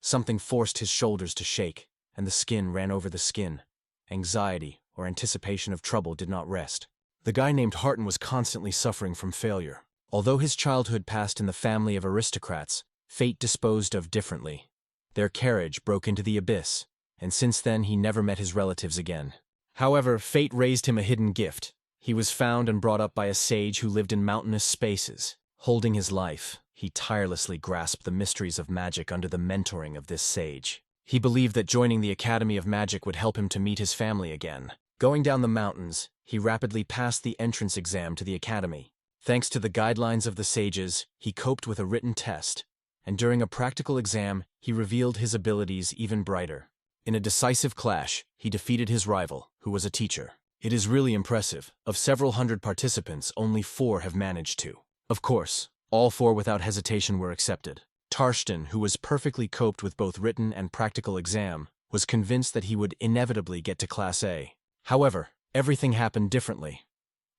Something forced his shoulders to shake, and the skin ran over the skin. Anxiety or anticipation of trouble did not rest. The guy named Tartan was constantly suffering from failure. Although his childhood passed in the family of aristocrats, fate disposed of differently. Their carriage broke into the abyss, and since then he never met his relatives again. However, fate raised him a hidden gift. He was found and brought up by a sage who lived in mountainous spaces. Holding his life, he tirelessly grasped the mysteries of magic under the mentoring of this sage. He believed that joining the Academy of Magic would help him to meet his family again. Going down the mountains, he rapidly passed the entrance exam to the academy. Thanks to the guidelines of the sages, he coped with a written test, and during a practical exam, he revealed his abilities even brighter. In a decisive clash, he defeated his rival, who was a teacher. It is really impressive. Of several hundred participants, only 4 have managed to. Of course, all 4 without hesitation were accepted. Tartan, who was perfectly coped with both written and practical exam, was convinced that he would inevitably get to Class A. However, everything happened differently.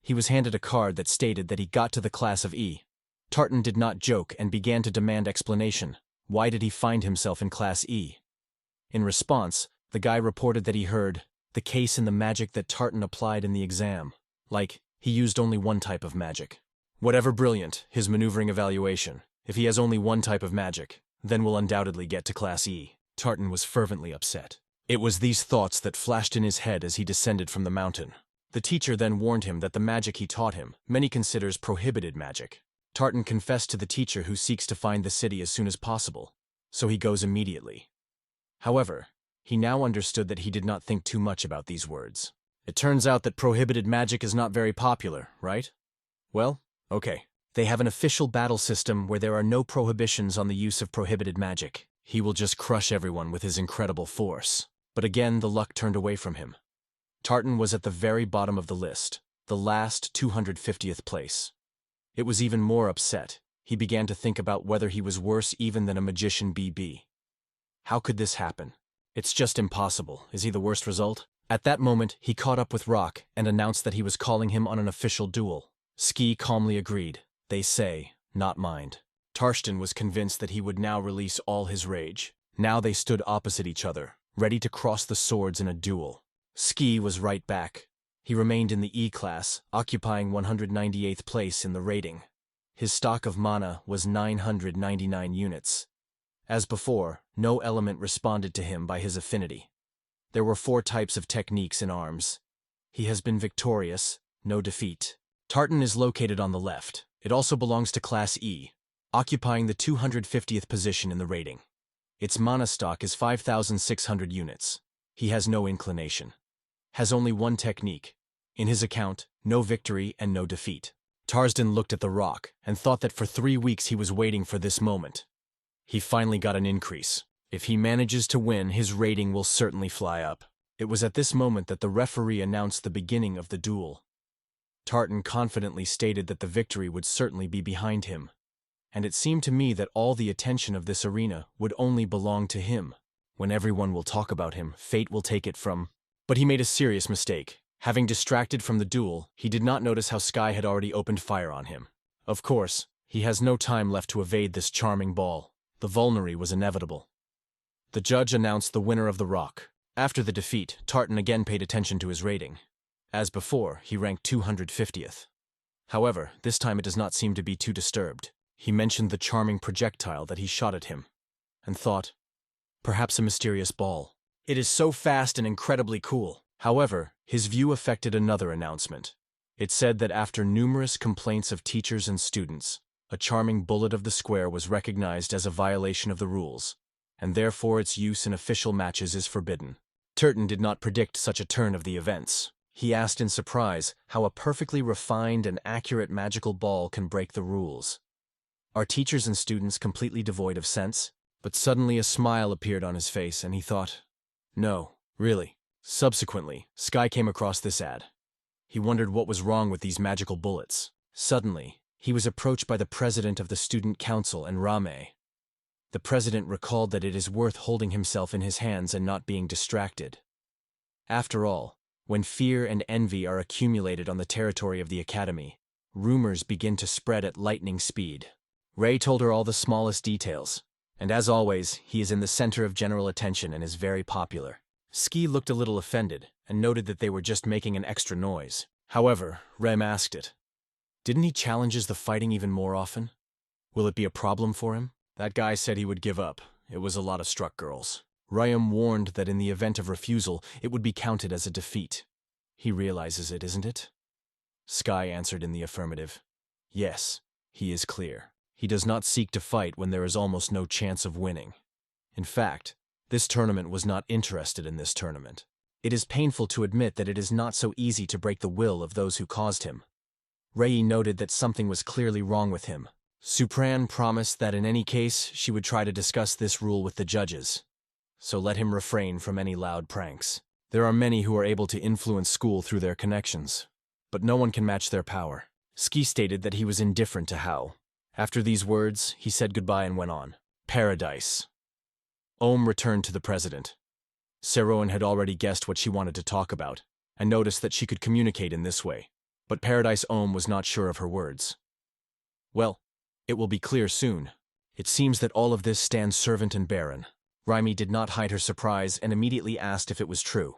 He was handed a card that stated that he got to the class of E. Tartan did not joke and began to demand explanation. Why did he find himself in Class E? In response, the guy reported that he heard the case in the magic that Tartan applied in the exam. Like, he used only one type of magic. Whatever brilliant his maneuvering evaluation, if he has only one type of magic, then will undoubtedly get to Class E. Tartan was fervently upset. It was these thoughts that flashed in his head as he descended from the mountain. The teacher then warned him that the magic he taught him, many considers prohibited magic. Tartan confessed to the teacher who seeks to find the city as soon as possible, so he goes immediately. However, he now understood that he did not think too much about these words. It turns out that prohibited magic is not very popular, right? Well, okay. They have an official battle system where there are no prohibitions on the use of prohibited magic. He will just crush everyone with his incredible force. But again, the luck turned away from him. Tartan was at the very bottom of the list. the last 250th place. It was even more upset. He began to think about whether he was worse even than a magician BB. How could this happen? It's just impossible. Is he the worst result? At that moment, he caught up with Rock and announced that he was calling him on an official duel. Ski calmly agreed. They say, not mind. Tartan was convinced that he would now release all his rage. Now they stood opposite each other, ready to cross the swords in a duel. Ski was right back. He remained in the E-class, occupying 198th place in the rating. His stock of mana was 999 units. As before, no element responded to him by his affinity. There were 4 types of techniques in arms. He has been victorious, no defeat. Tartan is located on the left. It also belongs to Class E, occupying the 250th position in the rating. Its mana stock is 5,600 units. He has no inclination. Has only 1 technique. In his account, no victory and no defeat. Tartan looked at the rock and thought that for 3 weeks he was waiting for this moment. He finally got an increase. If he manages to win, his rating will certainly fly up. It was at this moment that the referee announced the beginning of the duel. Tartan confidently stated that the victory would certainly be behind him, and it seemed to me that all the attention of this arena would only belong to him. When everyone will talk about him, fate will take it from... But he made a serious mistake. Having distracted from the duel, he did not notice how Sky had already opened fire on him. Of course, he has no time left to evade this charming ball. The vulnerary was inevitable. The judge announced the winner of the rock. After the defeat, Tartan again paid attention to his rating. As before, he ranked 250th. However, this time it does not seem to be too disturbed. He mentioned the charming projectile that he shot at him, and thought, perhaps a mysterious ball. It is so fast and incredibly cool. However, his view affected another announcement. It said that after numerous complaints of teachers and students, a charming bullet of the square was recognized as a violation of the rules, and therefore its use in official matches is forbidden. Tartan did not predict such a turn of the events. He asked in surprise how a perfectly refined and accurate magical ball can break the rules. Are teachers and students completely devoid of sense? But suddenly a smile appeared on his face, and he thought, no, really. Subsequently, Sky came across this ad. He wondered what was wrong with these magical bullets. Suddenly, he was approached by the president of the student council, Enrolling. The president recalled that it is worth holding himself in his hands and not being distracted. After all, when fear and envy are accumulated on the territory of the academy, rumors begin to spread at lightning speed. Ray told her all the smallest details, and as always, he is in the center of general attention and is very popular. Ski looked a little offended and noted that they were just making an extra noise. However, Rem asked it. Didn't he challenges the fighting even more often? Will it be a problem for him? That guy said he would give up. It was a lot of struck girls. Ryan warned that in the event of refusal, it would be counted as a defeat. He realizes it, isn't it? Sky answered in the affirmative. Yes, he is clear. He does not seek to fight when there is almost no chance of winning. In fact, this tournament was not interested in this tournament. It is painful to admit that it is not so easy to break the will of those who caused him. Ray noted that something was clearly wrong with him. Supran promised that in any case, she would try to discuss this rule with the judges. So let him refrain from any loud pranks. There are many who are able to influence school through their connections, but no one can match their power. Ski stated that he was indifferent to how. After these words, he said goodbye and went on. Paradise. Ohm returned to the president. Saroin had already guessed what she wanted to talk about, and noticed that she could communicate in this way. But Paradise Ohm was not sure of her words. Well, it will be clear soon. It seems that all of this stands servant and barren. Raimi did not hide her surprise and immediately asked if it was true.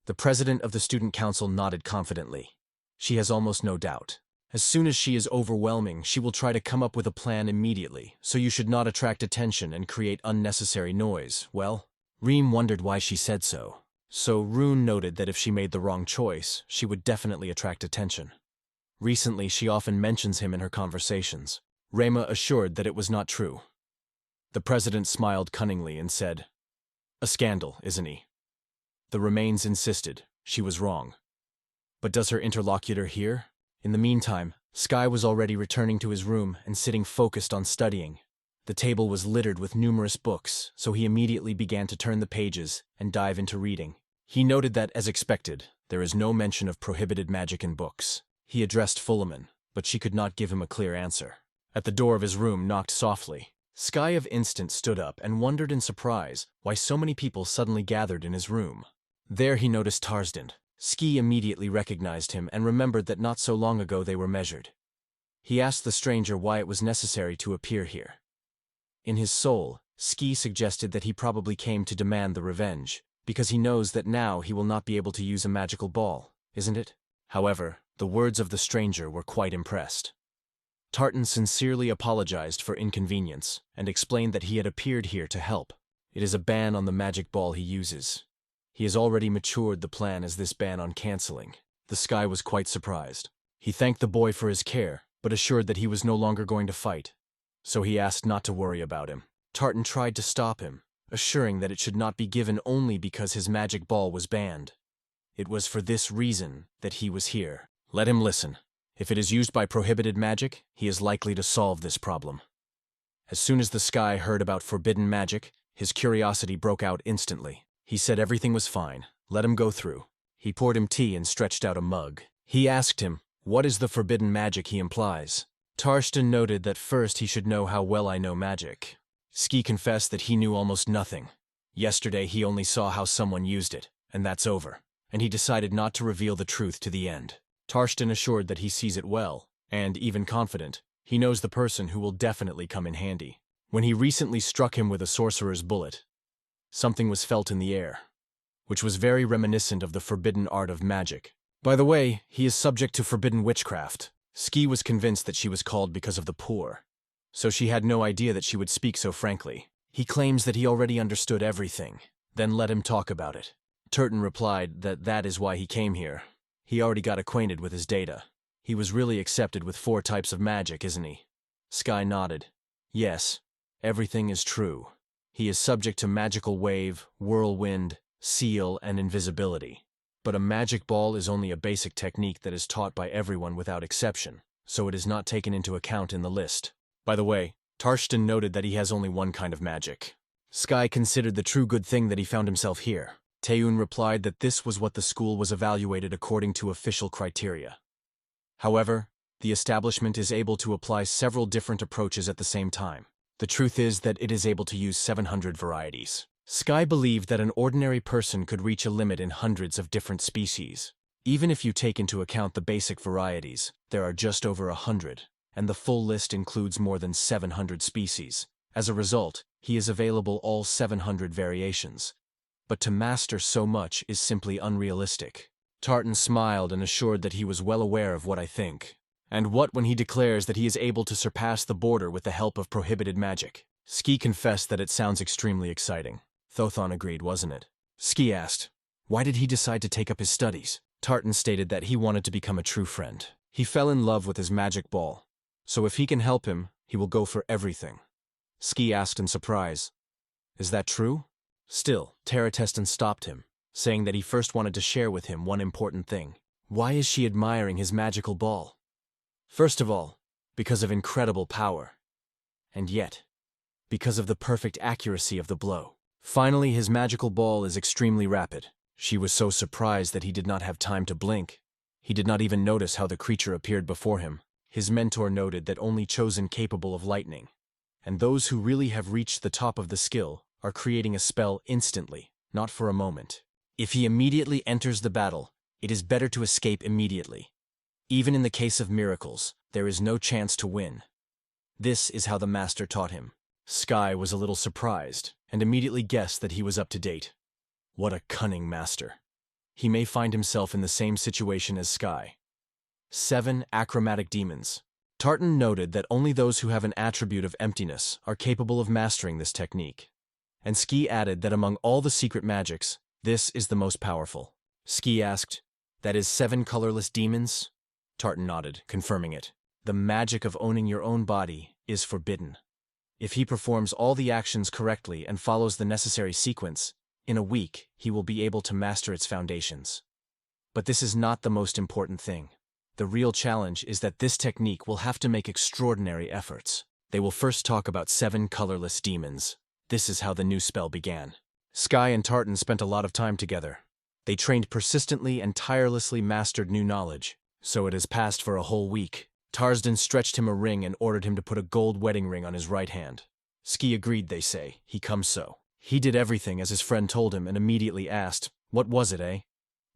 The president of the student council nodded confidently. She has almost no doubt. As soon as she is overwhelming, she will try to come up with a plan immediately, so you should not attract attention and create unnecessary noise. Well, Reem wondered why she said so. So Rune noted that if she made the wrong choice, she would definitely attract attention. Recently, she often mentions him in her conversations. Rema assured that it was not true. The president smiled cunningly and said, "A scandal, isn't he?" The remains insisted she was wrong. But does her interlocutor hear? In the meantime, Sky was already returning to his room and sitting focused on studying. The table was littered with numerous books, so he immediately began to turn the pages and dive into reading. He noted that, as expected, There is no mention of prohibited magic in books. He addressed Fullerman, but she could not give him a clear answer. At the door of his room knocked softly. Sky of Instant stood up and wondered in surprise why so many people suddenly gathered in his room. There he noticed Tarzan. Ski immediately recognized him and remembered that not so long ago they were measured. He asked the stranger why it was necessary to appear here. In his soul, Ski suggested that he probably came to demand the revenge, because he knows that now he will not be able to use a magical ball, isn't it? However, the words of the stranger were quite impressed. Tartan sincerely apologized for inconvenience and explained that he had appeared here to help. It is a ban on the magic ball he uses. He has already matured the plan as this ban on canceling. The Sky was quite surprised. He thanked the boy for his care, but assured that he was no longer going to fight. So he asked not to worry about him. Tartan tried to stop him, assuring that it should not be given only because his magic ball was banned. It was for this reason that he was here. Let him listen. If it is used by prohibited magic, he is likely to solve this problem. As soon as the Sky heard about forbidden magic, his curiosity broke out instantly. He said everything was fine. Let him go through. He poured him tea and stretched out a mug. He asked him, what is the forbidden magic he implies? Tarzan noted that first he should know how well I know magic. Ski confessed that he knew almost nothing. Yesterday he only saw how someone used it, and that's over. And he decided not to reveal the truth to the end. Tarzan assured that he sees it well, and, even confident, he knows the person who will definitely come in handy. When he recently struck him with a sorcerer's bullet, something was felt in the air, which was very reminiscent of the forbidden art of magic. By the way, he is subject to forbidden witchcraft. Ski was convinced that she was called because of the poor, so she had no idea that she would speak so frankly. He claims that he already understood everything, then let him talk about it. Tartan replied that that is why he came here. He already got acquainted with his data. He was really accepted with 4 types of magic, isn't he? Sky nodded. Yes, everything is true. He is subject to magical wave, whirlwind, seal, and invisibility. But a magic ball is only a basic technique that is taught by everyone without exception, so it is not taken into account in the list. By the way, Tarzan noted that he has only one kind of magic. Sky considered the true good thing that he found himself here. Taeun replied that this was what the school was evaluated according to official criteria. However, the establishment is able to apply several different approaches at the same time. The truth is that it is able to use 700 varieties. Sky believed that an ordinary person could reach a limit in hundreds of different species. Even if you take into account the basic varieties, there are just over 100, and the full list includes more than 700 species. As a result, he is available all 700 variations. But to master so much is simply unrealistic. Tartan smiled and assured that he was well aware of what I think. And what when he declares that he is able to surpass the border with the help of prohibited magic? Ski confessed that it sounds extremely exciting. Thothon agreed, wasn't it? Ski asked, why did he decide to take up his studies? Tartan stated that he wanted to become a true friend. He fell in love with his magic ball. So if he can help him, he will go for everything. Ski asked in surprise, is that true? Still, Taratestan stopped him, saying that he first wanted to share with him one important thing. Why is she admiring his magical ball? First of all, because of incredible power. And yet, because of the perfect accuracy of the blow. Finally, his magical ball is extremely rapid. She was so surprised that he did not have time to blink. He did not even notice how the creature appeared before him. His mentor noted that only chosen capable of lightning, and those who really have reached the top of the skill, are creating a spell instantly, not for a moment. If he immediately enters the battle, it is better to escape immediately. Even in the case of miracles, there is no chance to win. This is how the master taught him. Sky was a little surprised, and immediately guessed that he was up to date. What a cunning master. He may find himself in the same situation as Sky. 7 achromatic demons. Tartan noted that only those who have an attribute of emptiness are capable of mastering this technique. And Ski added that among all the secret magics, this is the most powerful. Ski asked, that is 7 colorless demons? Tartan nodded, confirming it. The magic of owning your own body is forbidden. If he performs all the actions correctly and follows the necessary sequence, in a week he will be able to master its foundations. But this is not the most important thing. The real challenge is that this technique will have to make extraordinary efforts. They will first talk about 7 colorless demons. This is how the new spell began. Sky and Tartan spent a lot of time together. They trained persistently and tirelessly mastered new knowledge. So it has passed for a whole week. Tarzan stretched him a ring and ordered him to put a gold wedding ring on his right hand. Ski agreed, they say. He comes so. He did everything as his friend told him and immediately asked, "What was it, eh?"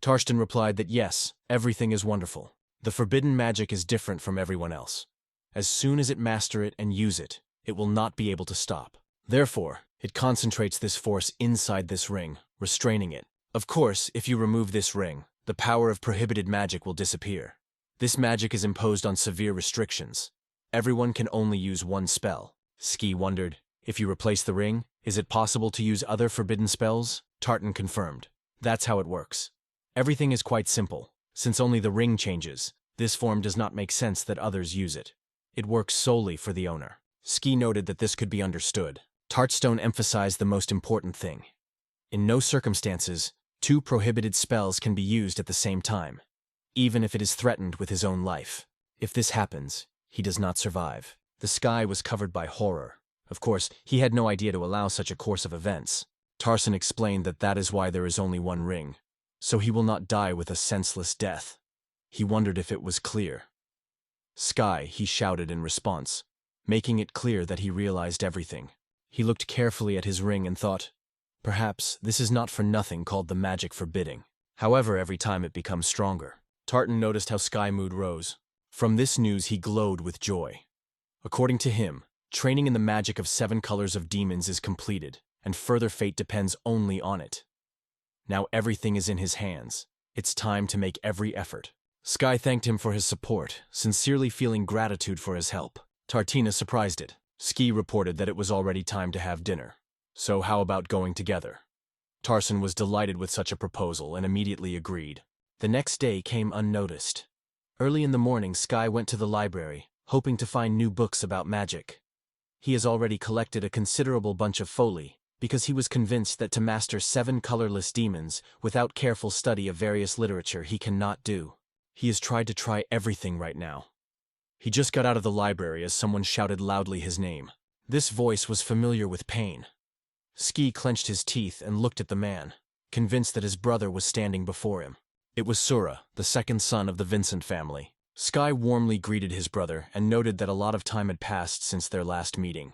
Tarzan replied that yes, everything is wonderful. The forbidden magic is different from everyone else. As soon as it master it and use it, it will not be able to stop. Therefore, it concentrates this force inside this ring, restraining it. Of course, if you remove this ring, the power of prohibited magic will disappear. This magic is imposed on severe restrictions. Everyone can only use one spell. Ski wondered, if you replace the ring, is it possible to use other forbidden spells? Tartan confirmed. That's how it works. Everything is quite simple. Since only the ring changes, this form does not make sense that others use it. It works solely for the owner. Ski noted that this could be understood. Tartstone emphasized the most important thing. In no circumstances, two prohibited spells can be used at the same time, even if it is threatened with his own life. If this happens, he does not survive. The sky was covered by horror. Of course, he had no idea to allow such a course of events. Tarzan explained that that is why there is only one ring, so he will not die with a senseless death. He wondered if it was clear. "Sky," he shouted in response, making it clear that he realized everything. He looked carefully at his ring and thought, perhaps this is not for nothing called the magic forbidding. However, every time it becomes stronger. Tartan noticed how Sky mood rose. From this news he glowed with joy. According to him, training in the magic of 7 colors of demons is completed, and further fate depends only on it. Now everything is in his hands. It's time to make every effort. Sky thanked him for his support, sincerely feeling gratitude for his help. Tartina surprised it. Ski reported that it was already time to have dinner. So how about going together? Tarzan was delighted with such a proposal and immediately agreed. The next day came unnoticed. Early in the morning, Sky went to the library, hoping to find new books about magic. He has already collected a considerable bunch of foley, because he was convinced that to master 7 colorless demons without careful study of various literature he cannot do. He has tried to try everything right now. He just got out of the library as someone shouted loudly his name. This voice was familiar with pain. Ski clenched his teeth and looked at the man, convinced that his brother was standing before him. It was Sura, the second son of the Vincent family. Sky warmly greeted his brother and noted that a lot of time had passed since their last meeting.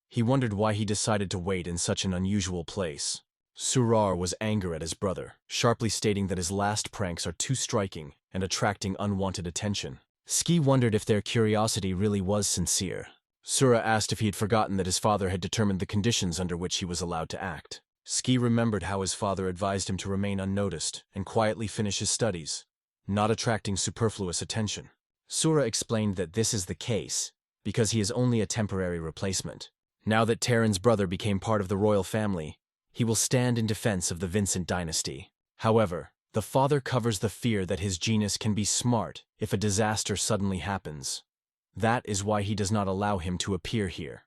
He wondered why he decided to wait in such an unusual place. Surar was angry at his brother, sharply stating that his last pranks are too striking and attracting unwanted attention. Ski wondered if their curiosity really was sincere. Sura asked if he had forgotten that his father had determined the conditions under which he was allowed to act. Ski remembered how his father advised him to remain unnoticed and quietly finish his studies, not attracting superfluous attention. Sura explained that this is the case because he is only a temporary replacement. Now that Terran's brother became part of the royal family, he will stand in defense of the Vincent dynasty. However, the father covers the fear that his genius can be smart if a disaster suddenly happens. That is why he does not allow him to appear here.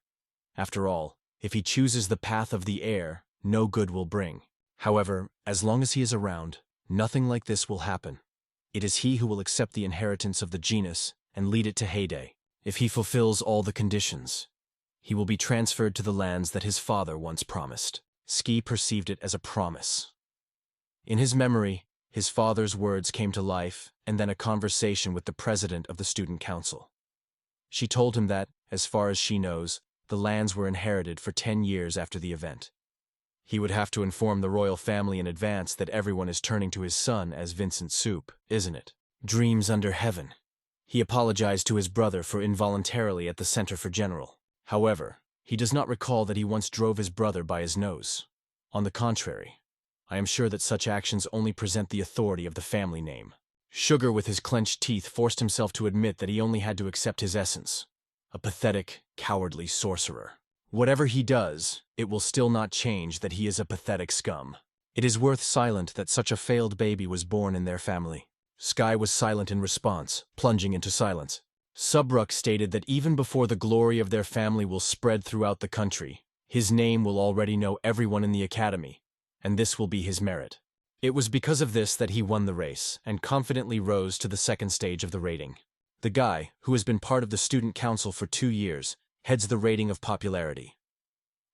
After all, if he chooses the path of the heir, no good will bring. However, as long as he is around, nothing like this will happen. It is he who will accept the inheritance of the genus and lead it to heyday. If he fulfills all the conditions, he will be transferred to the lands that his father once promised. Ski perceived it as a promise. In his memory, his father's words came to life, and then a conversation with the president of the student council. She told him that, as far as she knows, the lands were inherited for 10 years after the event. He would have to inform the royal family in advance that everyone is turning to his son as Vincent Soup, isn't it? Dreams under heaven. He apologized to his brother for involuntarily at the Center for General. However, he does not recall that he once drove his brother by his nose. On the contrary, I am sure that such actions only present the authority of the family name. Sugar, with his clenched teeth, forced himself to admit that he only had to accept his essence. A pathetic, cowardly sorcerer. Whatever he does, it will still not change that he is a pathetic scum. It is worth silent that such a failed baby was born in their family. Sky was silent in response, plunging into silence. Subruk stated that even before the glory of their family will spread throughout the country, his name will already know everyone in the academy, and this will be his merit. It was because of this that he won the race and confidently rose to the second stage of the rating. The guy, who has been part of the student council for 2 years, heads the rating of popularity.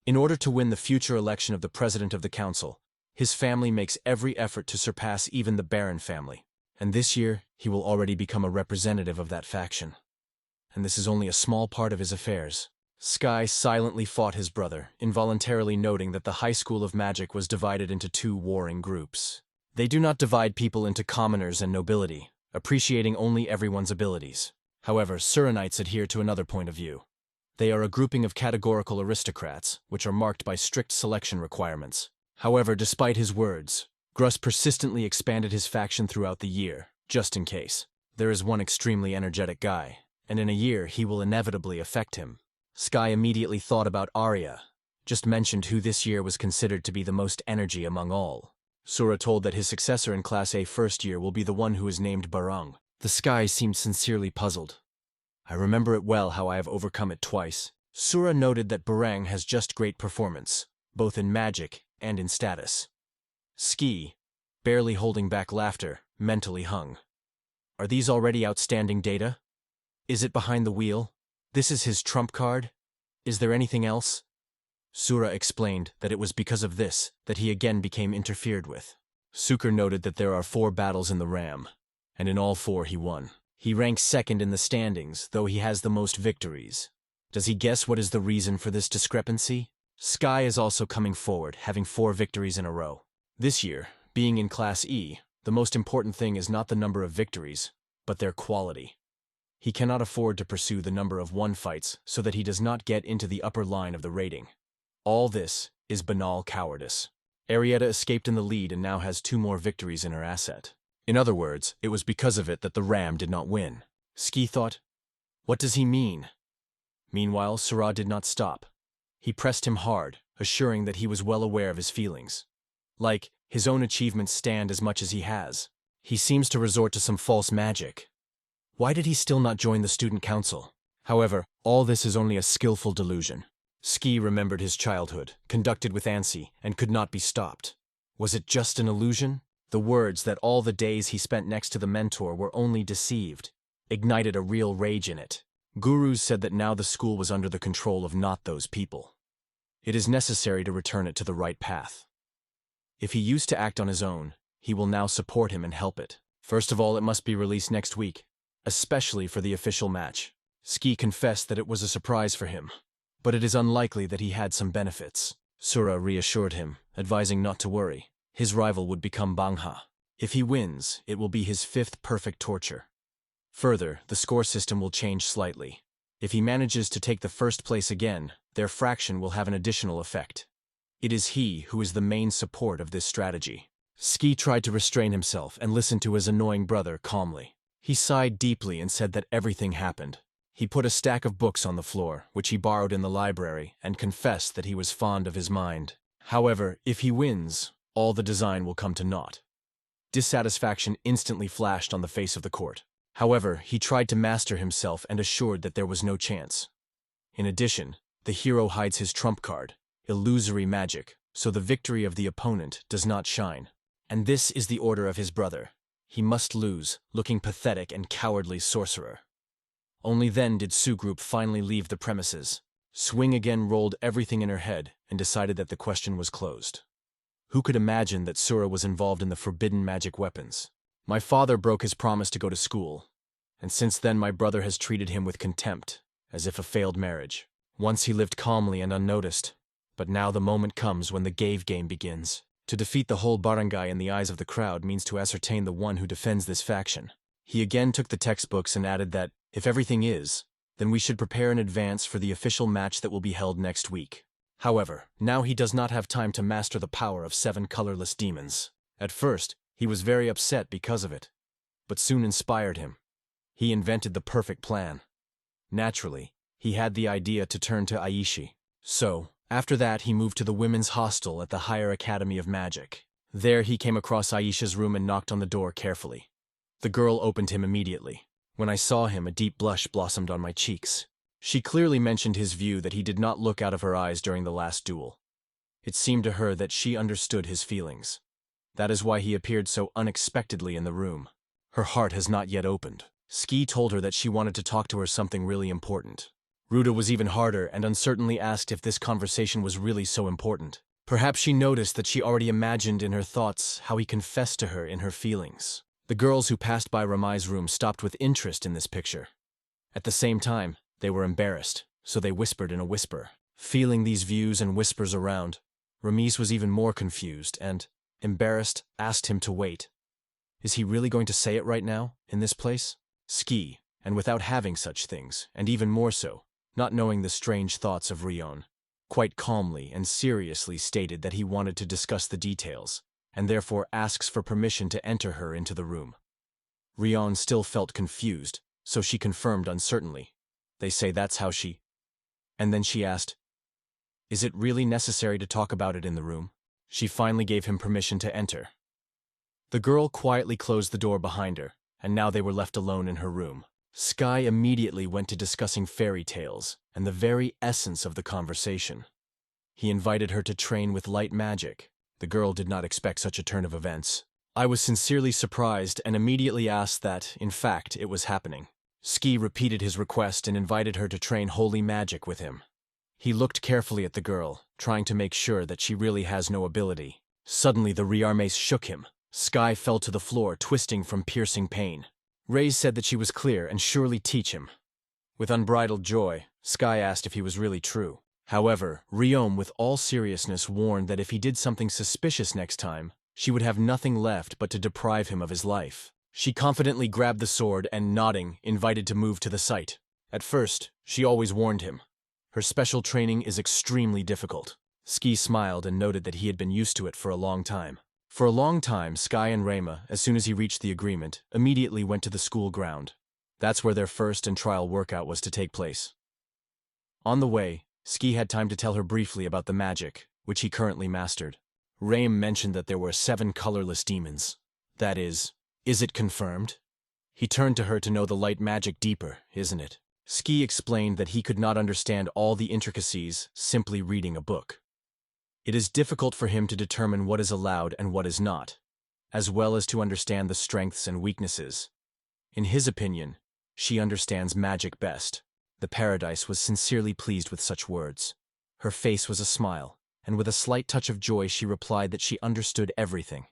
In order to win the future election of the president of the council, His family makes every effort to surpass even the Baron family, and this year he will already become a representative of that faction. And this is only a small part of his affairs. Sky silently fought his brother, involuntarily noting that the High School of Magic was divided into two warring groups. They do not divide people into commoners and nobility, appreciating only everyone's abilities. However, Suranites adhere to another point of view. They are a grouping of categorical aristocrats, which are marked by strict selection requirements. However, despite his words, Gruss persistently expanded his faction throughout the year, just in case. There is one extremely energetic guy, and in a year he will inevitably affect him. Sky immediately thought about Arya, just mentioned who this year was considered to be the most energy among all. Sura told that his successor in Class A first year will be the one who is named Barung. The Sky seemed sincerely puzzled. I remember it well how I have overcome it twice. Sura noted that Barang has just great performance, both in magic and in status. Ski, barely holding back laughter, mentally hung. Are these already outstanding data? Is it behind the wheel? This is his trump card? Is there anything else? Sura explained that it was because of this that he again became interfered with. Suker noted that there are 4 battles in the Ram, and in all 4 he won. He ranks second in the standings, though he has the most victories. Does he guess what is the reason for this discrepancy? Sky is also coming forward, having 4 victories in a row. This year, being in Class E, the most important thing is not the number of victories, but their quality. He cannot afford to pursue the number of 1 fights so that he does not get into the upper line of the rating. All this is banal cowardice. Arietta escaped in the lead and now has 2 more victories in her asset. In other words, it was because of it that the Ram did not win. Ski thought, what does he mean? Meanwhile, Sura did not stop. He pressed him hard, assuring that he was well aware of his feelings. Like, his own achievements stand as much as he has. He seems to resort to some false magic. Why did he still not join the student council? However, all this is only a skillful delusion. Ski remembered his childhood, conducted with Ansi, and could not be stopped. Was it just an illusion? The words that all the days he spent next to the mentor were only deceived ignited a real rage in it. Gurus said that now the school was under the control of not those people. It is necessary to return it to the right path. If he used to act on his own, he will now support him and help it. First of all, it must be released next week, especially for the official match. Ski confessed that it was a surprise for him, but it is unlikely that he had some benefits. Sura reassured him, advising not to worry. His rival would become Bangha. If he wins, it will be his 5th perfect torture. Further, the score system will change slightly. If he manages to take the first place again, their fraction will have an additional effect. It is he who is the main support of this strategy. Ski tried to restrain himself and listen to his annoying brother calmly. He sighed deeply and said that everything happened. He put a stack of books on the floor, which he borrowed in the library, and confessed that he was fond of his mind. However, if he wins, all the design will come to naught. Dissatisfaction instantly flashed on the face of the court. However, he tried to master himself and assured that there was no chance. In addition, the hero hides his trump card, illusory magic, so the victory of the opponent does not shine. And this is the order of his brother. He must lose, looking pathetic and cowardly sorcerer. Only then did Su Group finally leave the premises. Swing again rolled everything in her head and decided that the question was closed. Who could imagine that Sura was involved in the forbidden magic weapons? My father broke his promise to go to school, and since then my brother has treated him with contempt, as if a failed marriage. Once he lived calmly and unnoticed, but now the moment comes when the Gave game begins. To defeat the whole barangay in the eyes of the crowd means to ascertain the one who defends this faction. He again took the textbooks and added that, if everything is, then we should prepare in advance for the official match that will be held next week. However, now he does not have time to master the power of 7 colorless demons. At first, he was very upset because of it, but soon inspired him. He invented the perfect plan. Naturally, he had the idea to turn to Aishi. So, after that he moved to the women's hostel at the Higher Academy of Magic. There he came across Aisha's room and knocked on the door carefully. The girl opened him immediately. When I saw him, a deep blush blossomed on my cheeks. She clearly mentioned his view that he did not look out of her eyes during the last duel. It seemed to her that she understood his feelings. That is why he appeared so unexpectedly in the room. Her heart has not yet opened. Ski told her that she wanted to talk to her something really important. Ruda was even harder and uncertainly asked if this conversation was really so important. Perhaps she noticed that she already imagined in her thoughts how he confessed to her in her feelings. The girls who passed by Ramai's room stopped with interest in this picture. At the same time, they were embarrassed, so they whispered in a whisper. Feeling these views and whispers around, Ramesh was even more confused and, embarrassed, asked him to wait. Is he really going to say it right now, in this place? Ski, and without having such things, and even more so, not knowing the strange thoughts of Rion, quite calmly and seriously stated that he wanted to discuss the details, and therefore asks for permission to enter her into the room. Rion still felt confused, so she confirmed uncertainly. They say that's how she... And then she asked, is it really necessary to talk about it in the room? She finally gave him permission to enter. The girl quietly closed the door behind her, and now they were left alone in her room. Sky immediately went to discussing fairy tales and the very essence of the conversation. He invited her to train with light magic. The girl did not expect such a turn of events. I was sincerely surprised and immediately asked that, in fact, it was happening. Ski repeated his request and invited her to train holy magic with him. He looked carefully at the girl, trying to make sure that she really has no ability. Suddenly the rearmes shook him. Sky fell to the floor, twisting from piercing pain. Reyes said that she was clear and surely teach him. With unbridled joy, Sky asked if he was really true. However, Riom with all seriousness warned that if he did something suspicious next time, she would have nothing left but to deprive him of his life. She confidently grabbed the sword and, nodding, invited to move to the site. At first, she always warned him. Her special training is extremely difficult. Ski smiled and noted that he had been used to it for a long time. For a long time, Sky and Rema, as soon as he reached the agreement, immediately went to the school ground. That's where their first and trial workout was to take place. On the way, Ski had time to tell her briefly about the magic, which he currently mastered. Raim mentioned that there were 7 colorless demons. That is it confirmed? He turned to her to know the light magic deeper, isn't it? Ski explained that he could not understand all the intricacies simply reading a book. It is difficult for him to determine what is allowed and what is not, as well as to understand the strengths and weaknesses. In his opinion, she understands magic best. The Paradise was sincerely pleased with such words. Her face was a smile, and with a slight touch of joy she replied that she understood everything.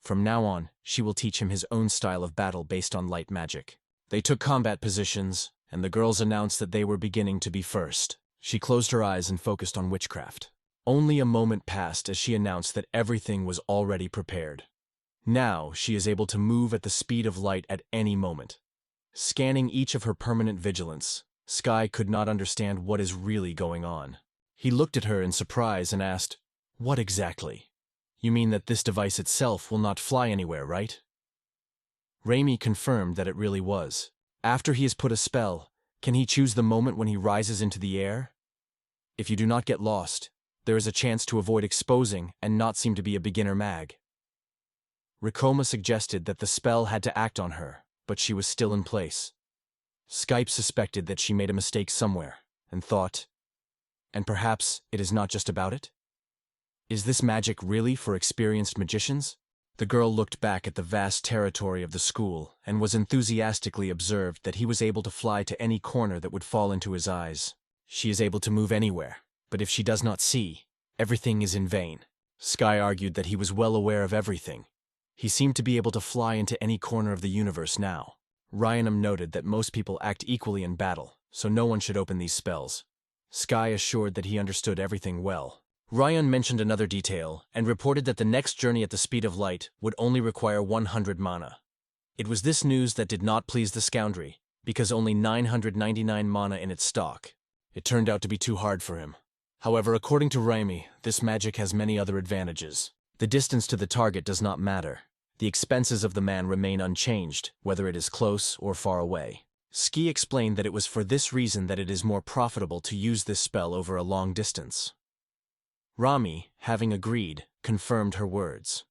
From now on, she will teach him his own style of battle based on light magic. They took combat positions, and the girls announced that they were beginning to be first. She closed her eyes and focused on witchcraft. Only a moment passed as she announced that everything was already prepared. Now she is able to move at the speed of light at any moment. Scanning each of her permanent vigilance, Sky could not understand what is really going on. He looked at her in surprise and asked, "What exactly? You mean that this device itself will not fly anywhere, right?" Raimi confirmed that it really was. After he has put a spell, can he choose the moment when he rises into the air? If you do not get lost, there is a chance to avoid exposing and not seem to be a beginner mag. Rikoma suggested that the spell had to act on her, but she was still in place. Skype suspected that she made a mistake somewhere, and thought, and perhaps it is not just about it? Is this magic really for experienced magicians? The girl looked back at the vast territory of the school and was enthusiastically observed that he was able to fly to any corner that would fall into his eyes. She is able to move anywhere, but if she does not see, everything is in vain. Sky argued that he was well aware of everything. He seemed to be able to fly into any corner of the universe now. Ryanum noted that most people act equally in battle, so no one should open these spells. Sky assured that he understood everything well. Ryan mentioned another detail and reported that the next journey at the speed of light would only require 100 mana. It was this news that did not please the Scoundry, because only 999 mana in its stock. It turned out to be too hard for him. However, according to Raimi, this magic has many other advantages. The distance to the target does not matter. The expenses of the man remain unchanged, whether it is close or far away. Ski explained that it was for this reason that it is more profitable to use this spell over a long distance. Rami, having agreed, confirmed her words.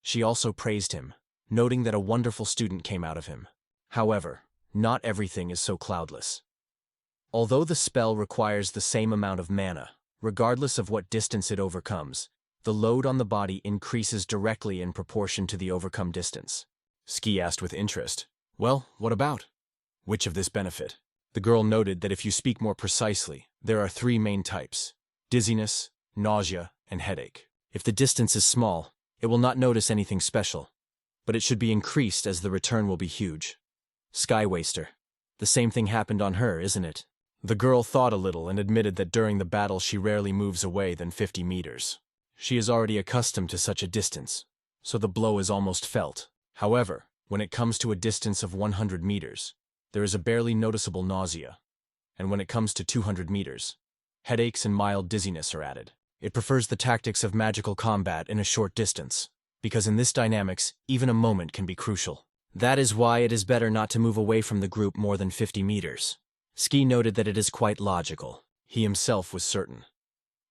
She also praised him, noting that a wonderful student came out of him. However, not everything is so cloudless. Although the spell requires the same amount of mana, regardless of what distance it overcomes, the load on the body increases directly in proportion to the overcome distance. Ski asked with interest, "Well, what about? Which of this benefit?" The girl noted that if you speak more precisely, there are 3 main types: dizziness, nausea, and headache. If the distance is small, it will not notice anything special, but it should be increased as the return will be huge. Sky waster. The same thing happened on her, isn't it? The girl thought a little and admitted that during the battle she rarely moves away than 50 meters. She is already accustomed to such a distance, so the blow is almost felt. However, when it comes to a distance of 100 meters, there is a barely noticeable nausea, and when it comes to 200 meters, headaches and mild dizziness are added. It prefers the tactics of magical combat in a short distance, because in this dynamics, even a moment can be crucial. That is why it is better not to move away from the group more than 50 meters. Ski noted that it is quite logical. He himself was certain.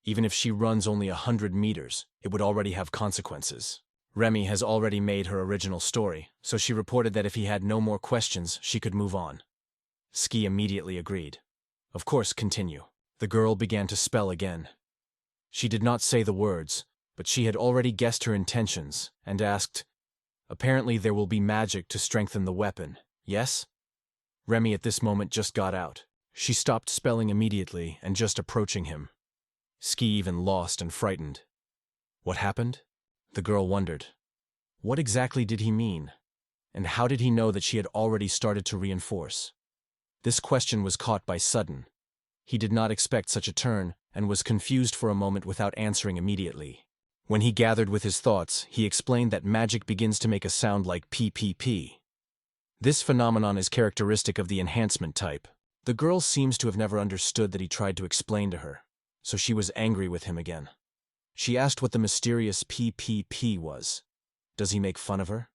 Even if she runs only 100 meters, it would already have consequences. Remy has already made her original story, so she reported that if he had no more questions, she could move on. Ski immediately agreed. Of course, continue. The girl began to spell again. She did not say the words, but she had already guessed her intentions, and asked, "Apparently there will be magic to strengthen the weapon, yes?" Remy at this moment just got out. She stopped spelling immediately and just approaching him. Ski even lost and frightened. What happened? The girl wondered. What exactly did he mean? And how did he know that she had already started to reinforce? This question was caught by sudden. He did not expect such a turn and was confused for a moment without answering immediately. When he gathered with his thoughts, he explained that magic begins to make a sound like PPP. This phenomenon is characteristic of the enhancement type. The girl seems to have never understood that he tried to explain to her, so she was angry with him again. She asked what the mysterious PPP was. Does he make fun of her?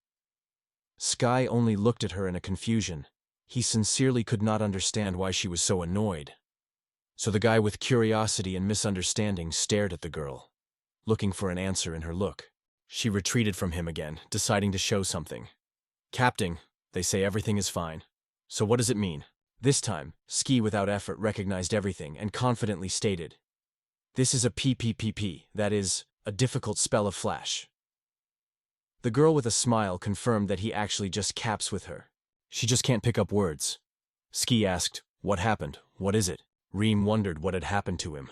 Sky only looked at her in a confusion. He sincerely could not understand why she was so annoyed. So the guy with curiosity and misunderstanding stared at the girl, looking for an answer in her look. She retreated from him again, deciding to show something. "Captain, they say everything is fine. So what does it mean?" This time, Ski without effort recognized everything and confidently stated, "This is a PPPP, that is, a difficult spell of flash." The girl with a smile confirmed that he actually just caps with her. She just can't pick up words. Ski asked, "What happened? What is it?" Reem wondered what had happened to him.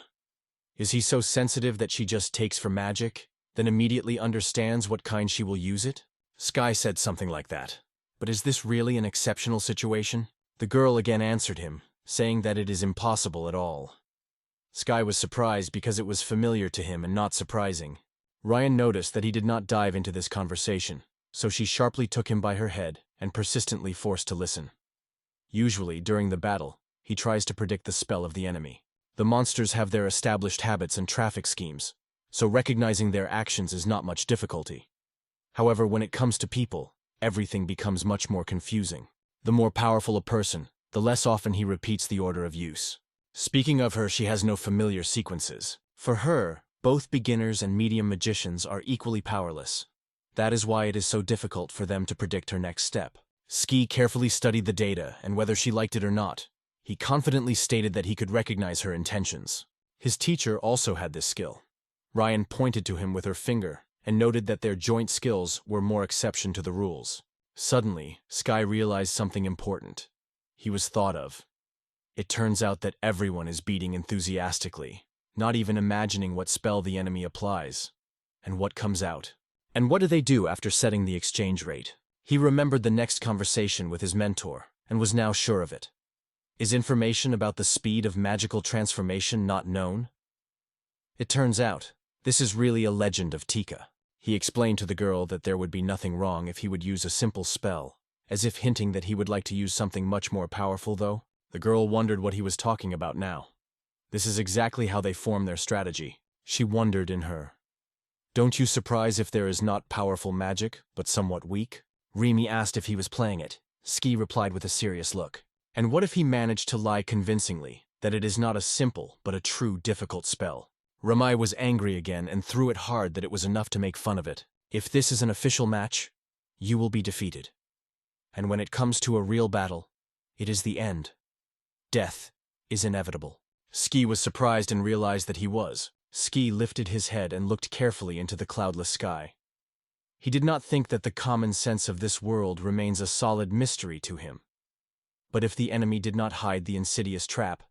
Is he so sensitive that she just takes for magic, then immediately understands what kind she will use it? Sky said something like that. But is this really an exceptional situation? The girl again answered him, saying that it is impossible at all. Sky was surprised because it was familiar to him and not surprising. Ryan noticed that he did not dive into this conversation, so she sharply took him by her head and persistently forced to listen. Usually, during the battle, he tries to predict the spell of the enemy. The monsters have their established habits and traffic schemes, so recognizing their actions is not much difficulty. However, when it comes to people, everything becomes much more confusing. The more powerful a person, the less often he repeats the order of use. Speaking of her, she has no familiar sequences. For her, both beginners and medium magicians are equally powerless. That is why it is so difficult for them to predict her next step. Ski carefully studied the data, and whether she liked it or not, he confidently stated that he could recognize her intentions. His teacher also had this skill. Ryan pointed to him with her finger and noted that their joint skills were more exception to the rules. Suddenly, Sky realized something important. He was thought of. It turns out that everyone is beating enthusiastically, not even imagining what spell the enemy applies, and what comes out. And what do they do after setting the exchange rate? He remembered the next conversation with his mentor, and was now sure of it. Is information about the speed of magical transformation not known? It turns out, this is really a legend of Tika. He explained to the girl that there would be nothing wrong if he would use a simple spell, as if hinting that he would like to use something much more powerful, though. The girl wondered what he was talking about now. This is exactly how they form their strategy. She wondered in her. Don't you surprise if there is not powerful magic, but somewhat weak? Remy asked if he was playing it. Ski replied with a serious look. And what if he managed to lie convincingly, that it is not a simple, but a true difficult spell? Ramai was angry again and threw it hard that it was enough to make fun of it. If this is an official match, you will be defeated. And when it comes to a real battle, it is the end. Death is inevitable. Ski was surprised and realized that he was. Ski lifted his head and looked carefully into the cloudless sky. He did not think that the common sense of this world remains a solid mystery to him. But if the enemy did not hide the insidious trap,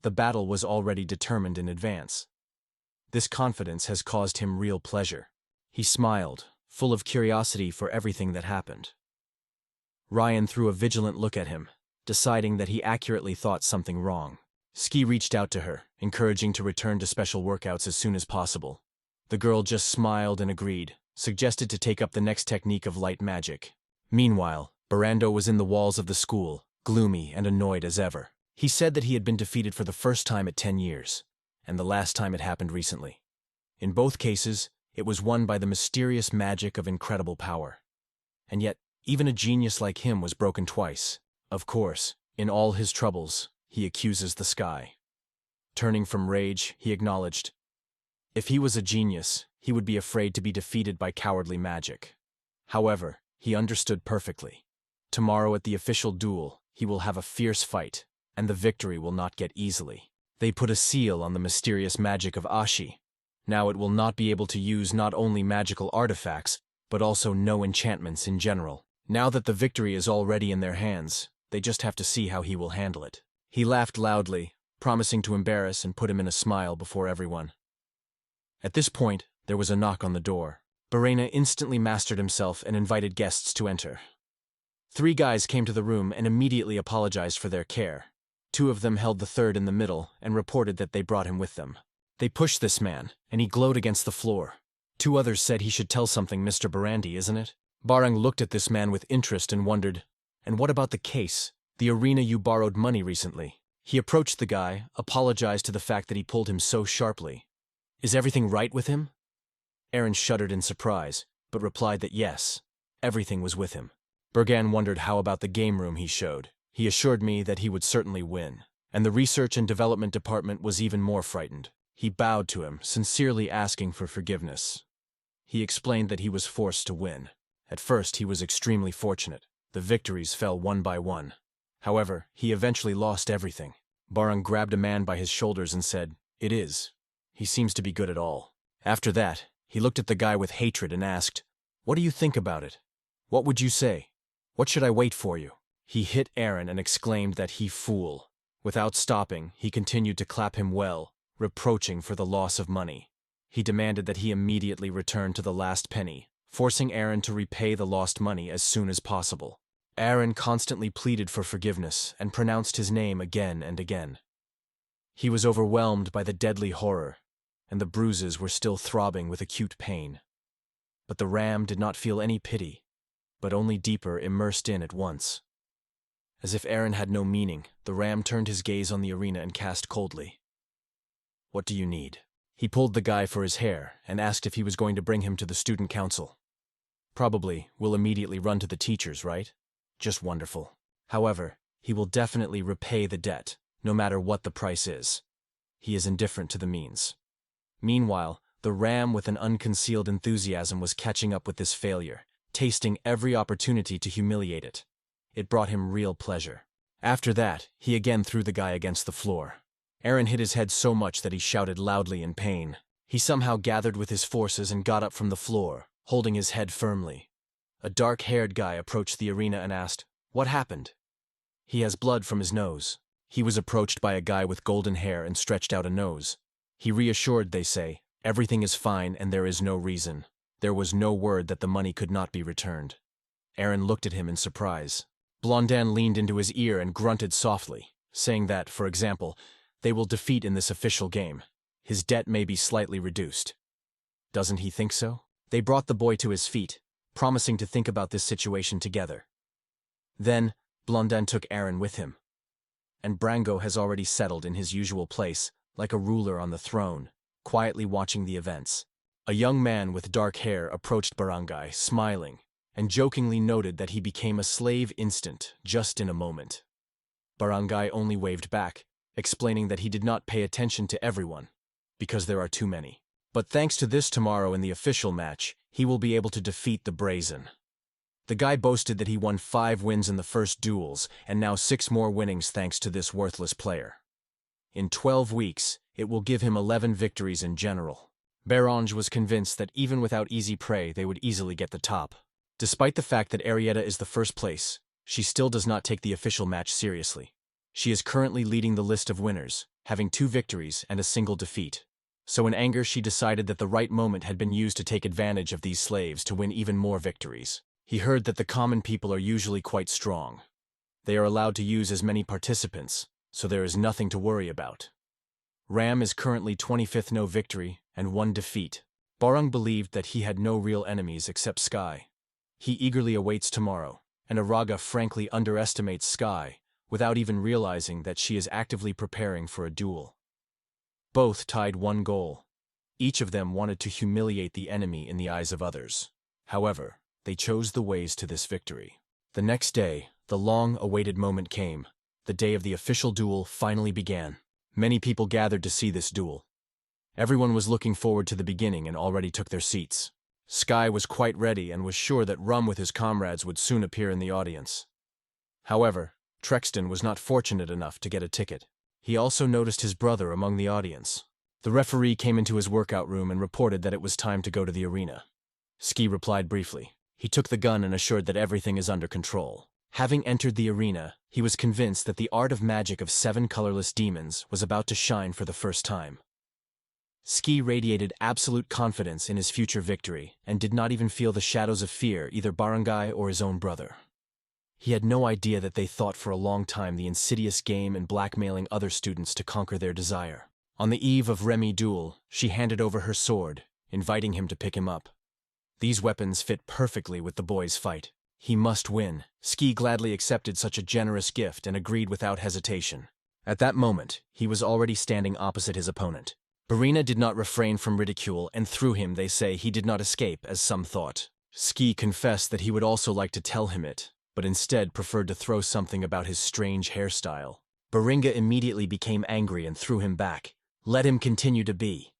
the battle was already determined in advance. This confidence has caused him real pleasure. He smiled, full of curiosity for everything that happened. Ryan threw a vigilant look at him, deciding that he accurately thought something wrong. Ski reached out to her, encouraging to return to special workouts as soon as possible. The girl just smiled and agreed, suggested to take up the next technique of light magic. Meanwhile, Barando was in the walls of the school, gloomy and annoyed as ever. He said that he had been defeated for the first time at 10 years, and the last time it happened recently. In both cases, it was won by the mysterious magic of incredible power. And yet, even a genius like him was broken twice. Of course, in all his troubles, he accuses the sky. Turning from rage, he acknowledged, if he was a genius, he would be afraid to be defeated by cowardly magic. However, he understood perfectly. Tomorrow at the official duel, he will have a fierce fight, and the victory will not get easily. They put a seal on the mysterious magic of Ashi. Now it will not be able to use not only magical artifacts, but also no enchantments in general. Now that the victory is already in their hands, they just have to see how he will handle it. He laughed loudly, promising to embarrass and put him in a smile before everyone. At this point, there was a knock on the door. Barena instantly mastered himself and invited guests to enter. 3 guys came to the room and immediately apologized for their care. 2 of them held the third in the middle and reported that they brought him with them. They pushed this man, and he glowed against the floor. 2 others said he should tell something, Mr. Barandi, isn't it? Barang looked at this man with interest and wondered, and what about the case? The arena you borrowed money recently. He approached the guy, apologized to the fact that he pulled him so sharply. Is everything right with him? Aaron shuddered in surprise, but replied that yes, everything was with him. Bergan wondered how about the game room he showed. He assured me that he would certainly win. And the research and development department was even more frightened. He bowed to him, sincerely asking for forgiveness. He explained that he was forced to win. At first, he was extremely fortunate. The victories fell one by one. However, he eventually lost everything. Barang grabbed a man by his shoulders and said, "It is. He seems to be good at all." After that, he looked at the guy with hatred and asked, "What do you think about it? What would you say? What should I wait for you?" He hit Aaron and exclaimed that he fool. Without stopping, he continued to clap him well, reproaching for the loss of money. He demanded that he immediately return to the last penny, forcing Aaron to repay the lost money as soon as possible. Aaron constantly pleaded for forgiveness and pronounced his name again and again. He was overwhelmed by the deadly horror, and the bruises were still throbbing with acute pain. But the ram did not feel any pity, but only deeper immersed in at once. As if Aaron had no meaning, the ram turned his gaze on the arena and cast coldly. "What do you need?" He pulled the guy for his hair and asked if he was going to bring him to the student council. "Probably will immediately run to the teachers, right? Just wonderful. However, he will definitely repay the debt, no matter what the price is. He is indifferent to the means." Meanwhile, the ram with an unconcealed enthusiasm was catching up with this failure, tasting every opportunity to humiliate it. It brought him real pleasure. After that, he again threw the guy against the floor. Aaron hit his head so much that he shouted loudly in pain. He somehow gathered with his forces and got up from the floor, holding his head firmly. A dark-haired guy approached the arena and asked, "What happened?" "He has blood from his nose." He was approached by a guy with golden hair and stretched out a nose. He reassured, they say, everything is fine and there is no reason. There was no word that the money could not be returned. Aaron looked at him in surprise. Blondin leaned into his ear and grunted softly, saying that, for example, they will defeat in this official game. His debt may be slightly reduced. Doesn't he think so? They brought the boy to his feet, promising to think about this situation together. Then, Blondin took Aaron with him. And Brango has already settled in his usual place, like a ruler on the throne, quietly watching the events. A young man with dark hair approached Barangay, smiling, and jokingly noted that he became a slave just in a moment. Barangay only waved back, explaining that he did not pay attention to everyone, because there are too many. But thanks to this tomorrow in the official match, he will be able to defeat the Brazen. The guy boasted that he won 5 wins in the first duels, and now 6 more winnings thanks to this worthless player. In 12 weeks, it will give him 11 victories in general. Berange was convinced that even without easy prey, they would easily get the top. Despite the fact that Arietta is the first place, she still does not take the official match seriously. She is currently leading the list of winners, having 2 victories and a single defeat. So in anger she decided that the right moment had been used to take advantage of these slaves to win even more victories. He heard that the common people are usually quite strong. They are allowed to use as many participants, so there is nothing to worry about. Ram is currently 25th, no victory and 1 defeat. Barung believed that he had no real enemies except Sky. He eagerly awaits tomorrow, and Araga frankly underestimates Sky, without even realizing that she is actively preparing for a duel. Both tied 1 goal. Each of them wanted to humiliate the enemy in the eyes of others. However, they chose the ways to this victory. The next day, the long-awaited moment came. The day of the official duel finally began. Many people gathered to see this duel. Everyone was looking forward to the beginning and already took their seats. Sky was quite ready and was sure that Rum with his comrades would soon appear in the audience. However, Trexton was not fortunate enough to get a ticket. He also noticed his brother among the audience. The referee came into his workout room and reported that it was time to go to the arena. Ski replied briefly. He took the gun and assured that everything is under control. Having entered the arena, he was convinced that the art of magic of 7 colorless demons was about to shine for the first time. Ski radiated absolute confidence in his future victory and did not even feel the shadows of fear either Barangay or his own brother. He had no idea that they thought for a long time the insidious game and blackmailing other students to conquer their desire. On the eve of Remy duel, she handed over her sword, inviting him to pick him up. These weapons fit perfectly with the boy's fight. He must win. Ski gladly accepted such a generous gift and agreed without hesitation. At that moment, he was already standing opposite his opponent. Barina did not refrain from ridicule, and through him, they say, he did not escape, as some thought. Ski confessed that he would also like to tell him it, but instead preferred to throw something about his strange hairstyle. Baringa immediately became angry and threw him back. Let him continue to be.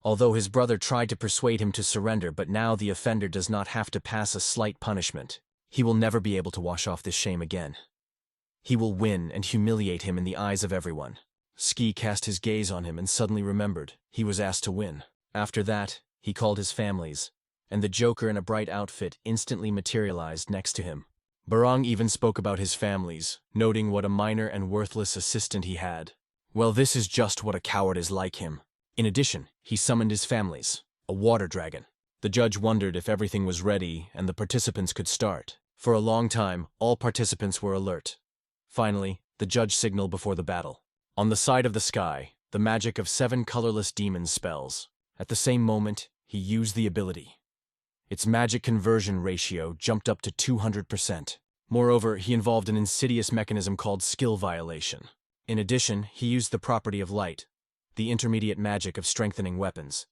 Although his brother tried to persuade him to surrender, but now the offender does not have to pass a slight punishment. He will never be able to wash off this shame again. He will win and humiliate him in the eyes of everyone. Ski cast his gaze on him and suddenly remembered he was asked to win. After that, he called his families, and the Joker in a bright outfit instantly materialized next to him. Barong even spoke about his families, noting what a minor and worthless assistant he had. Well, this is just what a coward is like him. In addition, he summoned his families, a water dragon. The judge wondered if everything was ready and the participants could start. For a long time, all participants were alert. Finally, the judge signaled before the battle. On the side of the Sky, the magic of 7 colorless demons spells. At the same moment, he used the ability. Its magic conversion ratio jumped up to 200%. Moreover, he involved an insidious mechanism called skill violation. In addition, he used the property of light, the intermediate magic of strengthening weapons.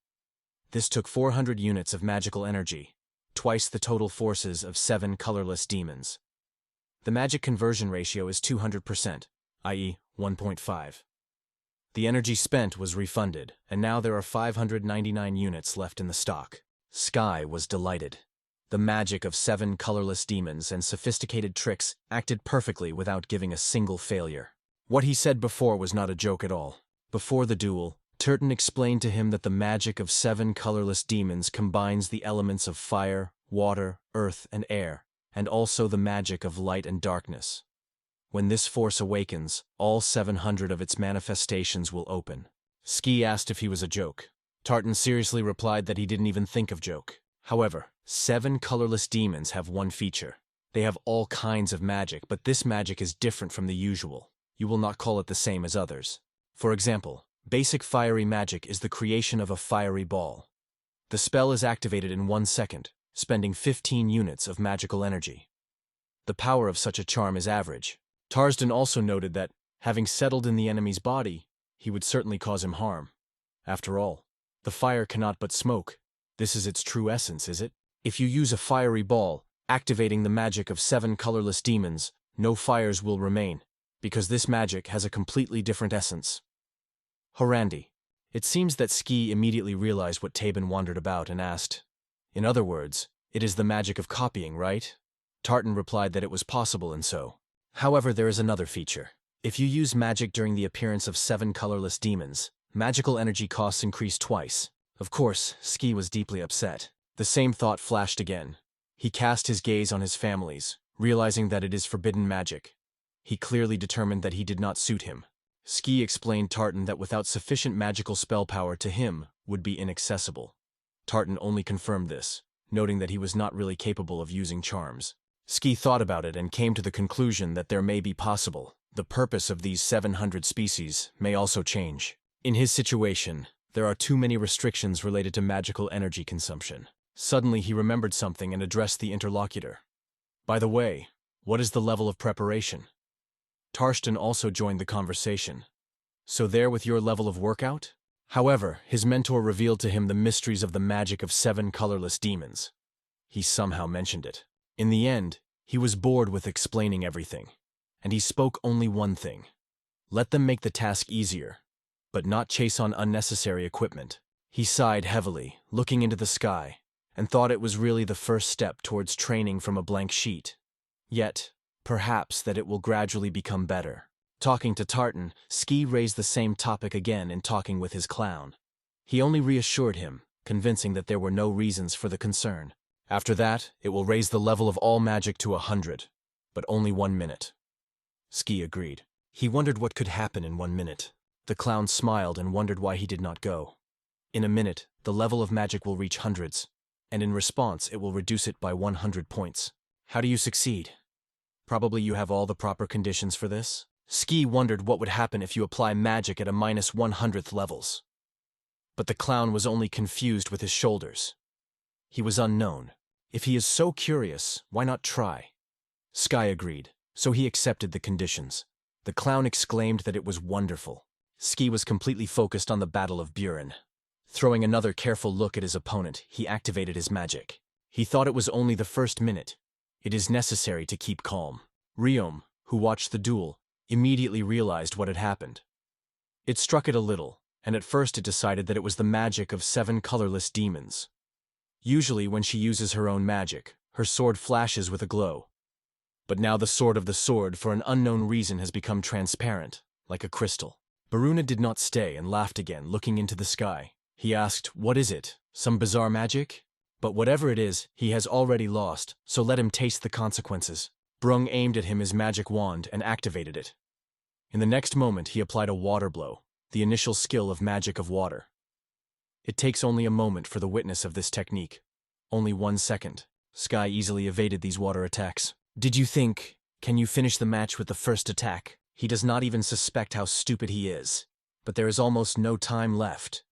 This took 400 units of magical energy, twice the total forces of 7 colorless demons. The magic conversion ratio is 200%, i.e., 1.5. The energy spent was refunded, and now there are 599 units left in the stock. Sky was delighted. The magic of 7 colorless demons and sophisticated tricks acted perfectly without giving a single failure. What he said before was not a joke at all. Before the duel, Tartan explained to him that the magic of 7 colorless demons combines the elements of fire, water, earth, and air, and also the magic of light and darkness. When this force awakens, all 700 of its manifestations will open. Ski asked if he was a joke. Tartan seriously replied that he didn't even think of joke. However, 7 colorless demons have one feature. They have all kinds of magic, but this magic is different from the usual. You will not call it the same as others. For example, basic fiery magic is the creation of a fiery ball. The spell is activated in 1 second, spending 15 units of magical energy. The power of such a charm is average. Tarsden also noted that, having settled in the enemy's body, he would certainly cause him harm. After all, the fire cannot but smoke. This is its true essence, is it? If you use a fiery ball, activating the magic of 7 colorless demons, no fires will remain, because this magic has a completely different essence. Horandi. It seems that Ski immediately realized what Tabin wondered about and asked, "In other words, it is the magic of copying, right?" Tartan replied that it was possible and so. However, there is another feature. If you use magic during the appearance of 7 colorless demons, magical energy costs increase twice. Of course, Ski was deeply upset. The same thought flashed again. He cast his gaze on his families, realizing that it is forbidden magic. He clearly determined that he did not suit him. Ski explained Tartan that without sufficient magical spell power to him would be inaccessible. Tartan only confirmed this, noting that he was not really capable of using charms. Ski thought about it and came to the conclusion that there may be possible. The purpose of these 700 species may also change. In his situation, there are too many restrictions related to magical energy consumption. Suddenly he remembered something and addressed the interlocutor. By the way, what is the level of preparation? Tartan also joined the conversation. So there with your level of workout? However, his mentor revealed to him the mysteries of the magic of 7 colorless demons. He somehow mentioned it. In the end, he was bored with explaining everything, and he spoke only one thing. Let them make the task easier, but not chase on unnecessary equipment. He sighed heavily, looking into the sky, and thought it was really the first step towards training from a blank sheet. Yet, perhaps that it will gradually become better. Talking to Tartan, Ski raised the same topic again in talking with his clown. He only reassured him, convincing that there were no reasons for the concern. After that, it will raise the level of all magic to 100, but only 1 minute. Ski agreed. He wondered what could happen in 1 minute. The clown smiled and wondered why he did not go. In a minute, the level of magic will reach hundreds, and in response it will reduce it by 100 points. How do you succeed? Probably you have all the proper conditions for this? Ski wondered what would happen if you apply magic at a -100th levels. But the clown was only confused with his shoulders. He was unknown. If he is so curious, why not try? Sky agreed, so he accepted the conditions. The clown exclaimed that it was wonderful. Ski was completely focused on the Battle of Buren. Throwing another careful look at his opponent, he activated his magic. He thought it was only the first minute. It is necessary to keep calm. Riom, who watched the duel, immediately realized what had happened. It struck it a little, and at first it decided that it was the magic of 7 colorless demons. Usually when she uses her own magic, her sword flashes with a glow. But now the sword of the sword, for an unknown reason, has become transparent, like a crystal. Baruna did not stay and laughed again, looking into the sky. He asked, "What is it? Some bizarre magic?" But whatever it is, he has already lost, so let him taste the consequences. Brung aimed at him his magic wand and activated it. In the next moment, he applied a water blow, the initial skill of magic of water. It takes only a moment for the witness of this technique. Only 1 second. Sky easily evaded these water attacks. Did you think, can you finish the match with the first attack? He does not even suspect how stupid he is. But there is almost no time left.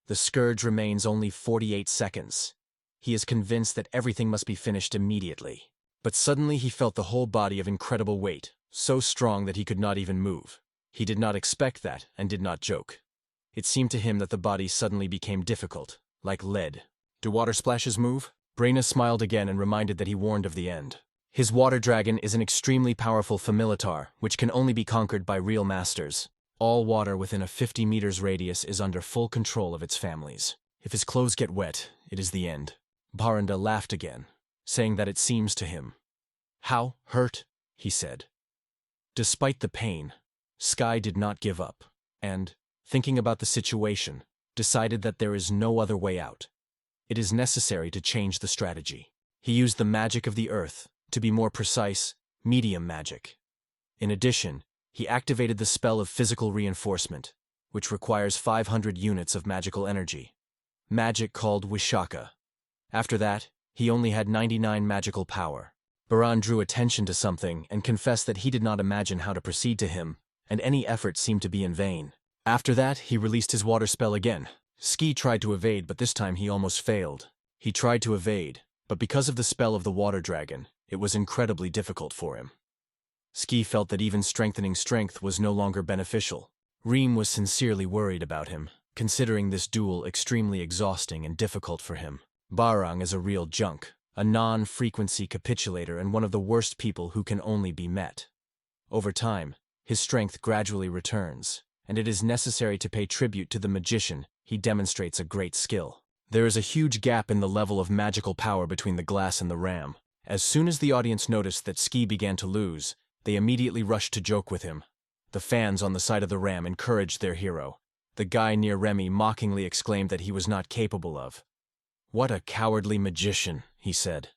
The scourge remains only 48 seconds. He is convinced that everything must be finished immediately. But suddenly he felt the whole body of incredible weight, so strong that he could not even move. He did not expect that and did not joke. It seemed to him that the body suddenly became difficult, like lead. Do water splashes move? Brena smiled again and reminded that he warned of the end. His water dragon is an extremely powerful familiar, which can only be conquered by real masters. All water within a 50 meters radius is under full control of its families. If his clothes get wet, it is the end. Baranda laughed again, saying that it seems to him. How hurt? He said. Despite the pain, Sky did not give up, and, thinking about the situation, decided that there is no other way out. It is necessary to change the strategy. He used the magic of the earth, to be more precise, medium magic. In addition, he activated the spell of physical reinforcement, which requires 500 units of magical energy. Magic called Wishaka. After that, he only had 99 magical power. Baran drew attention to something and confessed that he did not imagine how to proceed to him, and any effort seemed to be in vain. After that, he released his water spell again. Ski tried to evade, but this time he almost failed. He tried to evade, but because of the spell of the water dragon, it was incredibly difficult for him. Ski felt that even strengthening strength was no longer beneficial. Reem was sincerely worried about him, considering this duel extremely exhausting and difficult for him. Barang is a real junk, a non-frequency capitulator and one of the worst people who can only be met. Over time, his strength gradually returns, and it is necessary to pay tribute to the magician. He demonstrates a great skill. There is a huge gap in the level of magical power between the glass and the ram. As soon as the audience noticed that Ski began to lose, they immediately rushed to joke with him. The fans on the side of the ram encouraged their hero. The guy near Remy mockingly exclaimed that he was not capable of. "What a cowardly magician," he said.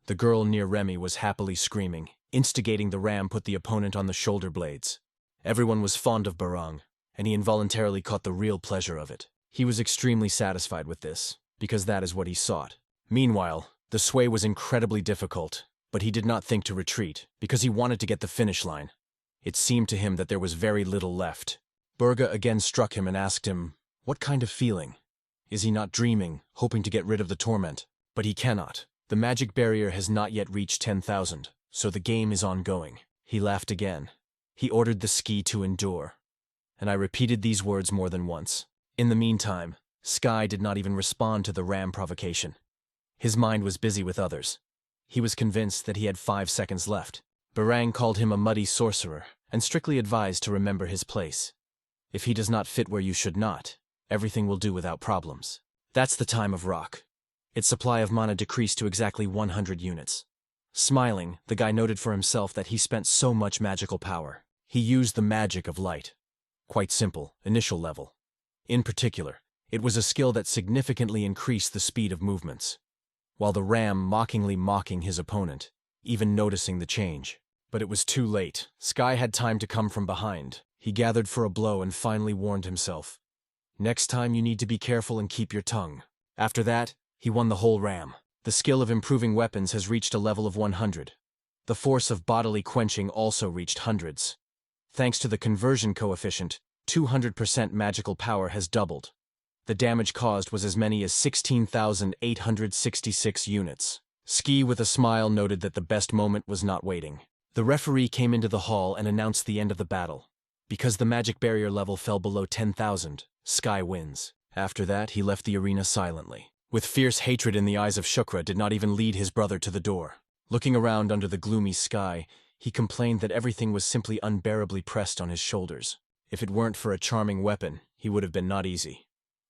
The girl near Remy was happily screaming. Instigating the ram put the opponent on the shoulder blades. Everyone was fond of Barang, and he involuntarily caught the real pleasure of it. He was extremely satisfied with this, because that is what he sought. Meanwhile, the sway was incredibly difficult, but he did not think to retreat, because he wanted to get the finish line. It seemed to him that there was very little left. Burga again struck him and asked him, what kind of feeling? Is he not dreaming, hoping to get rid of the torment? But he cannot. The magic barrier has not yet reached 10,000, so the game is ongoing. He laughed again. He ordered the ski to endure. And I repeated these words more than once. In the meantime, Sky did not even respond to the ram provocation. His mind was busy with others. He was convinced that he had 5 seconds left. Barang called him a muddy sorcerer, and strictly advised to remember his place. If he does not fit where you should not, everything will do without problems. That's the time of rock. Its supply of mana decreased to exactly 100 units. Smiling, the guy noted for himself that he spent so much magical power. He used the magic of light. Quite simple, initial level. In particular, it was a skill that significantly increased the speed of movements. While the ram mockingly mocking his opponent, even noticing the change. But it was too late. Sky had time to come from behind. He gathered for a blow and finally warned himself. Next time you need to be careful and keep your tongue. After that, he won the whole ram. The skill of improving weapons has reached a level of 100. The force of bodily quenching also reached hundreds. Thanks to the conversion coefficient, 200% magical power has doubled. The damage caused was as many as 16,866 units. Ski with a smile noted that the best moment was not waiting. The referee came into the hall and announced the end of the battle. Because the magic barrier level fell below 10,000, Sky wins. After that, he left the arena silently. With fierce hatred in the eyes of Shukra, did not even lead his brother to the door. Looking around under the gloomy sky, he complained that everything was simply unbearably pressed on his shoulders. If it weren't for a charming weapon, he would have been not easy.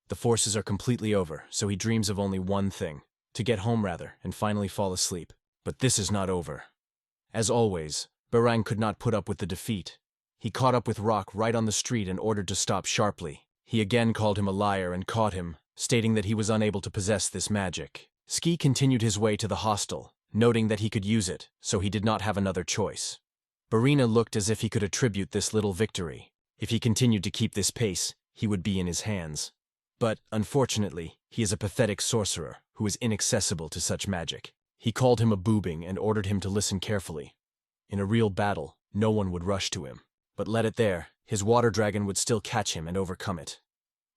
The forces are completely over, so he dreams of only one thing. To get home rather, and finally fall asleep. But this is not over. As always, Barang could not put up with the defeat. He caught up with Rock right on the street and ordered to stop sharply. He again called him a liar and caught him, stating that he was unable to possess this magic. Ski continued his way to the hostel, noting that he could use it, so he did not have another choice. Barina looked as if he could attribute this little victory. If he continued to keep this pace, he would be in his hands. But, unfortunately, he is a pathetic sorcerer who is inaccessible to such magic. He called him a boobing and ordered him to listen carefully. In a real battle, no one would rush to him. But let it there, his water dragon would still catch him and overcome it.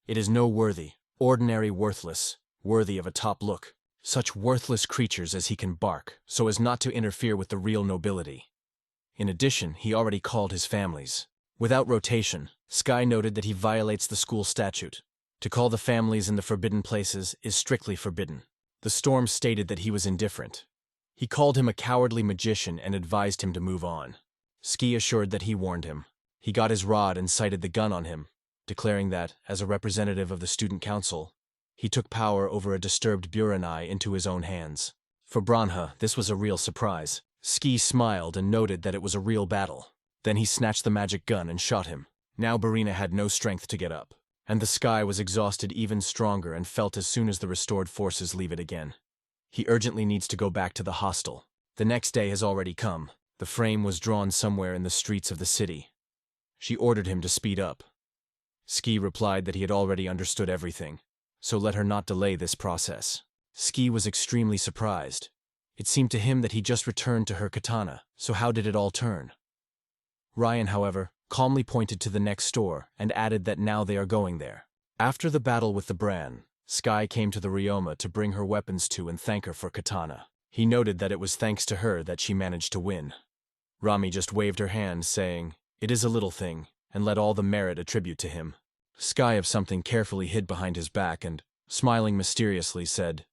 It is no worthy, ordinary worthless, worthy of a top look. Such worthless creatures as he can bark, so as not to interfere with the real nobility. In addition, he already called his families. Without rotation, Sky noted that he violates the school statute. To call the families in the forbidden places is strictly forbidden. The Storm stated that he was indifferent. He called him a cowardly magician and advised him to move on. Ski assured that he warned him. He got his rod and sighted the gun on him, declaring that, as a representative of the student council, he took power over a disturbed Buranai into his own hands. For Branha, this was a real surprise. Ski smiled and noted that it was a real battle. Then he snatched the magic gun and shot him. Now Barina had no strength to get up. And the Sky was exhausted even stronger and felt as soon as the restored forces leave it again. He urgently needs to go back to the hostel. The next day has already come. The frame was drawn somewhere in the streets of the city. She ordered him to speed up. Ski replied that he had already understood everything, so let her not delay this process. Ski was extremely surprised. It seemed to him that he just returned to her katana, so how did it all turn? Ryan, however, calmly pointed to the next store and added that now they are going there. After the battle with the Bran, Sky came to the Ryoma to bring her weapons to and thank her for katana. He noted that it was thanks to her that she managed to win. Rami just waved her hand, saying, "It is a little thing," and let all the merit attribute to him. Sky of something carefully hid behind his back and, smiling mysteriously, said,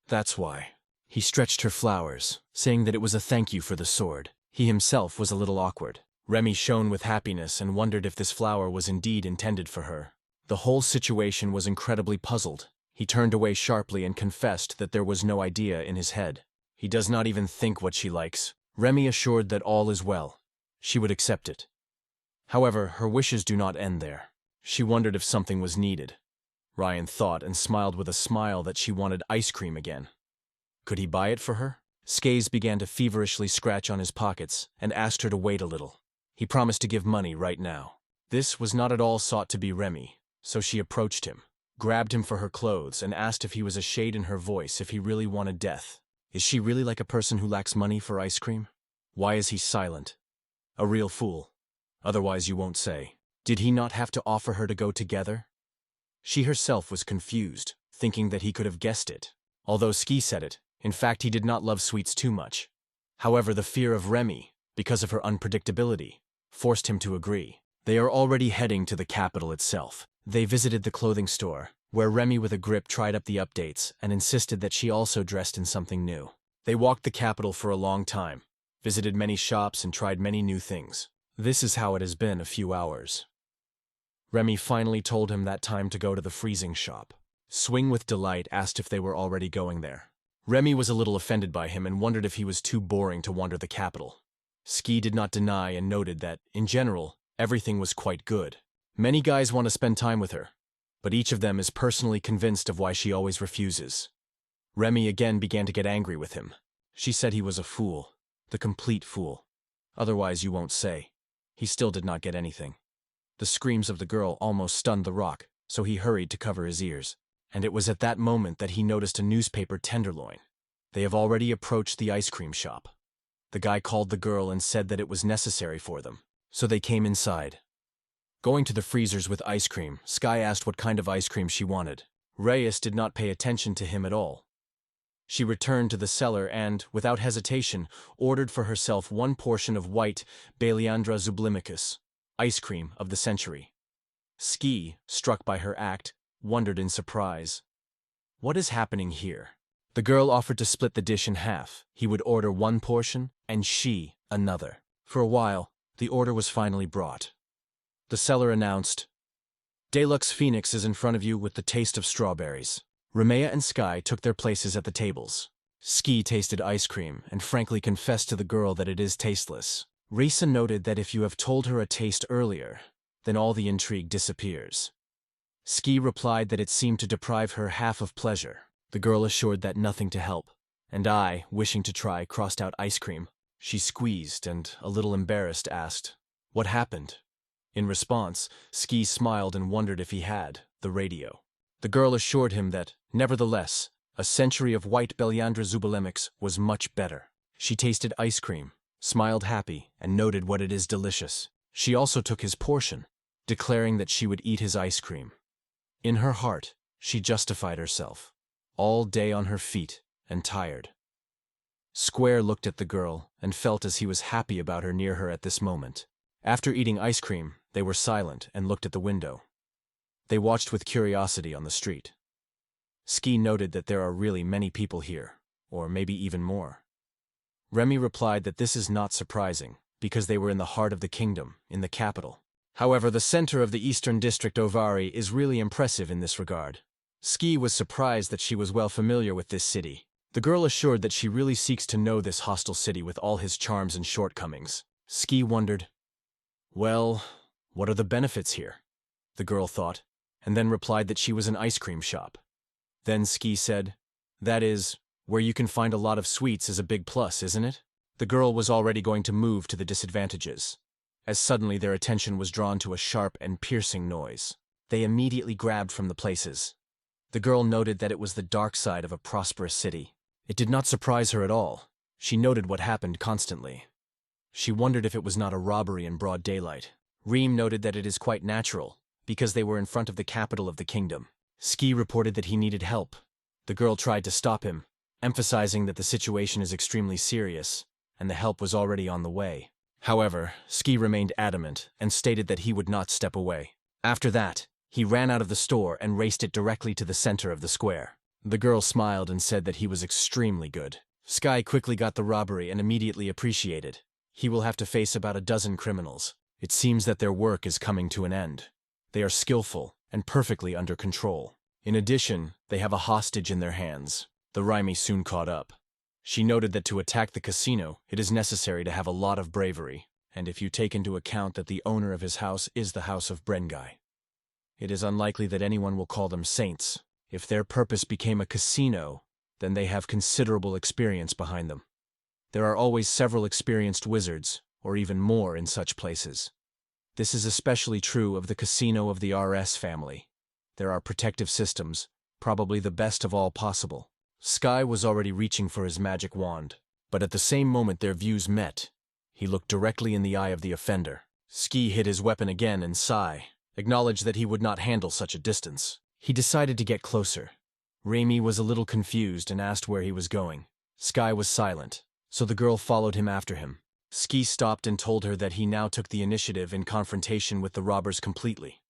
"That's why." He stretched her flowers, saying that it was a thank you for the sword. He himself was a little awkward. Remy shone with happiness and wondered if this flower was indeed intended for her. The whole situation was incredibly puzzled. He turned away sharply and confessed that there was no idea in his head. He does not even think what she likes. Remy assured that all is well. She would accept it. However, her wishes do not end there. She wondered if something was needed. Ryan thought and smiled with a smile that she wanted ice cream again. Could he buy it for her? Skaze began to feverishly scratch on his pockets and asked her to wait a little. He promised to give money right now. This was not at all sought to be Remy, so she approached him. grabbed him for her clothes, and asked if he was a shade in her voice if he really wanted death. Is she really like a person who lacks money for ice cream? Why is he silent? A real fool. Otherwise you won't say. Did he not have to offer her to go together? She herself was confused, thinking that he could have guessed it. Although Ski said it, in fact he did not love sweets too much. However, the fear of Remy, because of her unpredictability, forced him to agree. They are already heading to the capital itself. They visited the clothing store, where Remy with a grip tried up the updates and insisted that she also dressed in something new. They walked the capital for a long time, visited many shops and tried many new things. This is how it has been a few hours. Remy finally told him that time to go to the freezing shop. Swing with delight asked if they were already going there. Remy was a little offended by him and wondered if he was too boring to wander the capital. Ski did not deny and noted that, in general, everything was quite good. Many guys want to spend time with her, but each of them is personally convinced of why she always refuses. Remy again began to get angry with him. She said he was a fool, the complete fool. Otherwise you won't say. He still did not get anything. The screams of the girl almost stunned the Rock, so he hurried to cover his ears. And it was at that moment that he noticed a newspaper tenderloin. They have already approached the ice cream shop. The guy called the girl and said that it was necessary for them, so they came inside. Going to the freezers with ice cream, Sky asked what kind of ice cream she wanted. Reyes did not pay attention to him at all. She returned to the cellar and, without hesitation, ordered for herself one portion of white Baleandra Zublimicus, ice cream of the century. Ski, struck by her act, wondered in surprise. What is happening here? The girl offered to split the dish in half. He would order one portion, and she another. For a while, the order was finally brought. The seller announced, "Deluxe Phoenix is in front of you with the taste of strawberries." Remea and Sky took their places at the tables. Ski tasted ice cream and frankly confessed to the girl that it is tasteless. Risa noted that if you have told her a taste earlier, then all the intrigue disappears. Ski replied that it seemed to deprive her half of pleasure. The girl assured that nothing to help, and I, wishing to try, crossed out ice cream. She squeezed and, a little embarrassed, asked, "What happened?" In response, Ski smiled and wondered if he had the radio. The girl assured him that, nevertheless, a century of white Baleandra Zubalemics was much better. She tasted ice cream, smiled happy, and noted what it is delicious. She also took his portion, declaring that she would eat his ice cream. In her heart, she justified herself, all day on her feet and tired. Square looked at the girl and felt as he was happy about her near her at this moment. After eating ice cream, they were silent and looked at the window. They watched with curiosity on the street. Ski noted that there are really many people here, or maybe even more. Remy replied that this is not surprising, because they were in the heart of the kingdom, in the capital. However, the center of the Eastern District Ovari is really impressive in this regard. Ski was surprised that she was well familiar with this city. The girl assured that she really seeks to know this hostile city with all his charms and shortcomings. Ski wondered, well, what are the benefits here? The girl thought, and then replied that she was an ice cream shop. Then Ski said, that is, where you can find a lot of sweets is a big plus, isn't it? The girl was already going to move to the disadvantages, as suddenly their attention was drawn to a sharp and piercing noise. They immediately grabbed from the places. The girl noted that it was the dark side of a prosperous city. It did not surprise her at all. She noted what happened constantly. She wondered if it was not a robbery in broad daylight. Reem noted that it is quite natural, because they were in front of the capital of the kingdom. Ski reported that he needed help. The girl tried to stop him, emphasizing that the situation is extremely serious, and the help was already on the way. However, Ski remained adamant and stated that he would not step away. After that, he ran out of the store and raced it directly to the center of the square. The girl smiled and said that he was extremely good. Sky quickly got the robbery and immediately appreciated. He will have to face about a dozen criminals. It seems that their work is coming to an end. They are skillful and perfectly under control. In addition, they have a hostage in their hands. The Raimi soon caught up. She noted that to attack the casino, it is necessary to have a lot of bravery, and if you take into account that the owner of his house is the house of Brengai, it is unlikely that anyone will call them saints. If their purpose became a casino, then they have considerable experience behind them. There are always several experienced wizards, or even more in such places. This is especially true of the casino of the RS family. There are protective systems, probably the best of all possible. Sky was already reaching for his magic wand, but at the same moment their views met. He looked directly in the eye of the offender. Ski hid his weapon again and Sai acknowledged that he would not handle such a distance. He decided to get closer. Raimi was a little confused and asked where he was going. Sky was silent, so the girl followed him after him. Ski stopped and told her that he now took the initiative in confrontation with the robbers completely.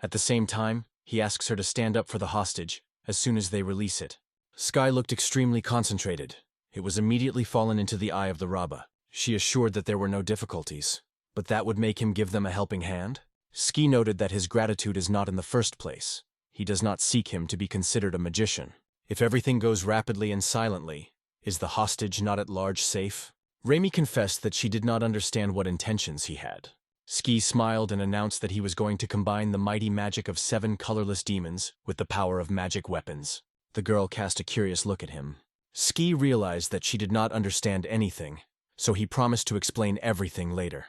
At the same time, he asks her to stand up for the hostage as soon as they release it. Sky looked extremely concentrated. It was immediately fallen into the eye of the robber. She assured that there were no difficulties, but that would make him give them a helping hand? Ski noted that his gratitude is not in the first place. He does not seek him to be considered a magician. If everything goes rapidly and silently, is the hostage not at large safe? Raimi confessed that she did not understand what intentions he had. Ski smiled and announced that he was going to combine the mighty magic of 7 colorless demons with the power of magic weapons. The girl cast a curious look at him. Ski realized that she did not understand anything, so he promised to explain everything later.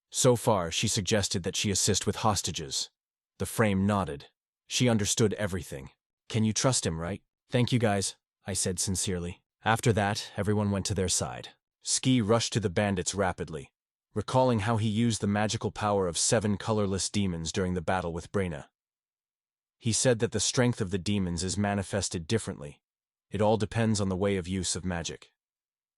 So far, she suggested that she assist with hostages. The frame nodded. She understood everything. Can you trust him, right? Thank you, guys, I said sincerely. After that, everyone went to their side. Ski rushed to the bandits rapidly, recalling how he used the magical power of 7 colorless demons during the battle with Brena. He said that the strength of the demons is manifested differently. It all depends on the way of use of magic.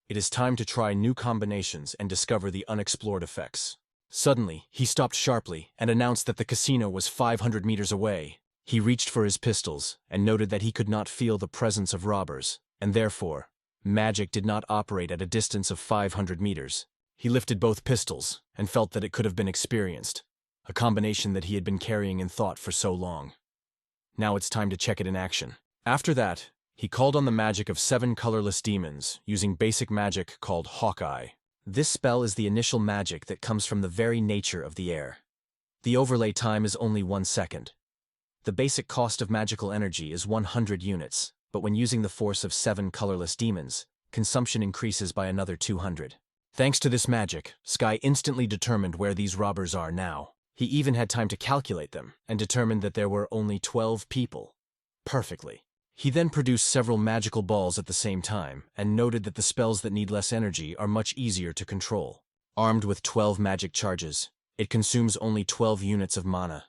It is time to try new combinations and discover the unexplored effects. Suddenly, he stopped sharply and announced that the casino was 500 meters away. He reached for his pistols and noted that he could not feel the presence of robbers, and therefore, magic did not operate at a distance of 500 meters. He lifted both pistols and felt that it could have been experienced, a combination that he had been carrying in thought for so long. Now it's time to check it in action. After that, he called on the magic of 7 colorless demons, using basic magic called Hawkeye. This spell is the initial magic that comes from the very nature of the air. The overlay time is only 1 second. The basic cost of magical energy is 100 units, but when using the force of 7 colorless demons, consumption increases by another 200. Thanks to this magic, Sky instantly determined where these robbers are now. He even had time to calculate them, and determined that there were only 12 people. Perfectly. He then produced several magical balls at the same time, and noted that the spells that need less energy are much easier to control. Armed with 12 magic charges, it consumes only 12 units of mana.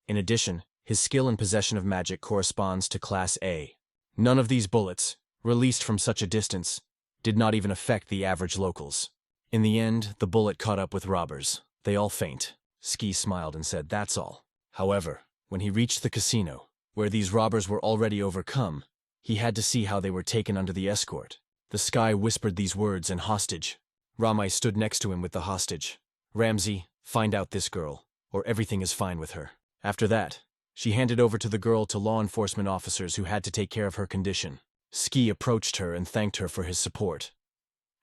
In addition, his skill in possession of magic corresponds to Class A. None of these bullets, released from such a distance, did not even affect the average locals. In the end, the bullet caught up with robbers. They all faint. Ski smiled and said, "That's all." However, when he reached the casino, where these robbers were already overcome, he had to see how they were taken under the escort. The Sky whispered these words in hostage. Ramai stood next to him with the hostage. "Ramsey, find out this girl, or everything is fine with her." After that, she handed over to the girl to law enforcement officers who had to take care of her condition. Ski approached her and thanked her for his support.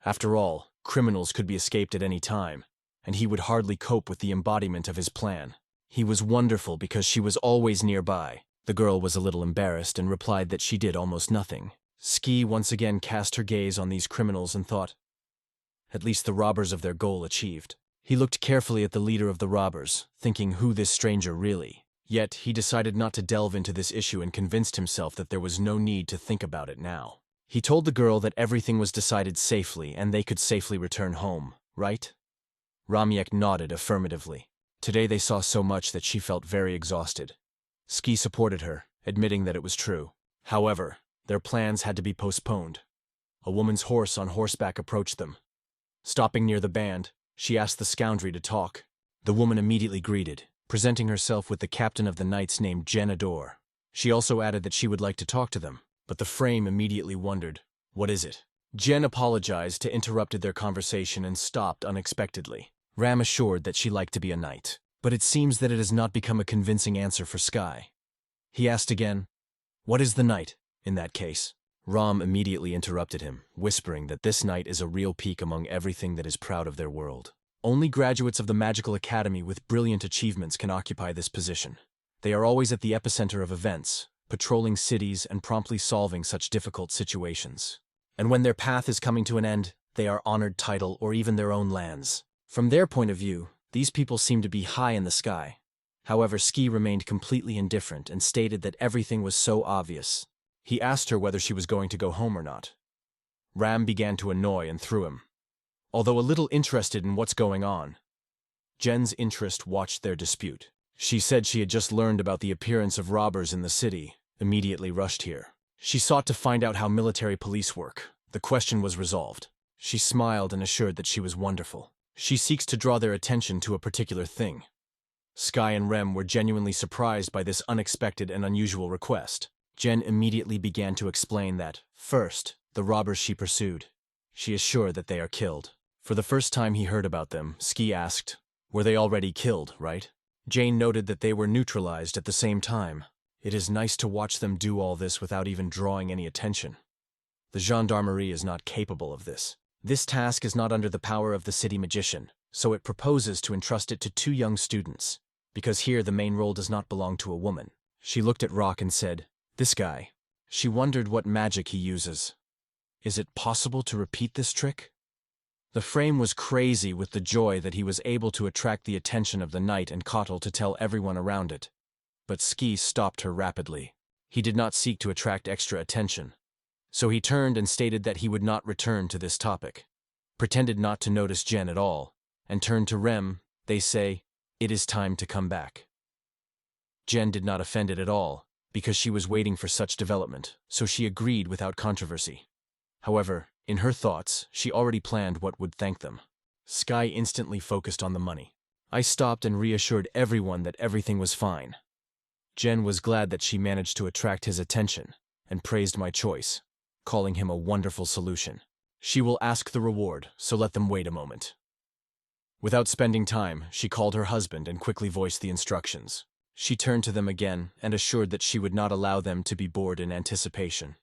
After all, criminals could be escaped at any time, and he would hardly cope with the embodiment of his plan. He was wonderful because she was always nearby. The girl was a little embarrassed and replied that she did almost nothing. Ski once again cast her gaze on these criminals and thought, at least the robbers of their goal achieved. He looked carefully at the leader of the robbers, thinking who this stranger really. Yet he decided not to delve into this issue and convinced himself that there was no need to think about it now. He told the girl that everything was decided safely and they could safely return home, right? Ramiek nodded affirmatively. Today they saw so much that she felt very exhausted. Ski supported her, admitting that it was true. However, their plans had to be postponed. A woman's horse on horseback approached them. Stopping near the band, she asked the scoundrel to talk. The woman immediately greeted, presenting herself with the captain of the knights named Genador. She also added that she would like to talk to them, but the frame immediately wondered, what is it? Jen apologized to interrupted their conversation and stopped unexpectedly. Ram assured that she liked to be a knight, but it seems that it has not become a convincing answer for Sky. He asked again, what is the knight, in that case? Ram immediately interrupted him, whispering that this knight is a real peak among everything that is proud of their world. Only graduates of the Magical Academy with brilliant achievements can occupy this position. They are always at the epicenter of events, patrolling cities and promptly solving such difficult situations. And when their path is coming to an end, they are honored title or even their own lands. From their point of view, these people seem to be high in the sky. However, Ski remained completely indifferent and stated that everything was so obvious. He asked her whether she was going to go home or not. Ram began to annoy and threw him. Although a little interested in what's going on, Jen's interest watched their dispute. She said she had just learned about the appearance of robbers in the city, immediately rushed here. She sought to find out how military police work. The question was resolved. She smiled and assured that she was wonderful. She seeks to draw their attention to a particular thing. Sky and Rem were genuinely surprised by this unexpected and unusual request. Jen immediately began to explain that, first, the robbers she pursued. She is sure that they are killed. For the first time he heard about them, Ski asked, "Were they already killed, right?" Jane noted that they were neutralized at the same time. It is nice to watch them do all this without even drawing any attention. The gendarmerie is not capable of this. This task is not under the power of the city magician, so it proposes to entrust it to 2 young students, because here the main role does not belong to a woman. She looked at Rock and said, "This guy." She wondered what magic he uses. Is it possible to repeat this trick? The frame was crazy with the joy that he was able to attract the attention of the knight and Kotal to tell everyone around it. But Ski stopped her rapidly. He did not seek to attract extra attention. So he turned and stated that he would not return to this topic, pretended not to notice Jen at all, and turned to Rem. They say, "It is time to come back." Jen did not offend it at all, because she was waiting for such development, so she agreed without controversy. However, in her thoughts, she already planned what would thank them. Sky instantly focused on the money. I stopped and reassured everyone that everything was fine. Jen was glad that she managed to attract his attention, and praised my choice, calling him a wonderful solution. She will ask the reward, so let them wait a moment. Without spending time, she called her husband and quickly voiced the instructions. She turned to them again and assured that she would not allow them to be bored in anticipation.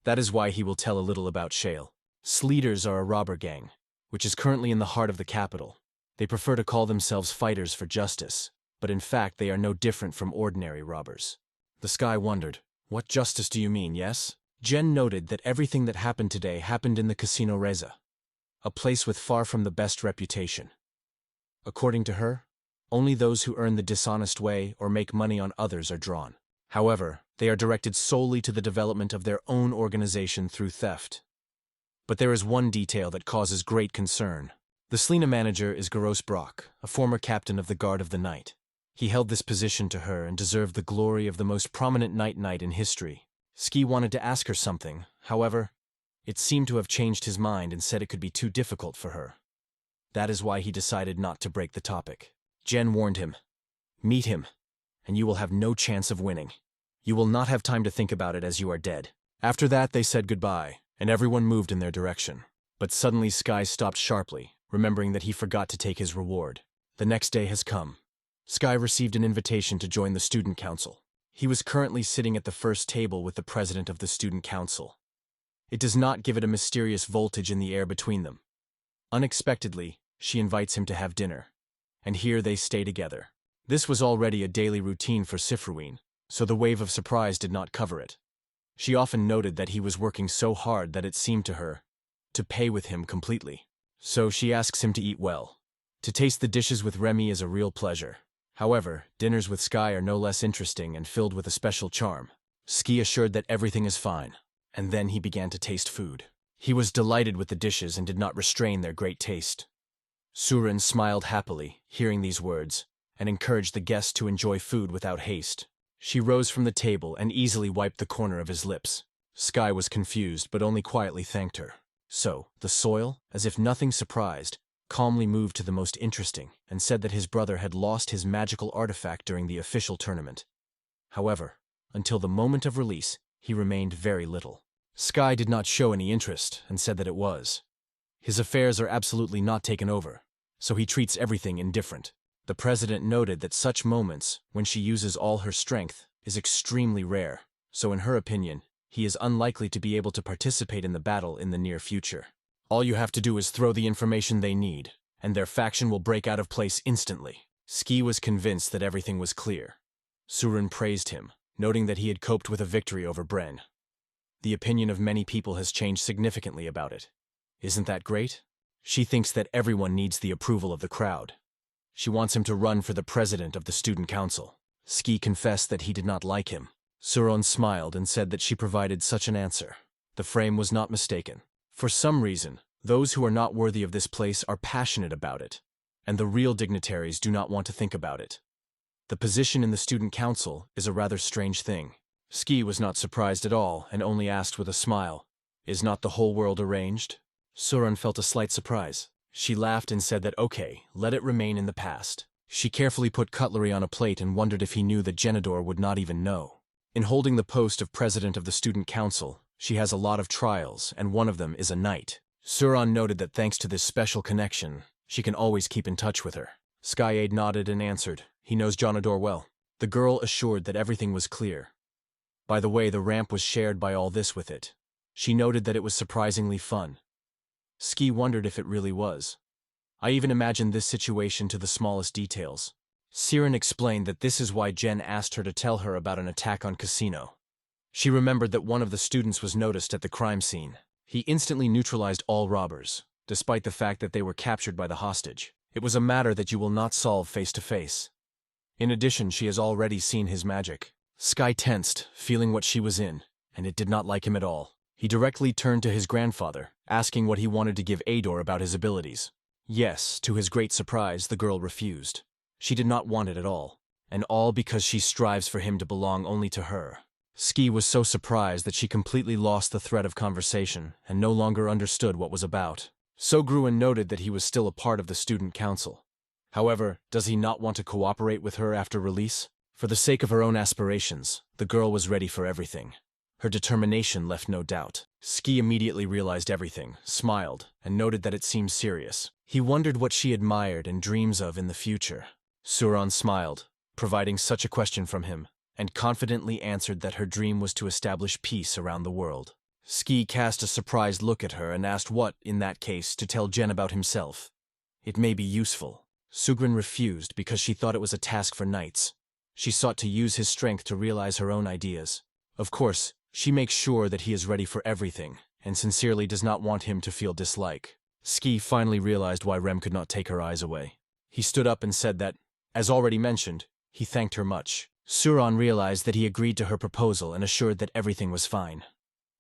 That is why he will tell a little about Shale. Sleeters are a robber gang, which is currently in the heart of the capital. They prefer to call themselves fighters for justice, but in fact they are no different from ordinary robbers. The Sky wondered, "What justice do you mean, yes?" Jen noted that everything that happened today happened in the Casino Reza, a place with far from the best reputation. According to her, only those who earn the dishonest way or make money on others are drawn. However, they are directed solely to the development of their own organization through theft. But there is one detail that causes great concern. The Selena manager is Garos Brock, a former captain of the Guard of the Night. He held this position to her and deserved the glory of the most prominent night knight in history. Ski wanted to ask her something, however, it seemed to have changed his mind and said it could be too difficult for her. That is why he decided not to break the topic. Jen warned him, "Meet him, and you will have no chance of winning. You will not have time to think about it as you are dead." After that, they said goodbye, and everyone moved in their direction. But suddenly Sky stopped sharply, remembering that he forgot to take his reward. The next day has come. Sky received an invitation to join the student council. He was currently sitting at the first table with the president of the student council. It does not give it a mysterious voltage in the air between them. Unexpectedly, she invites him to have dinner, and here they stay together. This was already a daily routine for Sifruin, so the wave of surprise did not cover it. She often noted that he was working so hard that it seemed to her to pay with him completely. So she asks him to eat well. To taste the dishes with Remy is a real pleasure. However, dinners with Sky are no less interesting and filled with a special charm. Ski assured that everything is fine, and then he began to taste food. He was delighted with the dishes and did not restrain their great taste. Surin smiled happily, hearing these words, and encouraged the guest to enjoy food without haste. She rose from the table and easily wiped the corner of his lips. Sky was confused, but only quietly thanked her. So, the soil, as if nothing surprised, calmly moved to the most interesting and said that his brother had lost his magical artifact during the official tournament. However, until the moment of release, he remained very little. Sky did not show any interest and said that it was. His affairs are absolutely not taken over, so he treats everything indifferent. The president noted that such moments, when she uses all her strength, is extremely rare, so in her opinion, he is unlikely to be able to participate in the battle in the near future. All you have to do is throw the information they need, and their faction will break out of place instantly. Ski was convinced that everything was clear. Surin praised him, noting that he had coped with a victory over Bren. The opinion of many people has changed significantly about it. Isn't that great? She thinks that everyone needs the approval of the crowd. She wants him to run for the president of the student council. Ski confessed that he did not like him. Suron smiled and said that she provided such an answer. The frame was not mistaken. For some reason, those who are not worthy of this place are passionate about it, and the real dignitaries do not want to think about it. The position in the student council is a rather strange thing. Ski was not surprised at all and only asked with a smile, "Is not the whole world arranged?" Suron felt a slight surprise. She laughed and said that okay, let it remain in the past. She carefully put cutlery on a plate and wondered if he knew that Genador would not even know. In holding the post of president of the student council, she has a lot of trials, and one of them is a knight. Suron noted that thanks to this special connection, she can always keep in touch with her. Skyade nodded and answered, he knows Genador well. The girl assured that everything was clear. By the way, the ramp was shared by all this with it. She noted that it was surprisingly fun. Ski wondered if it really was. I even imagined this situation to the smallest details. Siren explained that this is why Jen asked her to tell her about an attack on Casino. She remembered that one of the students was noticed at the crime scene. He instantly neutralized all robbers, despite the fact that they were captured by the hostage. It was a matter that you will not solve face to face. In addition, she has already seen his magic. Sky tensed, feeling what she was in, and it did not like him at all. He directly turned to his grandfather, asking what he wanted to give Ador about his abilities. Yes, to his great surprise, the girl refused. She did not want it at all because she strives for him to belong only to her. Ski was so surprised that she completely lost the thread of conversation and no longer understood what was about. Sogruen noted that he was still a part of the student council. However, does he not want to cooperate with her after release? For the sake of her own aspirations, the girl was ready for everything. Her determination left no doubt. Ski immediately realized everything, smiled, and noted that it seemed serious. He wondered what she admired and dreams of in the future. Suron smiled, providing such a question from him, and confidently answered that her dream was to establish peace around the world. Ski cast a surprised look at her and asked what, in that case, to tell Jen about himself. It may be useful. Sugren refused because she thought it was a task for knights. She sought to use his strength to realize her own ideas. Of course, she makes sure that he is ready for everything, and sincerely does not want him to feel dislike. Ski finally realized why Rem could not take her eyes away. He stood up and said that, as already mentioned, he thanked her much. Suron realized that he agreed to her proposal and assured that everything was fine.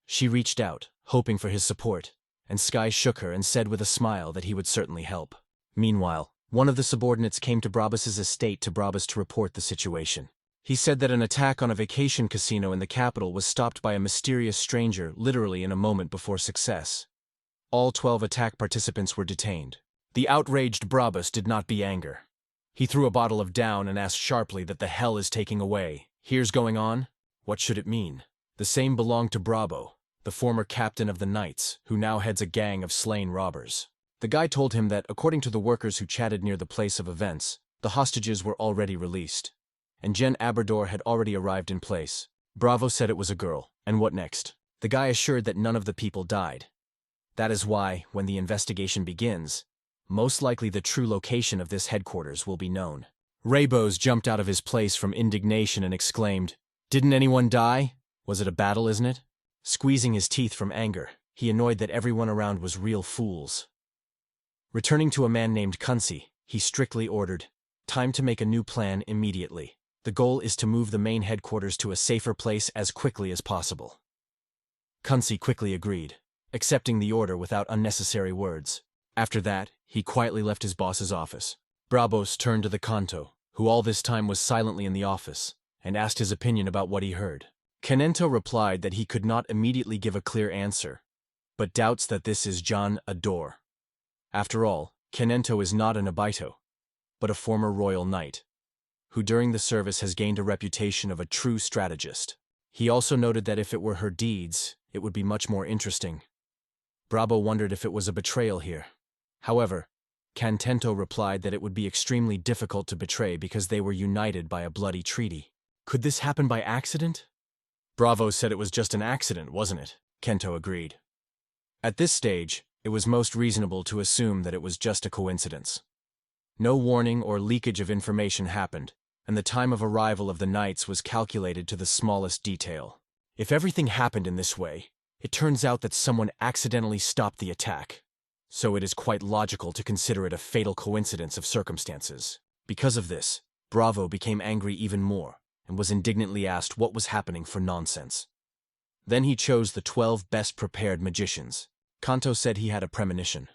She reached out, hoping for his support, and Sky shook her and said with a smile that he would certainly help. Meanwhile, one of the subordinates came to Brabus's estate to Brabus to report the situation. He said that an attack on a vacation casino in the capital was stopped by a mysterious stranger literally in a moment before success. All 12 attack participants were detained. The outraged Brabus did not be anger. He threw a bottle of down and asked sharply that the hell is taking away. Here's going on? What should it mean? The same belonged to Brabo, the former captain of the Knights, who now heads a gang of slain robbers. The guy told him that, according to the workers who chatted near the place of events, the hostages were already released, and Jen Aberdor had already arrived in place. Bravo said it was a girl, and what next? The guy assured that none of the people died. That is why, when the investigation begins, most likely the true location of this headquarters will be known. Raybos jumped out of his place from indignation and exclaimed, "Didn't anyone die? Was it a battle, isn't it?" Squeezing his teeth from anger, he annoyed that everyone around was real fools. Returning to a man named Kunsi, he strictly ordered, "Time to make a new plan immediately. The goal is to move the main headquarters to a safer place as quickly as possible." Kunsi quickly agreed, accepting the order without unnecessary words. After that, he quietly left his boss's office. Brabos turned to the Kanto, who all this time was silently in the office, and asked his opinion about what he heard. Kenento replied that he could not immediately give a clear answer, but doubts that this is John Ador. After all, Kenento is not an Abaito, but a former royal knight, who during the service has gained a reputation of a true strategist. He also noted that if it were her deeds, it would be much more interesting. Brabo wondered if it was a betrayal here. However, Cantento replied that it would be extremely difficult to betray because they were united by a bloody treaty. Could this happen by accident? Bravo said it was just an accident, wasn't it? Kento agreed. At this stage, it was most reasonable to assume that it was just a coincidence. No warning or leakage of information happened, and the time of arrival of the knights was calculated to the smallest detail. If everything happened in this way, it turns out that someone accidentally stopped the attack, so it is quite logical to consider it a fatal coincidence of circumstances. Because of this, Bravo became angry even more and was indignantly asked what was happening for nonsense. Then he chose the 12 best-prepared magicians. Kanto said he had a premonition.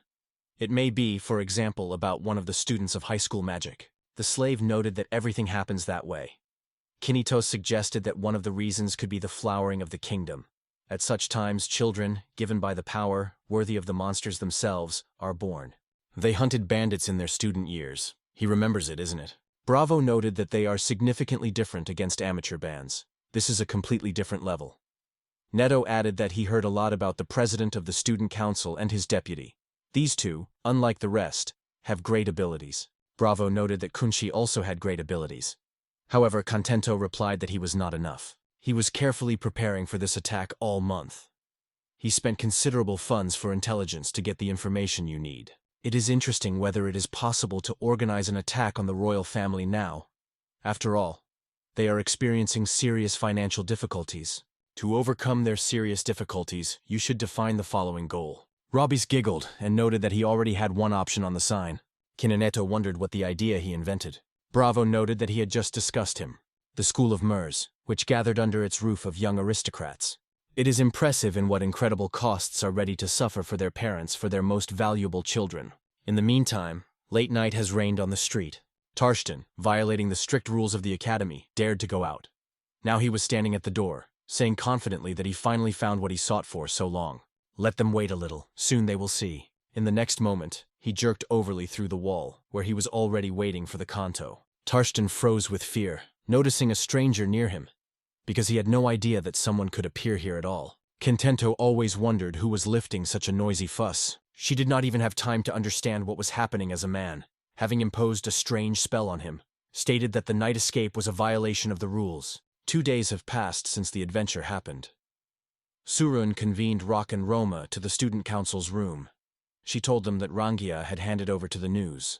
It may be, for example, about one of the students of high school magic. The slave noted that everything happens that way. Ichidso suggested that one of the reasons could be the flowering of the kingdom. At such times, children, given by the power, worthy of the monsters themselves, are born. They hunted bandits in their student years. He remembers it, isn't it? Bravo noted that they are significantly different against amateur bands. This is a completely different level. Neto added that he heard a lot about the president of the student council and his deputy. These two, unlike the rest, have great abilities. Bravo noted that Kunshi also had great abilities. However, Contento replied that he was not enough. He was carefully preparing for this attack all month. He spent considerable funds for intelligence to get the information you need. It is interesting whether it is possible to organize an attack on the royal family now. After all, they are experiencing serious financial difficulties. To overcome their serious difficulties, you should define the following goal. Robbie giggled and noted that he already had one option on the sign. Kinaneto wondered what the idea he invented. Bravo noted that he had just discussed him. The School of Mers, which gathered under its roof of young aristocrats. It is impressive in what incredible costs are ready to suffer for their parents for their most valuable children. In the meantime, late night has reigned on the street. Tartan, violating the strict rules of the academy, dared to go out. Now he was standing at the door, saying confidently that he finally found what he sought for so long. Let them wait a little, soon they will see. In the next moment, he jerked overly through the wall, where he was already waiting for the Kanto. Tartan froze with fear, noticing a stranger near him, because he had no idea that someone could appear here at all. Contento always wondered who was lifting such a noisy fuss. She did not even have time to understand what was happening as a man, having imposed a strange spell on him, stated that the night escape was a violation of the rules. 2 days have passed since the adventure happened. Surun convened Rock and Roma to the student council's room. She told them that Rangia had handed over to the news.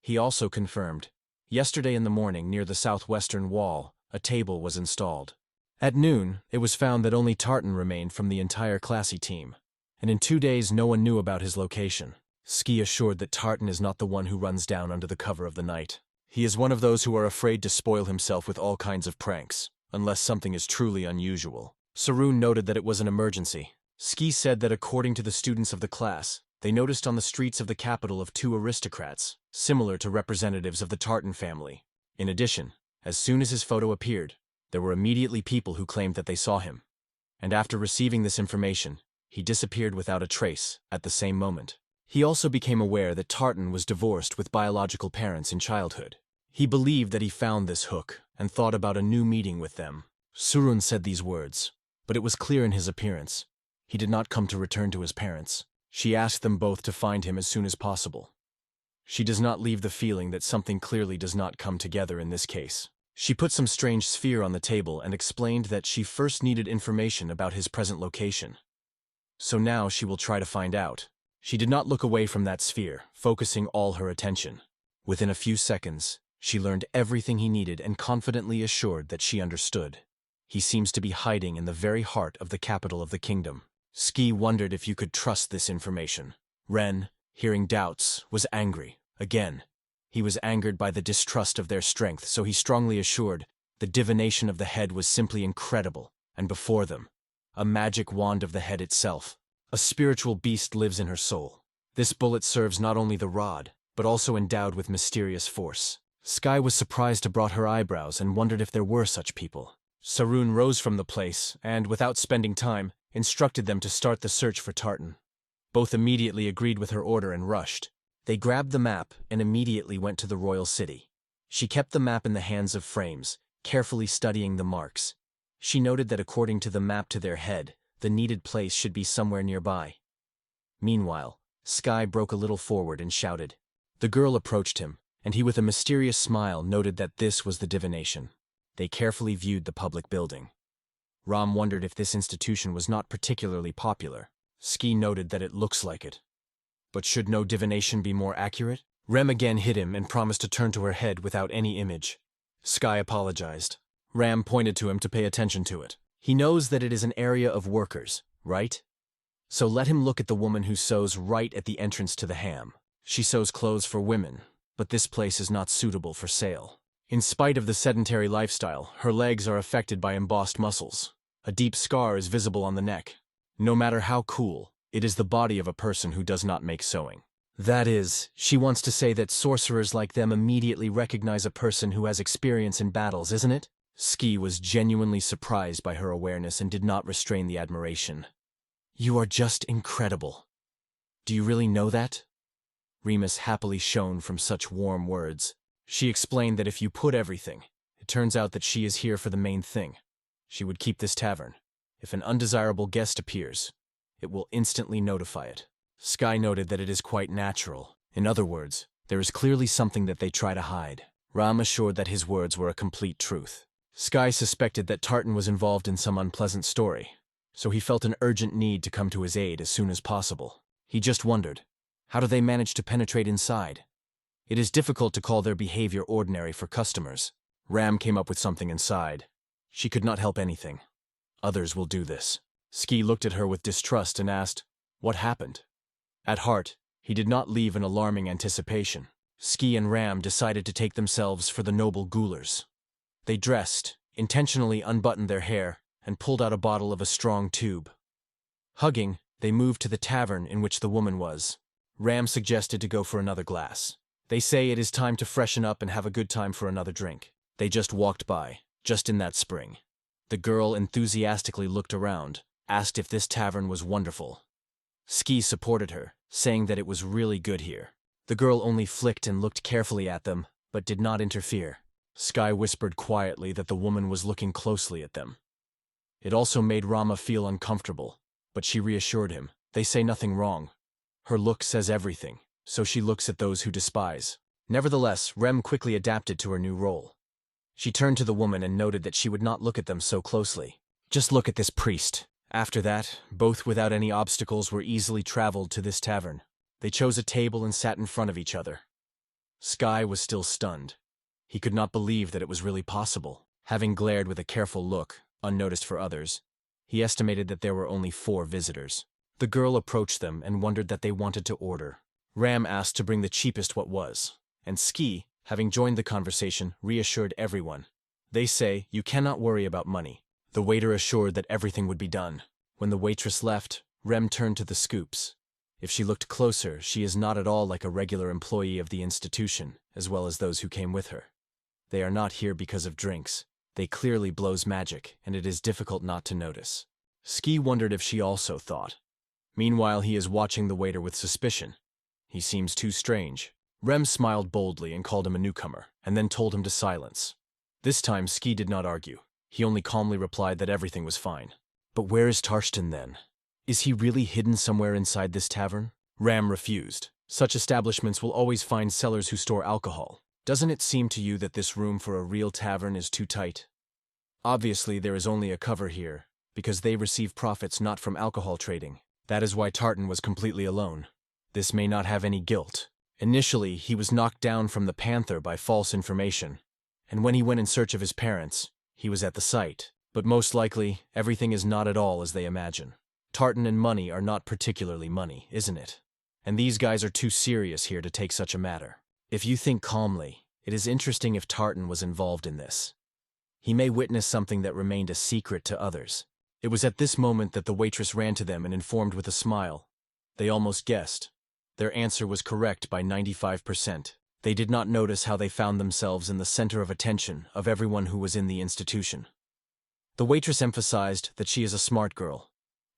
He also confirmed, yesterday in the morning near the southwestern wall, a table was installed. At noon, it was found that only Tartan remained from the entire classy team, and in 2 days no one knew about his location. Ski assured that Tartan is not the one who runs down under the cover of the night. He is one of those who are afraid to spoil himself with all kinds of pranks, unless something is truly unusual. Sarun noted that it was an emergency. Ski said that according to the students of the class, they noticed on the streets of the capital of 2 aristocrats, similar to representatives of the Tartan family. In addition, as soon as his photo appeared, there were immediately people who claimed that they saw him. And after receiving this information, he disappeared without a trace at the same moment. He also became aware that Tartan was divorced with biological parents in childhood. He believed that he found this hook and thought about a new meeting with them. Surun said these words, but it was clear in his appearance. He did not come to return to his parents. She asked them both to find him as soon as possible. She does not leave the feeling that something clearly does not come together in this case. She put some strange sphere on the table and explained that she first needed information about his present location. So now she will try to find out. She did not look away from that sphere, focusing all her attention. Within a few seconds, she learned everything he needed and confidently assured that she understood. He seems to be hiding in the very heart of the capital of the kingdom. Ski wondered if you could trust this information. Ren, hearing doubts, was angry. Again, he was angered by the distrust of their strength, so he strongly assured the divination of the head was simply incredible, and before them, a magic wand of the head itself. A spiritual beast lives in her soul. This bullet serves not only the rod, but also endowed with mysterious force. Sky was surprised to brought her eyebrows and wondered if there were such people. Sarun rose from the place and, without spending time, instructed them to start the search for Tartan. Both immediately agreed with her order and rushed. They grabbed the map and immediately went to the royal city. She kept the map in the hands of Frames, carefully studying the marks. She noted that according to the map to their head, the needed place should be somewhere nearby. Meanwhile, Sky broke a little forward and shouted. The girl approached him, and he with a mysterious smile noted that this was the divination. They carefully viewed the public building. Ram wondered if this institution was not particularly popular. Ski noted that it looks like it. But should no divination be more accurate? Rem again hit him and promised to turn to her head without any image. Sky apologized. Ram pointed to him to pay attention to it. He knows that it is an area of workers, right? So let him look at the woman who sews right at the entrance to the ham. She sews clothes for women, but this place is not suitable for sale. In spite of the sedentary lifestyle, her legs are affected by embossed muscles. A deep scar is visible on the neck. No matter how cool, it is the body of a person who does not make sewing. That is, she wants to say that sorcerers like them immediately recognize a person who has experience in battles, isn't it? Ski was genuinely surprised by her awareness and did not restrain the admiration. You are just incredible. Do you really know that? Remus happily shone from such warm words. She explained that if you put everything, it turns out that she is here for the main thing. She would keep this tavern. If an undesirable guest appears, it will instantly notify it. Sky noted that it is quite natural. In other words, there is clearly something that they try to hide. Ram assured that his words were a complete truth. Sky suspected that Tartan was involved in some unpleasant story, so he felt an urgent need to come to his aid as soon as possible. He just wondered, how do they manage to penetrate inside? It is difficult to call their behavior ordinary for customers. Ram came up with something inside. She could not help anything. Others will do this. Ski looked at her with distrust and asked, what happened? At heart, he did not leave an alarming anticipation. Ski and Ram decided to take themselves for the noble ghoulers. They dressed, intentionally unbuttoned their hair, and pulled out a bottle of a strong tube. Hugging, they moved to the tavern in which the woman was. Ram suggested to go for another glass. They say it is time to freshen up and have a good time for another drink. They just walked by, just in that spring. The girl enthusiastically looked around, asked if this tavern was wonderful. Ski supported her, saying that it was really good here. The girl only flicked and looked carefully at them, but did not interfere. Sky whispered quietly that the woman was looking closely at them. It also made Rama feel uncomfortable, but she reassured him. They say nothing wrong. Her look says everything, so she looks at those who despise. Nevertheless, Rem quickly adapted to her new role. She turned to the woman and noted that she would not look at them so closely. Just look at this priest. After that, both without any obstacles were easily traveled to this tavern. They chose a table and sat in front of each other. Sky was still stunned. He could not believe that it was really possible. Having glared with a careful look, unnoticed for others, he estimated that there were only 4 visitors. The girl approached them and wondered that they wanted to order. Ram asked to bring the cheapest what was, and Ski, having joined the conversation, reassured everyone. They say, you cannot worry about money. The waiter assured that everything would be done. When the waitress left, Rem turned to the scoops. If she looked closer, she is not at all like a regular employee of the institution, as well as those who came with her. They are not here because of drinks. They clearly blows magic, and it is difficult not to notice. Ski wondered if she also thought. Meanwhile, he is watching the waiter with suspicion. He seems too strange. Rem smiled boldly and called him a newcomer, and then told him to silence. This time, Ski did not argue. He only calmly replied that everything was fine. But where is Tartan then? Is he really hidden somewhere inside this tavern? Ram refused. Such establishments will always find sellers who store alcohol. Doesn't it seem to you that this room for a real tavern is too tight? Obviously, there is only a cover here, because they receive profits not from alcohol trading. That is why Tartan was completely alone. This may not have any guilt. Initially, he was knocked down from the Panther by false information, and when he went in search of his parents, he was at the site. But most likely, everything is not at all as they imagine. Tartan and money are not particularly money, isn't it? And these guys are too serious here to take such a matter. If you think calmly, it is interesting if Tartan was involved in this. He may witness something that remained a secret to others. It was at this moment that the waitress ran to them and informed with a smile. They almost guessed. Their answer was correct by 95%. They did not notice how they found themselves in the center of attention of everyone who was in the institution. The waitress emphasized that she is a smart girl.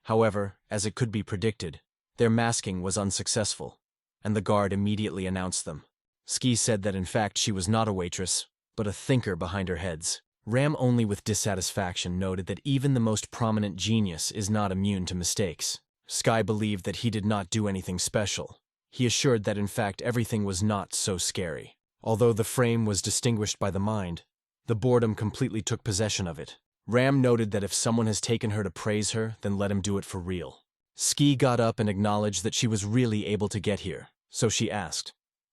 However, as it could be predicted, their masking was unsuccessful, and the guard immediately announced them. Ski said that in fact she was not a waitress, but a thinker behind her heads. Ram only with dissatisfaction noted that even the most prominent genius is not immune to mistakes. Sky believed that he did not do anything special. He assured that in fact everything was not so scary. Although the frame was distinguished by the mind, the boredom completely took possession of it. Ram noted that if someone has taken her to praise her, then let him do it for real. Ski got up and acknowledged that she was really able to get here, so she asked.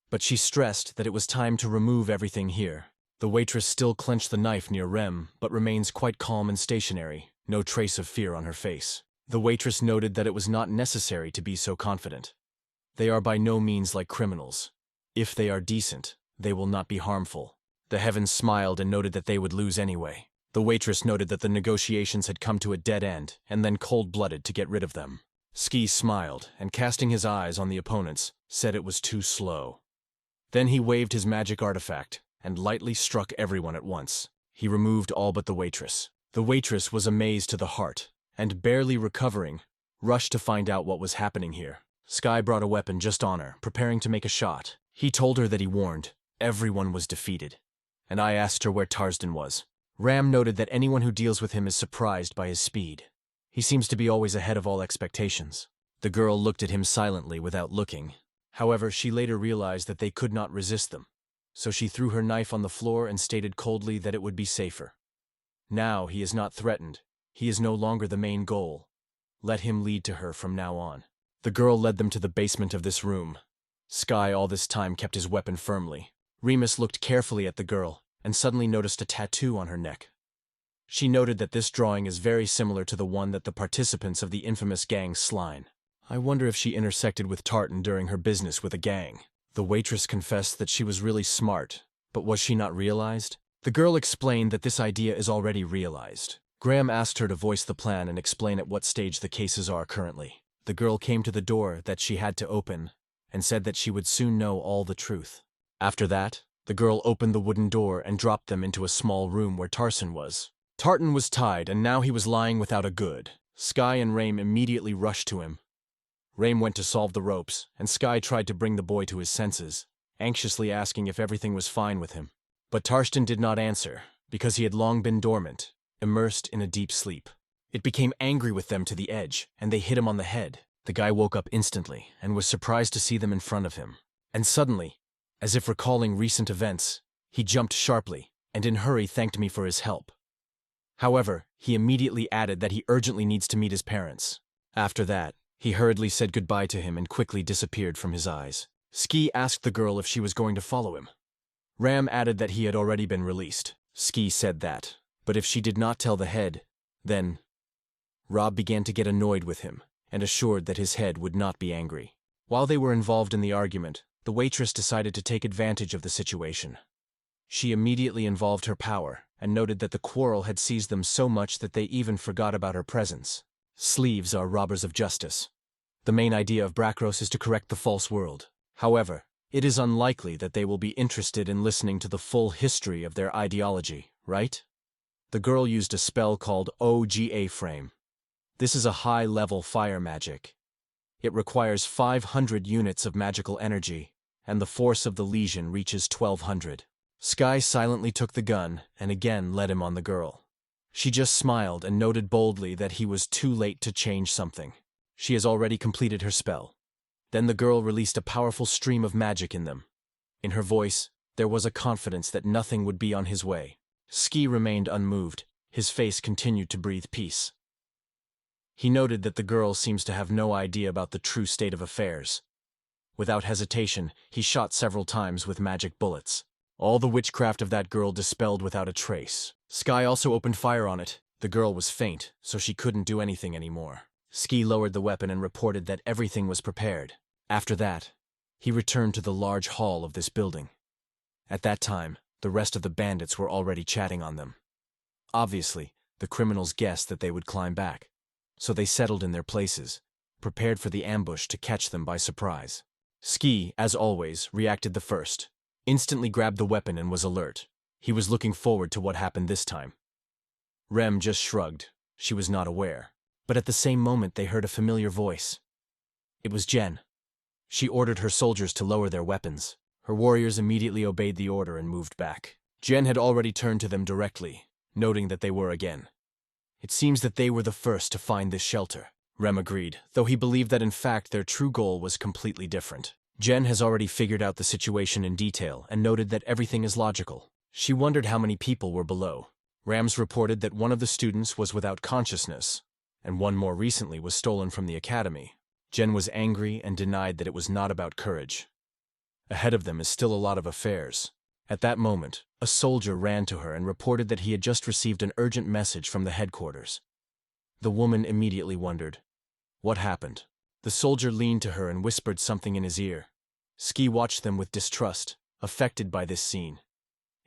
But she stressed that it was time to remove everything here. The waitress still clenched the knife near Rem, but remains quite calm and stationary, no trace of fear on her face. The waitress noted that it was not necessary to be so confident. They are by no means like criminals. If they are decent, They will not be harmful. The heavens smiled and noted that they would lose anyway. The waitress noted that the negotiations had come to a dead end, and then cold-blooded to get rid of them. Ski smiled, and casting his eyes on the opponents, said it was too slow. Then he waved his magic artifact, and lightly struck everyone at once. He removed all but the waitress. The waitress was amazed to the heart, and barely recovering, rushed to find out what was happening here. Sky brought a weapon just on her, preparing to make a shot. He told her that he warned, everyone was defeated. And I asked her where Tartan was. Ram noted that anyone who deals with him is surprised by his speed. He seems to be always ahead of all expectations. The girl looked at him silently without looking. However, she later realized that they could not resist them. So she threw her knife on the floor and stated coldly that it would be safer. Now he is not threatened. He is no longer the main goal. Let him lead to her from now on. The girl led them to the basement of this room. Sky all this time kept his weapon firmly. Remus looked carefully at the girl and suddenly noticed a tattoo on her neck. She noted that this drawing is very similar to the one that the participants of the infamous gang Slime. I wonder if she intersected with Tartan during her business with a gang. The waitress confessed that she was really smart, but was she not realized? The girl explained that this idea is already realized. Graham asked her to voice the plan and explain at what stage the cases are currently. The girl came to the door that she had to open and said that she would soon know all the truth. After that, the girl opened the wooden door and dropped them into a small room where Tartan was. Tartan was tied, and now he was lying without a good. Sky and Raim immediately rushed to him. Raim went to solve the ropes, and Sky tried to bring the boy to his senses, anxiously asking if everything was fine with him. But Tartan did not answer, because he had long been dormant, immersed in a deep sleep. It became angry with them to the edge, and they hit him on the head. The guy woke up instantly, and was surprised to see them in front of him. And suddenly, as if recalling recent events, he jumped sharply, and in hurry thanked me for his help. However, he immediately added that he urgently needs to meet his parents. After that, he hurriedly said goodbye to him and quickly disappeared from his eyes. Ski asked the girl if she was going to follow him. Ram added that he had already been released. Ski said that, but if she did not tell the head, then... Rob began to get annoyed with him, and assured that his head would not be angry. While they were involved in the argument, the waitress decided to take advantage of the situation. She immediately involved her power, and noted that the quarrel had seized them so much that they even forgot about her presence. Sleeves are robbers of justice. The main idea of Brakros is to correct the false world. However, it is unlikely that they will be interested in listening to the full history of their ideology, right? The girl used a spell called OGA Frame. This is a high-level fire magic. It requires 500 units of magical energy, and the force of the lesion reaches 1200. Sky silently took the gun and again led him on the girl. She just smiled and noted boldly that he was too late to change something. She has already completed her spell. Then the girl released a powerful stream of magic in them. In her voice, there was a confidence that nothing would be on his way. Ski remained unmoved. His face continued to breathe peace. He noted that the girl seems to have no idea about the true state of affairs. Without hesitation, he shot several times with magic bullets. All the witchcraft of that girl dispelled without a trace. Sky also opened fire on it. The girl was faint, so she couldn't do anything anymore. Ski lowered the weapon and reported that everything was prepared. After that, he returned to the large hall of this building. At that time, the rest of the bandits were already chatting on them. Obviously, the criminals guessed that they would climb back, so they settled in their places, prepared for the ambush to catch them by surprise. Ski, as always, reacted the first, instantly grabbed the weapon and was alert. He was looking forward to what happened this time. Rem just shrugged. She was not aware. But at the same moment they heard a familiar voice. It was Jen. She ordered her soldiers to lower their weapons. Her warriors immediately obeyed the order and moved back. Jen had already turned to them directly, noting that they were again. It seems that they were the first to find this shelter. Rem agreed, though he believed that in fact their true goal was completely different. Jen has already figured out the situation in detail and noted that everything is logical. She wondered how many people were below. Rams reported that one of the students was without consciousness, and one more recently was stolen from the academy. Jen was angry and denied that it was not about courage. Ahead of them is still a lot of affairs. At that moment, a soldier ran to her and reported that he had just received an urgent message from the headquarters. The woman immediately wondered, what happened? The soldier leaned to her and whispered something in his ear. Ski watched them with distrust, affected by this scene.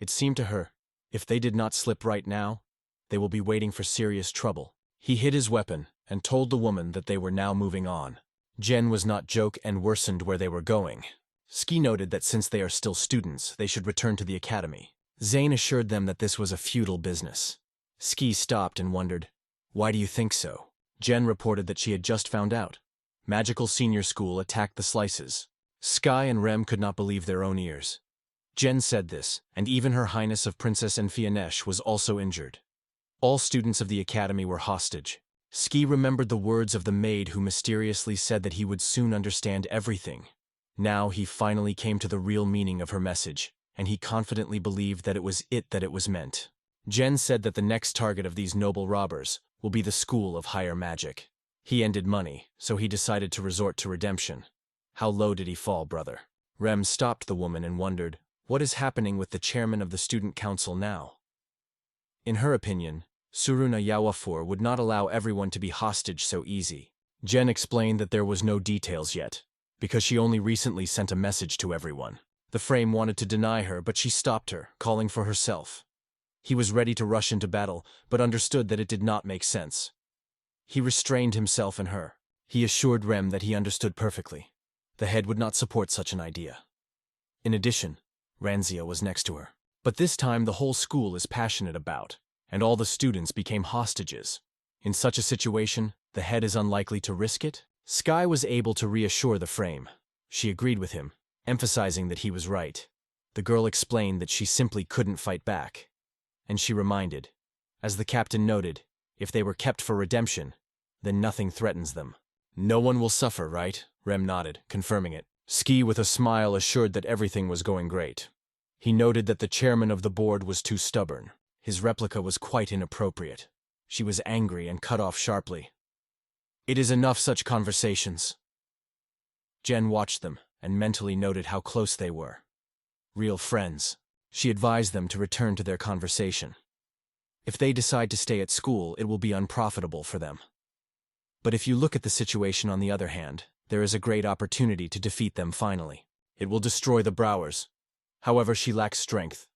It seemed to her, if they did not slip right now, they will be waiting for serious trouble. He hid his weapon and told the woman that they were now moving on. Jen was not joke and worsened where they were going. Ski noted that since they are still students, they should return to the academy. Zane assured them that this was a futile business. Ski stopped and wondered, "Why do you think so?" Jen reported that she had just found out. Magical Senior School attacked the Slices. Sky and Rem could not believe their own ears. Jen said this, and even Her Highness of Princess Enfianesh was also injured. All students of the academy were hostage. Ski remembered the words of the maid who mysteriously said that he would soon understand everything. Now he finally came to the real meaning of her message, and he confidently believed that it was meant. Jen said that the next target of these noble robbers will be the School of Higher Magic. He ended money, so he decided to resort to redemption. How low did he fall, brother? Rem stopped the woman and wondered, what is happening with the chairman of the student council now? In her opinion, Suruna Yawafur would not allow everyone to be hostage so easy. Jen explained that there was no details yet, because she only recently sent a message to everyone. The frame wanted to deny her, but she stopped her, calling for herself. He was ready to rush into battle, but understood that it did not make sense. He restrained himself and her. He assured Rem that he understood perfectly. The head would not support such an idea. In addition, Ranzia was next to her. But this time the whole school is passionate about, and all the students became hostages. In such a situation, the head is unlikely to risk it. Sky was able to reassure the frame. She agreed with him, emphasizing that he was right. The girl explained that she simply couldn't fight back. And she reminded, as the captain noted, if they were kept for redemption, then nothing threatens them. No one will suffer, right? Rem nodded, confirming it. Ski with a smile assured that everything was going great. He noted that the chairman of the board was too stubborn. His replica was quite inappropriate. She was angry and cut off sharply. It is enough such conversations. Jen watched them and mentally noted how close they were. Real friends. She advised them to return to their conversation. If they decide to stay at school, it will be unprofitable for them. But if you look at the situation on the other hand, there is a great opportunity to defeat them finally. It will destroy the Browers. However, she lacks strength.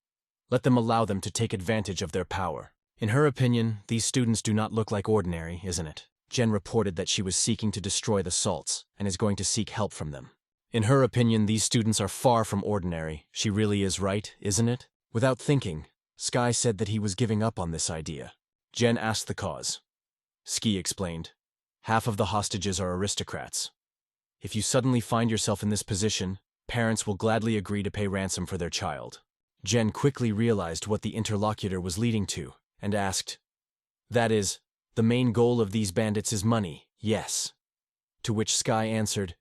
Let them allow them to take advantage of their power. In her opinion, these students do not look like ordinary, isn't it? Jen reported that she was seeking to destroy the Salts and is going to seek help from them. In her opinion, these students are far from ordinary. She really is right, isn't it? Without thinking, Sky said that he was giving up on this idea. Jen asked the cause. Ski explained, half of the hostages are aristocrats. If you suddenly find yourself in this position, parents will gladly agree to pay ransom for their child. Jen quickly realized what the interlocutor was leading to, and asked, that is, the main goal of these bandits is money, yes. To which Sky answered,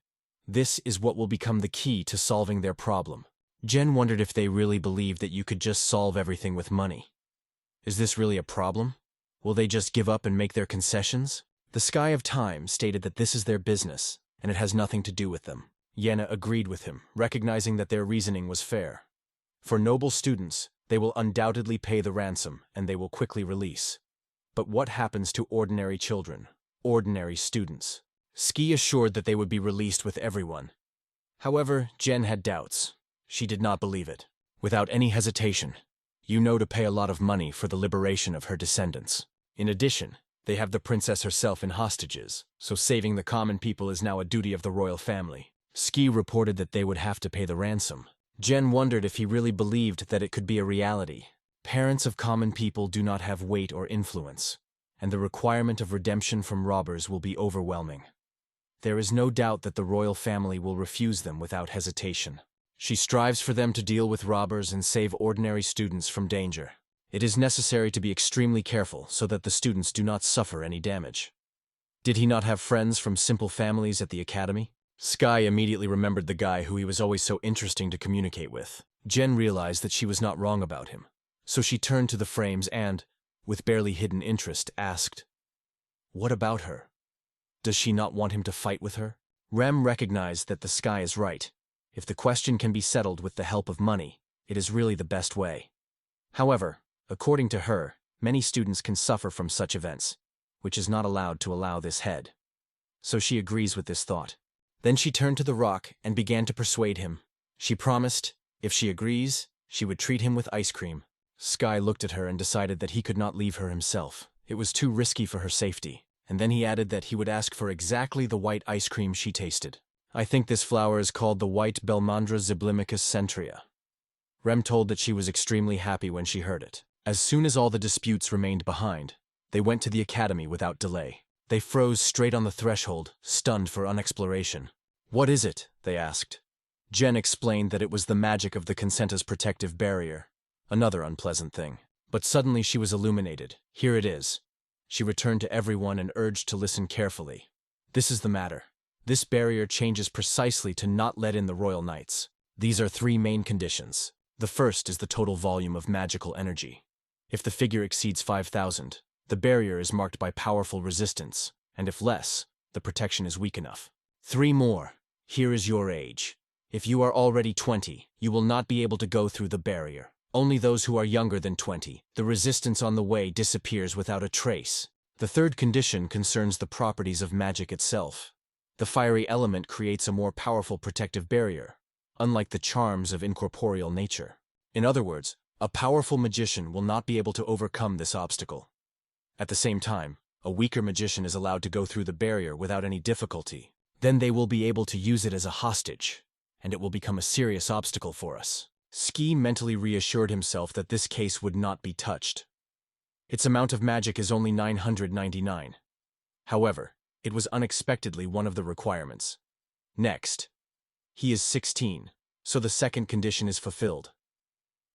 this is what will become the key to solving their problem. Jen wondered if they really believed that you could just solve everything with money. Is this really a problem? Will they just give up and make their concessions? The Sky of Time stated that this is their business, and it has nothing to do with them. Yenna agreed with him, recognizing that their reasoning was fair. For noble students, they will undoubtedly pay the ransom, and they will quickly release. But what happens to ordinary children, ordinary students? Ski assured that they would be released with everyone. However, Jen had doubts. She did not believe it. Without any hesitation, you know to pay a lot of money for the liberation of her descendants. In addition, they have the princess herself in hostages, so saving the common people is now a duty of the royal family. Ski reported that they would have to pay the ransom. Jen wondered if he really believed that it could be a reality. Parents of common people do not have weight or influence, and the requirement of redemption from robbers will be overwhelming. There is no doubt that the royal family will refuse them without hesitation. She strives for them to deal with robbers and save ordinary students from danger. It is necessary to be extremely careful so that the students do not suffer any damage. Did he not have friends from simple families at the academy? Sky immediately remembered the guy who he was always so interesting to communicate with. Jen realized that she was not wrong about him. So she turned to the frames and, with barely hidden interest, asked, what about her? Does she not want him to fight with her? Rem recognized that the Sky is right. If the question can be settled with the help of money, it is really the best way. However, according to her, many students can suffer from such events, which is not allowed to allow this head. So she agrees with this thought. Then she turned to the rock and began to persuade him. She promised, If she agrees, she would treat him with ice cream. Sky looked at her and decided that he could not leave her himself. It was too risky for her safety. And then he added that he would ask for exactly the white ice cream she tasted. I think this flower is called the white Belmandra ziblimicus centria. Rem told that she was extremely happy when she heard it. As soon as all the disputes remained behind, they went to the academy without delay. They froze straight on the threshold, stunned for unexploration. What is it? They asked. Jen explained that it was the magic of the Consenta's protective barrier. Another unpleasant thing. But suddenly she was illuminated. Here it is. She returned to everyone and urged to listen carefully. This is the matter. This barrier changes precisely to not let in the royal knights. These are 3 main conditions. The first is the total volume of magical energy. If the figure exceeds 5,000, the barrier is marked by powerful resistance, and if less, the protection is weak enough. 3 more. Here is your age. If you are already 20, you will not be able to go through the barrier. Only those who are younger than 20, the resistance on the way disappears without a trace. The third condition concerns the properties of magic itself. The fiery element creates a more powerful protective barrier, unlike the charms of incorporeal nature. In other words, a powerful magician will not be able to overcome this obstacle. At the same time, a weaker magician is allowed to go through the barrier without any difficulty. Then they will be able to use it as a hostage, and it will become a serious obstacle for us. Ski mentally reassured himself that this case would not be touched. Its amount of magic is only 999. However, it was unexpectedly one of the requirements. Next, he is 16, so the second condition is fulfilled.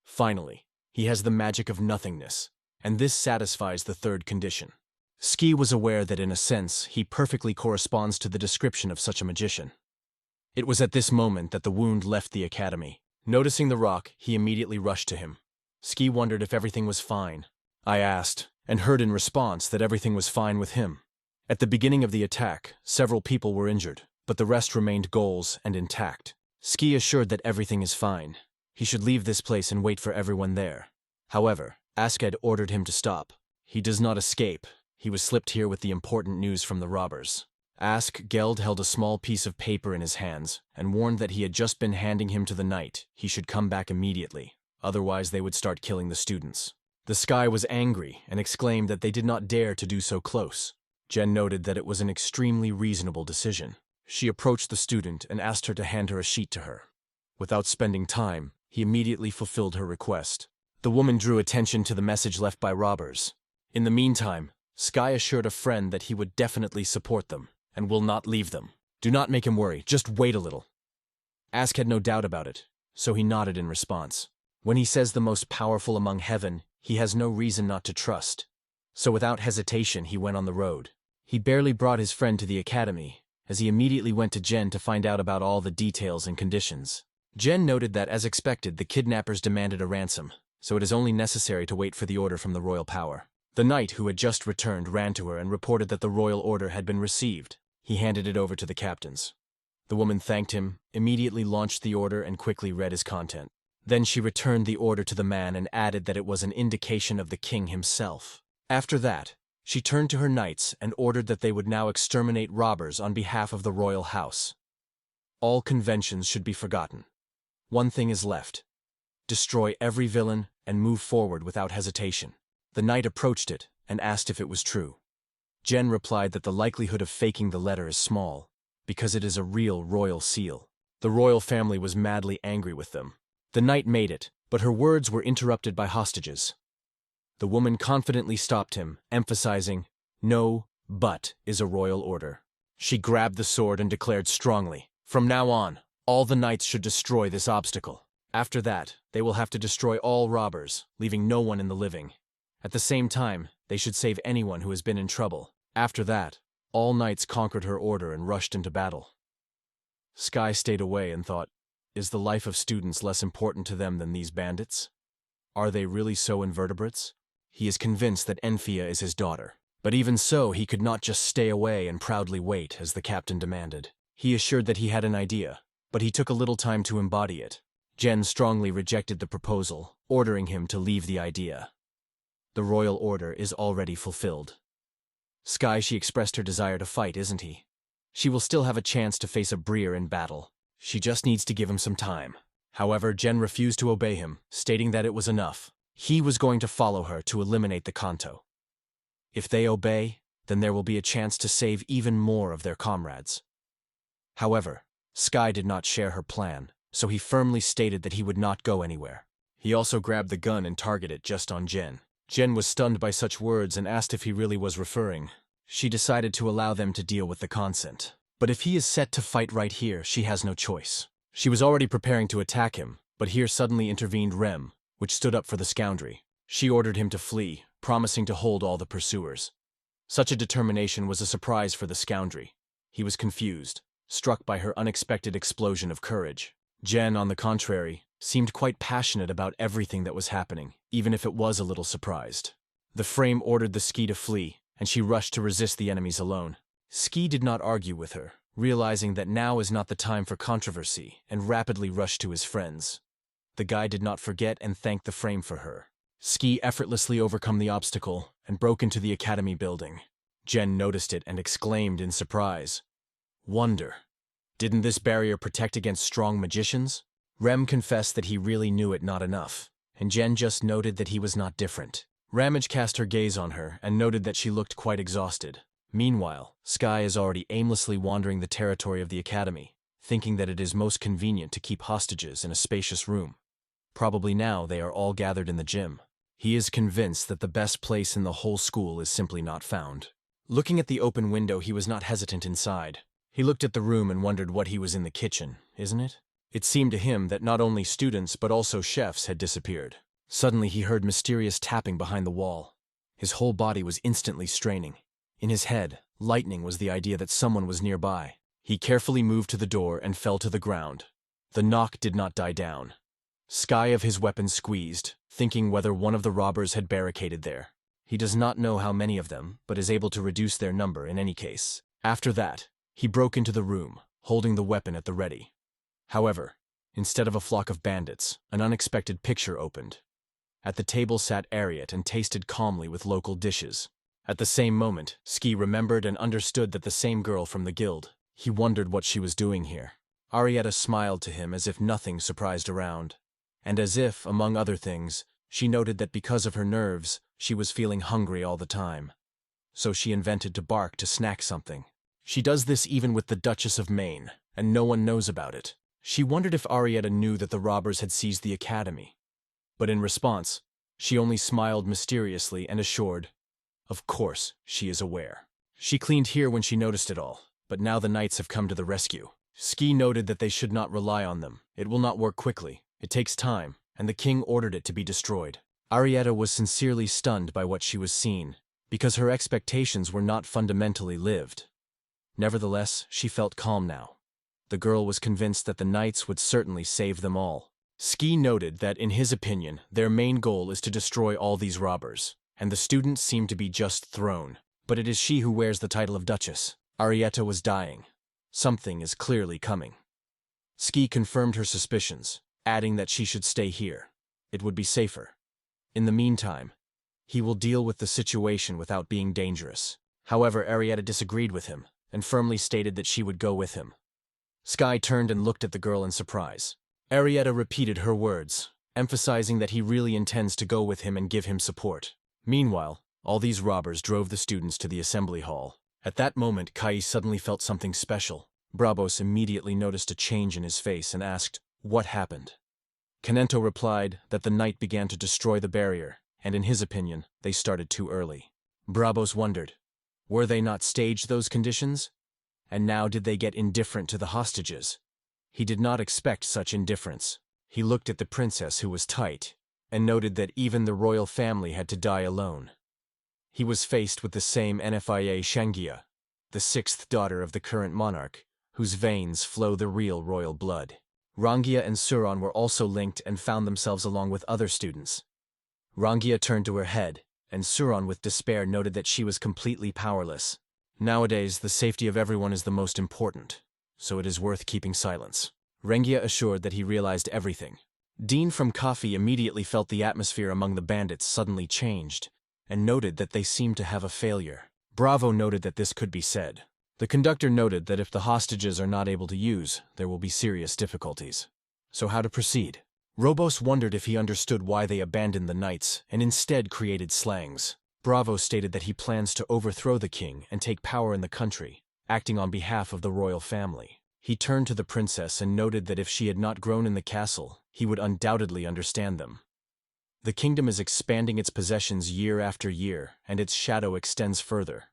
Finally, he has the magic of nothingness, and this satisfies the third condition. Ski was aware that in a sense, he perfectly corresponds to the description of such a magician. It was at this moment that the wound left the academy. Noticing the rock, he immediately rushed to him. Ski wondered if everything was fine. I asked, and heard in response that everything was fine with him. At the beginning of the attack, several people were injured, but the rest remained goals and intact. Ski assured that everything is fine. He should leave this place and wait for everyone there. However, Asked ordered him to stop. He does not escape. He was slipped here with the important news from the robbers. Geld held a small piece of paper in his hands and warned that he had just been handing him to the knight. He should come back immediately, otherwise they would start killing the students. The Sky was angry and exclaimed that they did not dare to do so close. Jen noted that it was an extremely reasonable decision. She approached the student and asked her to hand her a sheet to her. Without spending time, he immediately fulfilled her request. The woman drew attention to the message left by robbers. In the meantime, Sky assured a friend that he would definitely support them and will not leave them. Do not make him worry, just wait a little. Ask had no doubt about it, so he nodded in response. When he says the most powerful among heaven, he has no reason not to trust. So without hesitation, he went on the road. He barely brought his friend to the academy, as he immediately went to Jen to find out about all the details and conditions. Jen noted that, as expected, the kidnappers demanded a ransom, so it is only necessary to wait for the order from the royal power. The knight who had just returned ran to her and reported that the royal order had been received. He handed it over to the captains. The woman thanked him, immediately launched the order and quickly read his content. Then she returned the order to the man and added that it was an indication of the king himself. After that, she turned to her knights and ordered that they would now exterminate robbers on behalf of the royal house. All conventions should be forgotten. One thing is left. Destroy every villain and move forward without hesitation. The knight approached it and asked if it was true. Jen replied that the likelihood of faking the letter is small, because it is a real royal seal. The royal family was madly angry with them. The knight made it, but her words were interrupted by hostages. The woman confidently stopped him, emphasizing, "No, but is a royal order." She grabbed the sword and declared strongly, "From now on, all the knights should destroy this obstacle. After that, they will have to destroy all robbers, leaving no one in the living. At the same time, they should save anyone who has been in trouble." After that, all knights conquered her order and rushed into battle. Sky stayed away and thought, is the life of students less important to them than these bandits? Are they really so invertebrates? He is convinced that Enfia is his daughter. But even so, he could not just stay away and proudly wait, as the captain demanded. He assured that he had an idea, but he took a little time to embody it. Jen strongly rejected the proposal, ordering him to leave the idea. The royal order is already fulfilled. Sky, she expressed her desire to fight, isn't he? She will still have a chance to face a Breer in battle. She just needs to give him some time. However, Jen refused to obey him, stating that it was enough. He was going to follow her to eliminate the Kanto. If they obey, then there will be a chance to save even more of their comrades. However, Sky did not share her plan, so he firmly stated that he would not go anywhere. He also grabbed the gun and targeted it just on Jen. Jen was stunned by such words and asked if he really was referring. She decided to allow them to deal with the consent. But if he is set to fight right here, she has no choice. She was already preparing to attack him, but here suddenly intervened Rem, which stood up for the scoundrel. She ordered him to flee, promising to hold all the pursuers. Such a determination was a surprise for the scoundrel. He was confused, struck by her unexpected explosion of courage. Jen, on the contrary, seemed quite passionate about everything that was happening, even if it was a little surprised. The frame ordered the Ski to flee, and she rushed to resist the enemies alone. Ski did not argue with her, realizing that now is not the time for controversy, and rapidly rushed to his friends. The guy did not forget and thanked the frame for her. Ski effortlessly overcome the obstacle and broke into the academy building. Jen noticed it and exclaimed in surprise. Wonder. Didn't this barrier protect against strong magicians? Rem confessed that he really knew it not enough, and Jen just noted that he was not different. Ramage cast her gaze on her and noted that she looked quite exhausted. Meanwhile, Sky is already aimlessly wandering the territory of the academy, thinking that it is most convenient to keep hostages in a spacious room. Probably now they are all gathered in the gym. He is convinced that the best place in the whole school is simply not found. Looking at the open window, he was not hesitant inside. He looked at the room and wondered what he was in the kitchen, isn't it? It seemed to him that not only students but also chefs had disappeared. Suddenly he heard mysterious tapping behind the wall. His whole body was instantly straining. In his head, lightning was the idea that someone was nearby. He carefully moved to the door and fell to the ground. The knock did not die down. Sky of his weapon squeezed, thinking whether one of the robbers had barricaded there. He does not know how many of them, but is able to reduce their number in any case. After that, he broke into the room, holding the weapon at the ready. However, instead of a flock of bandits, an unexpected picture opened. At the table sat Ariat and tasted calmly with local dishes. At the same moment, Ski remembered and understood that the same girl from the guild. He wondered what she was doing here. Arietta smiled to him as if nothing surprised around. And as if, among other things, she noted that because of her nerves, she was feeling hungry all the time. So she invented to bark to snack something. She does this even with the Duchess of Maine, and no one knows about it. She wondered if Arietta knew that the robbers had seized the academy. But in response, she only smiled mysteriously and assured, of course, she is aware. She cleaned here when she noticed it all, but now the knights have come to the rescue. Ski noted that they should not rely on them. It will not work quickly. It takes time, and the king ordered it to be destroyed. Arietta was sincerely stunned by what she was seeing, because her expectations were not fundamentally lived. Nevertheless, she felt calm now. The girl was convinced that the knights would certainly save them all. Ski noted that, in his opinion, their main goal is to destroy all these robbers, and the students seem to be just thrown. But it is she who wears the title of Duchess. Arietta was dying. Something is clearly coming. Ski confirmed her suspicions, adding that she should stay here. It would be safer. In the meantime, he will deal with the situation without being dangerous. However, Arietta disagreed with him, and firmly stated that she would go with him. Sky turned and looked at the girl in surprise. Arietta repeated her words, emphasizing that he really intends to go with him and give him support. Meanwhile, all these robbers drove the students to the assembly hall. At that moment, Kai suddenly felt something special. Brabos immediately noticed a change in his face and asked, "What happened?" Canento replied that the knight began to destroy the barrier, and in his opinion, they started too early. Brabos wondered, were they not staged those conditions? And now did they get indifferent to the hostages? He did not expect such indifference. He looked at the princess, who was tight, and noted that even the royal family had to die alone. He was faced with the same Nfia Shangia, the sixth daughter of the current monarch, whose veins flow the real royal blood. Rangia and Suron were also linked and found themselves along with other students. Rangia turned to her head, and Suron with despair noted that she was completely powerless. Nowadays, the safety of everyone is the most important, so it is worth keeping silence. Rangia assured that he realized everything. Dean from Coffee immediately felt the atmosphere among the bandits suddenly changed, and noted that they seemed to have a failure. Bravo noted that this could be said. The conductor noted that if the hostages are not able to use, there will be serious difficulties. So how to proceed? Robos wondered if he understood why they abandoned the knights and instead created slangs. Bravo stated that he plans to overthrow the king and take power in the country, acting on behalf of the royal family. He turned to the princess and noted that if she had not grown in the castle, he would undoubtedly understand them. The kingdom is expanding its possessions year after year, and its shadow extends further.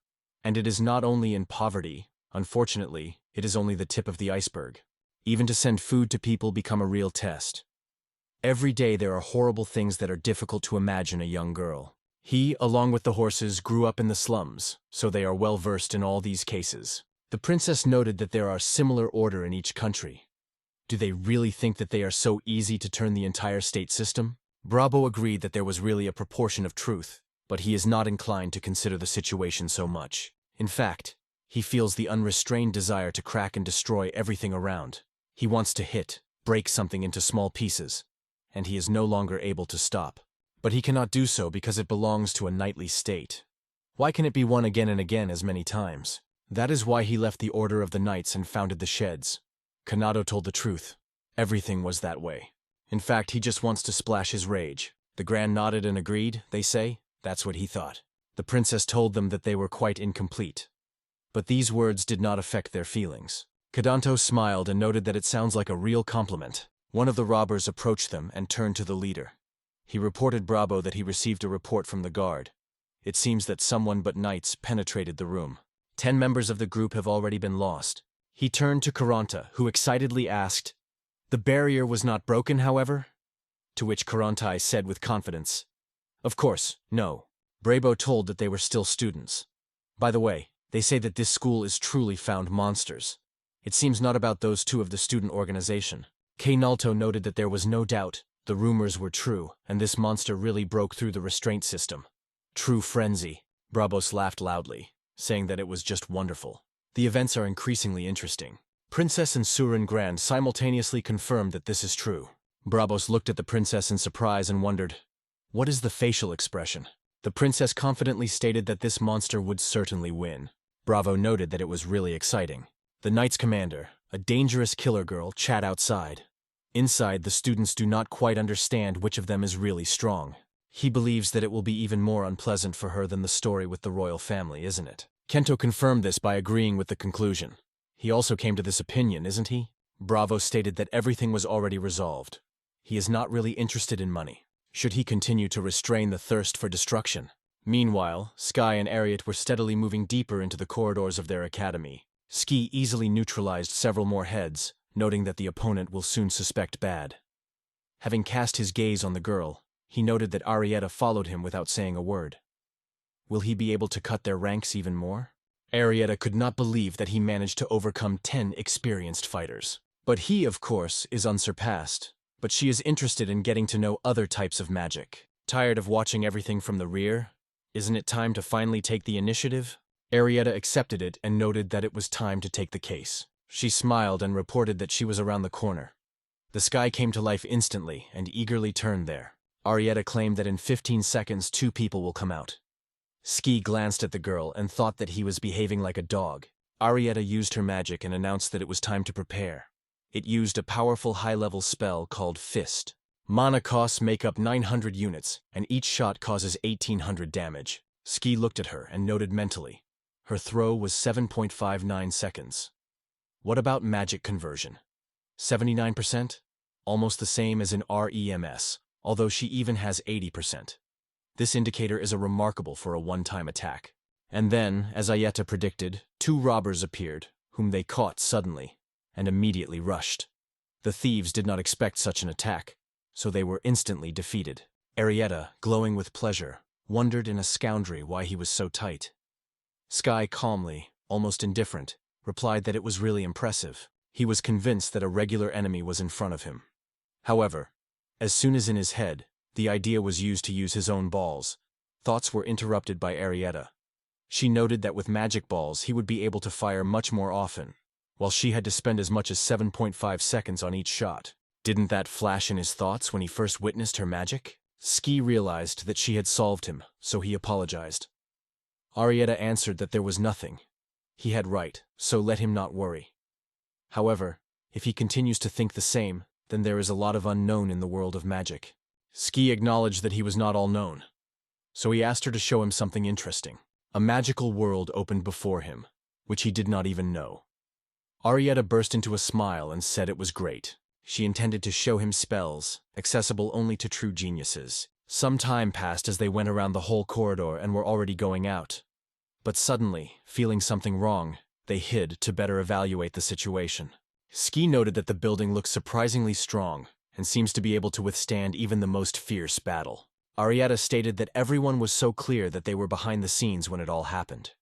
And it is not only in poverty. Unfortunately, it is only the tip of the iceberg. Even to send food to people become a real test. Every day there are horrible things that are difficult to imagine a young girl. He, along with the horses, grew up in the slums, so they are well versed in all these cases. The princess noted that there are similar order in each country. Do they really think that they are so easy to turn the entire state system? Bravo agreed that there was really a proportion of truth, but he is not inclined to consider the situation so much. In fact, he feels the unrestrained desire to crack and destroy everything around. He wants to hit, break something into small pieces, and he is no longer able to stop. But he cannot do so because it belongs to a knightly state. Why can it be won again and again as many times? That is why he left the Order of the Knights and founded the Sheds. Kanado told the truth. Everything was that way. In fact, he just wants to splash his rage. The Grand nodded and agreed, they say. That's what he thought. The princess told them that they were quite incomplete. But these words did not affect their feelings. Kadanto smiled and noted that it sounds like a real compliment. One of the robbers approached them and turned to the leader. He reported Bravo that he received a report from the guard. It seems that someone but knights penetrated the room. 10 members of the group have already been lost. He turned to Karanta, who excitedly asked, "The barrier was not broken, however?" To which Karantai said with confidence, "Of course, no." Brabo told that they were still students. By the way, they say that this school is truly found monsters. It seems not about those two of the student organization. K. Nalto noted that there was no doubt the rumors were true, and this monster really broke through the restraint system. True frenzy. Brabos laughed loudly, saying that it was just wonderful. The events are increasingly interesting. Princess and Surin Grand simultaneously confirmed that this is true. Brabos looked at the princess in surprise and wondered, what is the facial expression? The princess confidently stated that this monster would certainly win. Bravo noted that it was really exciting. The Knight's commander, a dangerous killer girl, chat outside. Inside, the students do not quite understand which of them is really strong. He believes that it will be even more unpleasant for her than the story with the royal family, isn't it? Kento confirmed this by agreeing with the conclusion. He also came to this opinion, isn't he? Bravo stated that everything was already resolved. He is not really interested in money. Should he continue to restrain the thirst for destruction? Meanwhile, Sky and Ariat were steadily moving deeper into the corridors of their academy. Ski easily neutralized several more heads, noting that the opponent will soon suspect bad. Having cast his gaze on the girl, he noted that Arietta followed him without saying a word. Will he be able to cut their ranks even more? Arietta could not believe that he managed to overcome 10 experienced fighters. But he, of course, is unsurpassed. But she is interested in getting to know other types of magic. Tired of watching everything from the rear? Isn't it time to finally take the initiative? Arietta accepted it and noted that it was time to take the case. She smiled and reported that she was around the corner. The sky came to life instantly and eagerly turned there. Arietta claimed that in 15 seconds 2 people will come out. Ski glanced at the girl and thought that he was behaving like a dog. Arietta used her magic and announced that it was time to prepare. It used a powerful high-level spell called Fist. Mana costs make up 900 units, and each shot causes 1800 damage. Ski looked at her and noted mentally. Her throw was 7.59 seconds. What about magic conversion? 79%? Almost the same as in REMS, although she even has 80%. This indicator is remarkable for a one-time attack. And then, as Ayeta predicted, 2 robbers appeared, whom they caught suddenly, and immediately rushed. The thieves did not expect such an attack, so they were instantly defeated. Arietta, glowing with pleasure, wondered in a scoundry why he was so tight. Sky calmly, almost indifferent, replied that it was really impressive. He was convinced that a regular enemy was in front of him. However, as soon as in his head, the idea was used to use his own balls, thoughts were interrupted by Arietta. She noted that with magic balls he would be able to fire much more often, while she had to spend as much as 7.5 seconds on each shot. Didn't that flash in his thoughts when he first witnessed her magic? Ski realized that she had solved him, so he apologized. Arietta answered that there was nothing. He had right, so let him not worry. However, if he continues to think the same, then there is a lot of unknown in the world of magic. Ski acknowledged that he was not all known, so he asked her to show him something interesting. A magical world opened before him, which he did not even know. Arietta burst into a smile and said it was great. She intended to show him spells, accessible only to true geniuses. Some time passed as they went around the whole corridor and were already going out. But suddenly, feeling something wrong, they hid to better evaluate the situation. Ski noted that the building looked surprisingly strong and seems to be able to withstand even the most fierce battle. Arietta stated that everyone was so clear that they were behind the scenes when it all happened.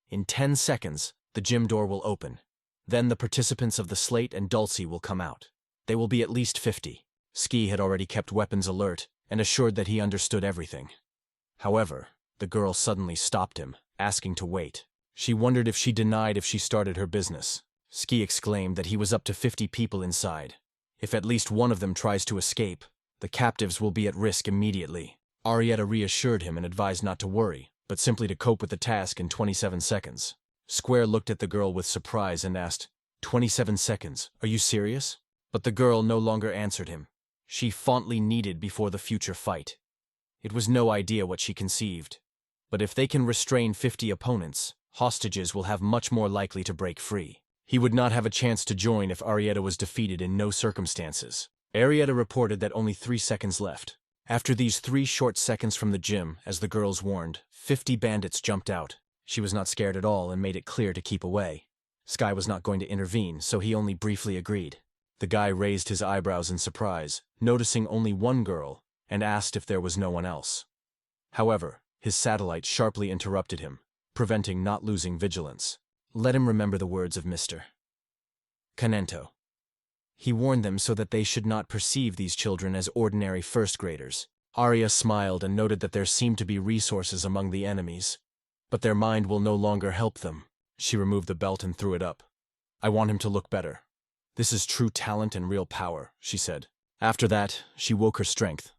In 10 seconds, the gym door will open. Then the participants of the Slate and Dulcie will come out. They will be at least 50. Ski had already kept weapons alert and assured that he understood everything. However, the girl suddenly stopped him, asking to wait. She wondered if she denied if she started her business. Ski exclaimed that he was up to 50 people inside. If at least one of them tries to escape, the captives will be at risk immediately. Arietta reassured him and advised not to worry, but simply to cope with the task in 27 seconds. Square looked at the girl with surprise and asked, 27 seconds, are you serious? But the girl no longer answered him. She fondly kneaded before the future fight. It was no idea what she conceived. But if they can restrain 50 opponents, hostages will have much more likely to break free. He would not have a chance to join if Arietta was defeated in no circumstances. Arietta reported that only 3 seconds left. After these 3 short seconds from the gym, as the girls warned, 50 bandits jumped out. She was not scared at all and made it clear to keep away. Sky was not going to intervene, so he only briefly agreed. The guy raised his eyebrows in surprise, noticing only one girl, and asked if there was no one else. However, his satellite sharply interrupted him, preventing not losing vigilance. Let him remember the words of Mr. Canento. He warned them so that they should not perceive these children as ordinary first graders. Arya smiled and noted that there seemed to be resources among the enemies, but their mind will no longer help them. She removed the belt and threw it up. I want him to look better. This is true talent and real power, she said. After that, she woke her strength.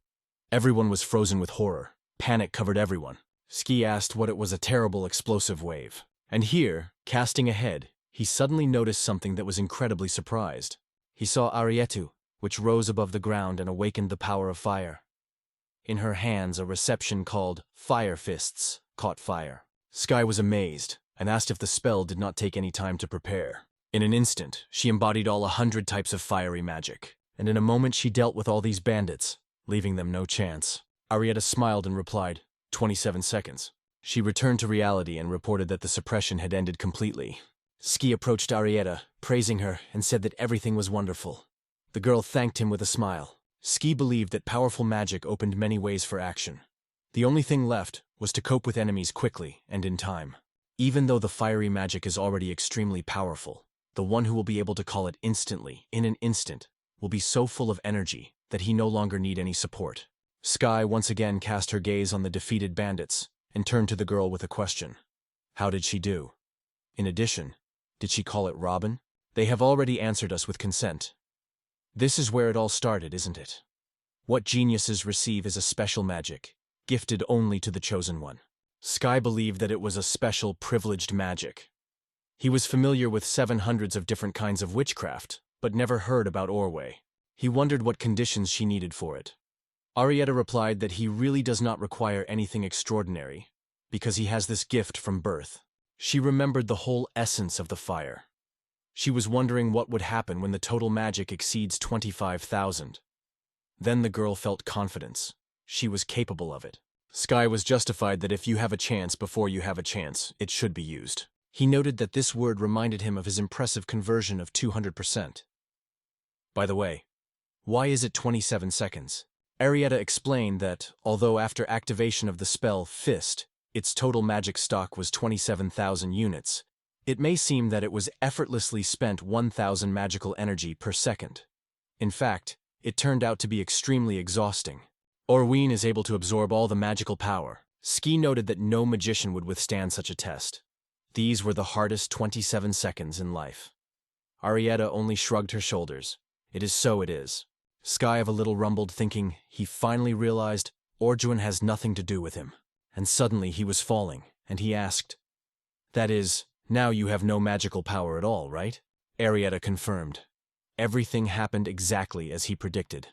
Everyone was frozen with horror. Panic covered everyone. Ski asked what it was, a terrible explosive wave. And here, casting ahead, he suddenly noticed something that was incredibly surprised. He saw Arietu, which rose above the ground and awakened the power of fire. In her hands, a reception called Fire Fists caught fire. Sky was amazed and asked if the spell did not take any time to prepare. In an instant, she embodied all 100 types of fiery magic, and in a moment she dealt with all these bandits, leaving them no chance. Arietta smiled and replied, 27 seconds. She returned to reality and reported that the suppression had ended completely. Ski approached Arietta, praising her, and said that everything was wonderful. The girl thanked him with a smile. Ski believed that powerful magic opened many ways for action. The only thing left was to cope with enemies quickly and in time. Even though the fiery magic is already extremely powerful, the one who will be able to call it instantly, in an instant, will be so full of energy that he no longer need any support. Sky once again cast her gaze on the defeated bandits and turned to the girl with a question. How did she do? In addition, did she call it Robin? They have already answered us with consent. This is where it all started, isn't it? What geniuses receive is a special magic, gifted only to the chosen one. Sky believed that it was a special, privileged magic. He was familiar with 700s of different kinds of witchcraft, but never heard about Orway. He wondered what conditions she needed for it. Arietta replied that he really does not require anything extraordinary, because he has this gift from birth. She remembered the whole essence of the fire. She was wondering what would happen when the total magic exceeds 25,000. Then the girl felt confidence. She was capable of it. Sky was justified that if you have a chance before you have a chance, it should be used. He noted that this word reminded him of his impressive conversion of 200%. By the way, why is it 27 seconds? Arietta explained that, although after activation of the spell Fist, its total magic stock was 27,000 units, it may seem that it was effortlessly spent 1,000 magical energy per second. In fact, it turned out to be extremely exhausting. Orween is able to absorb all the magical power. Ski noted that no magician would withstand such a test. These were the hardest 27 seconds in life. Arietta only shrugged her shoulders. It is so it is. Sky of a little rumbled, thinking he finally realized Orjuan has nothing to do with him. And suddenly he was falling, and he asked, "That is, now you have no magical power at all, right?" Arietta confirmed. Everything happened exactly as he predicted.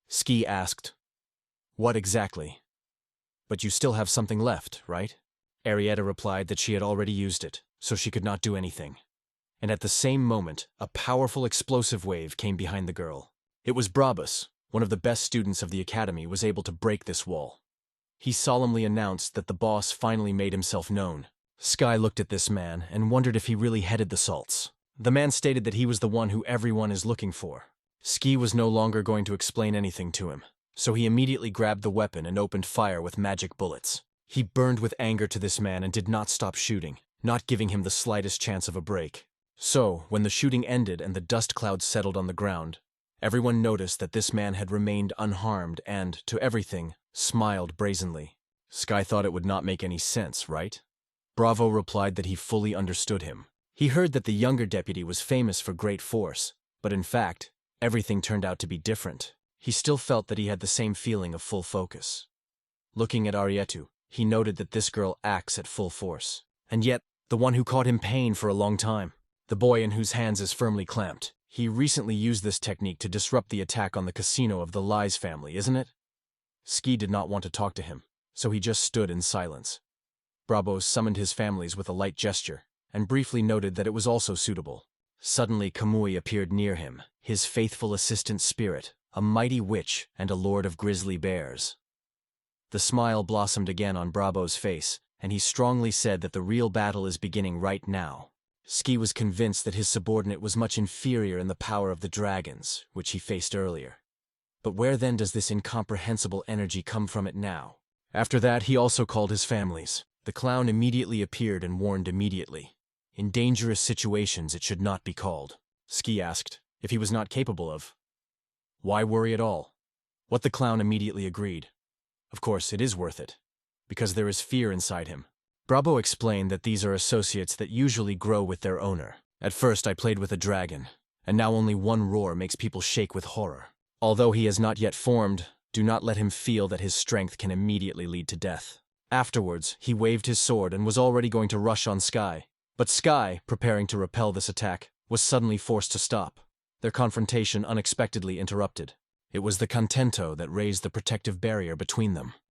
Ski asked, "What exactly? But you still have something left, right?" Arietta replied that she had already used it, so she could not do anything. And at the same moment, a powerful explosive wave came behind the girl. It was Brabus, one of the best students of the academy, was able to break this wall. He solemnly announced that the boss finally made himself known. Sky looked at this man and wondered if he really headed the Salts. The man stated that he was the one who everyone is looking for. Ski was no longer going to explain anything to him, so he immediately grabbed the weapon and opened fire with magic bullets. He burned with anger to this man and did not stop shooting, not giving him the slightest chance of a break. So, when the shooting ended and the dust clouds settled on the ground, everyone noticed that this man had remained unharmed and, to everything, smiled brazenly. Sky thought it would not make any sense, right? Bravo replied that he fully understood him. He heard that the younger deputy was famous for great force, but in fact, everything turned out to be different. He still felt that he had the same feeling of full focus. Looking at Arietu, he noted that this girl acts at full force. And yet, the one who caught him pain for a long time, the boy in whose hands is firmly clamped, he recently used this technique to disrupt the attack on the casino of the Lies family, isn't it? Ski did not want to talk to him, so he just stood in silence. Bravo summoned his families with a light gesture, and briefly noted that it was also suitable. Suddenly Kamui appeared near him, his faithful assistant Spirit, a mighty witch and a lord of grisly bears. The smile blossomed again on Bravo's face, and he strongly said that the real battle is beginning right now. Ski was convinced that his subordinate was much inferior in the power of the dragons, which he faced earlier. But where then does this incomprehensible energy come from it now? After that, he also called his families. The clown immediately appeared and warned immediately. In dangerous situations, it should not be called. Ski asked if he was not capable of. Why worry at all? What the clown immediately agreed. Of course, it is worth it, because there is fear inside him. Bravo explained that these are associates that usually grow with their owner. At first, I played with a dragon, and now only one roar makes people shake with horror. Although he has not yet formed, do not let him feel that his strength can immediately lead to death. Afterwards, he waved his sword and was already going to rush on Sky. But Sky, preparing to repel this attack, was suddenly forced to stop. Their confrontation unexpectedly interrupted. It was the contento that raised the protective barrier between them.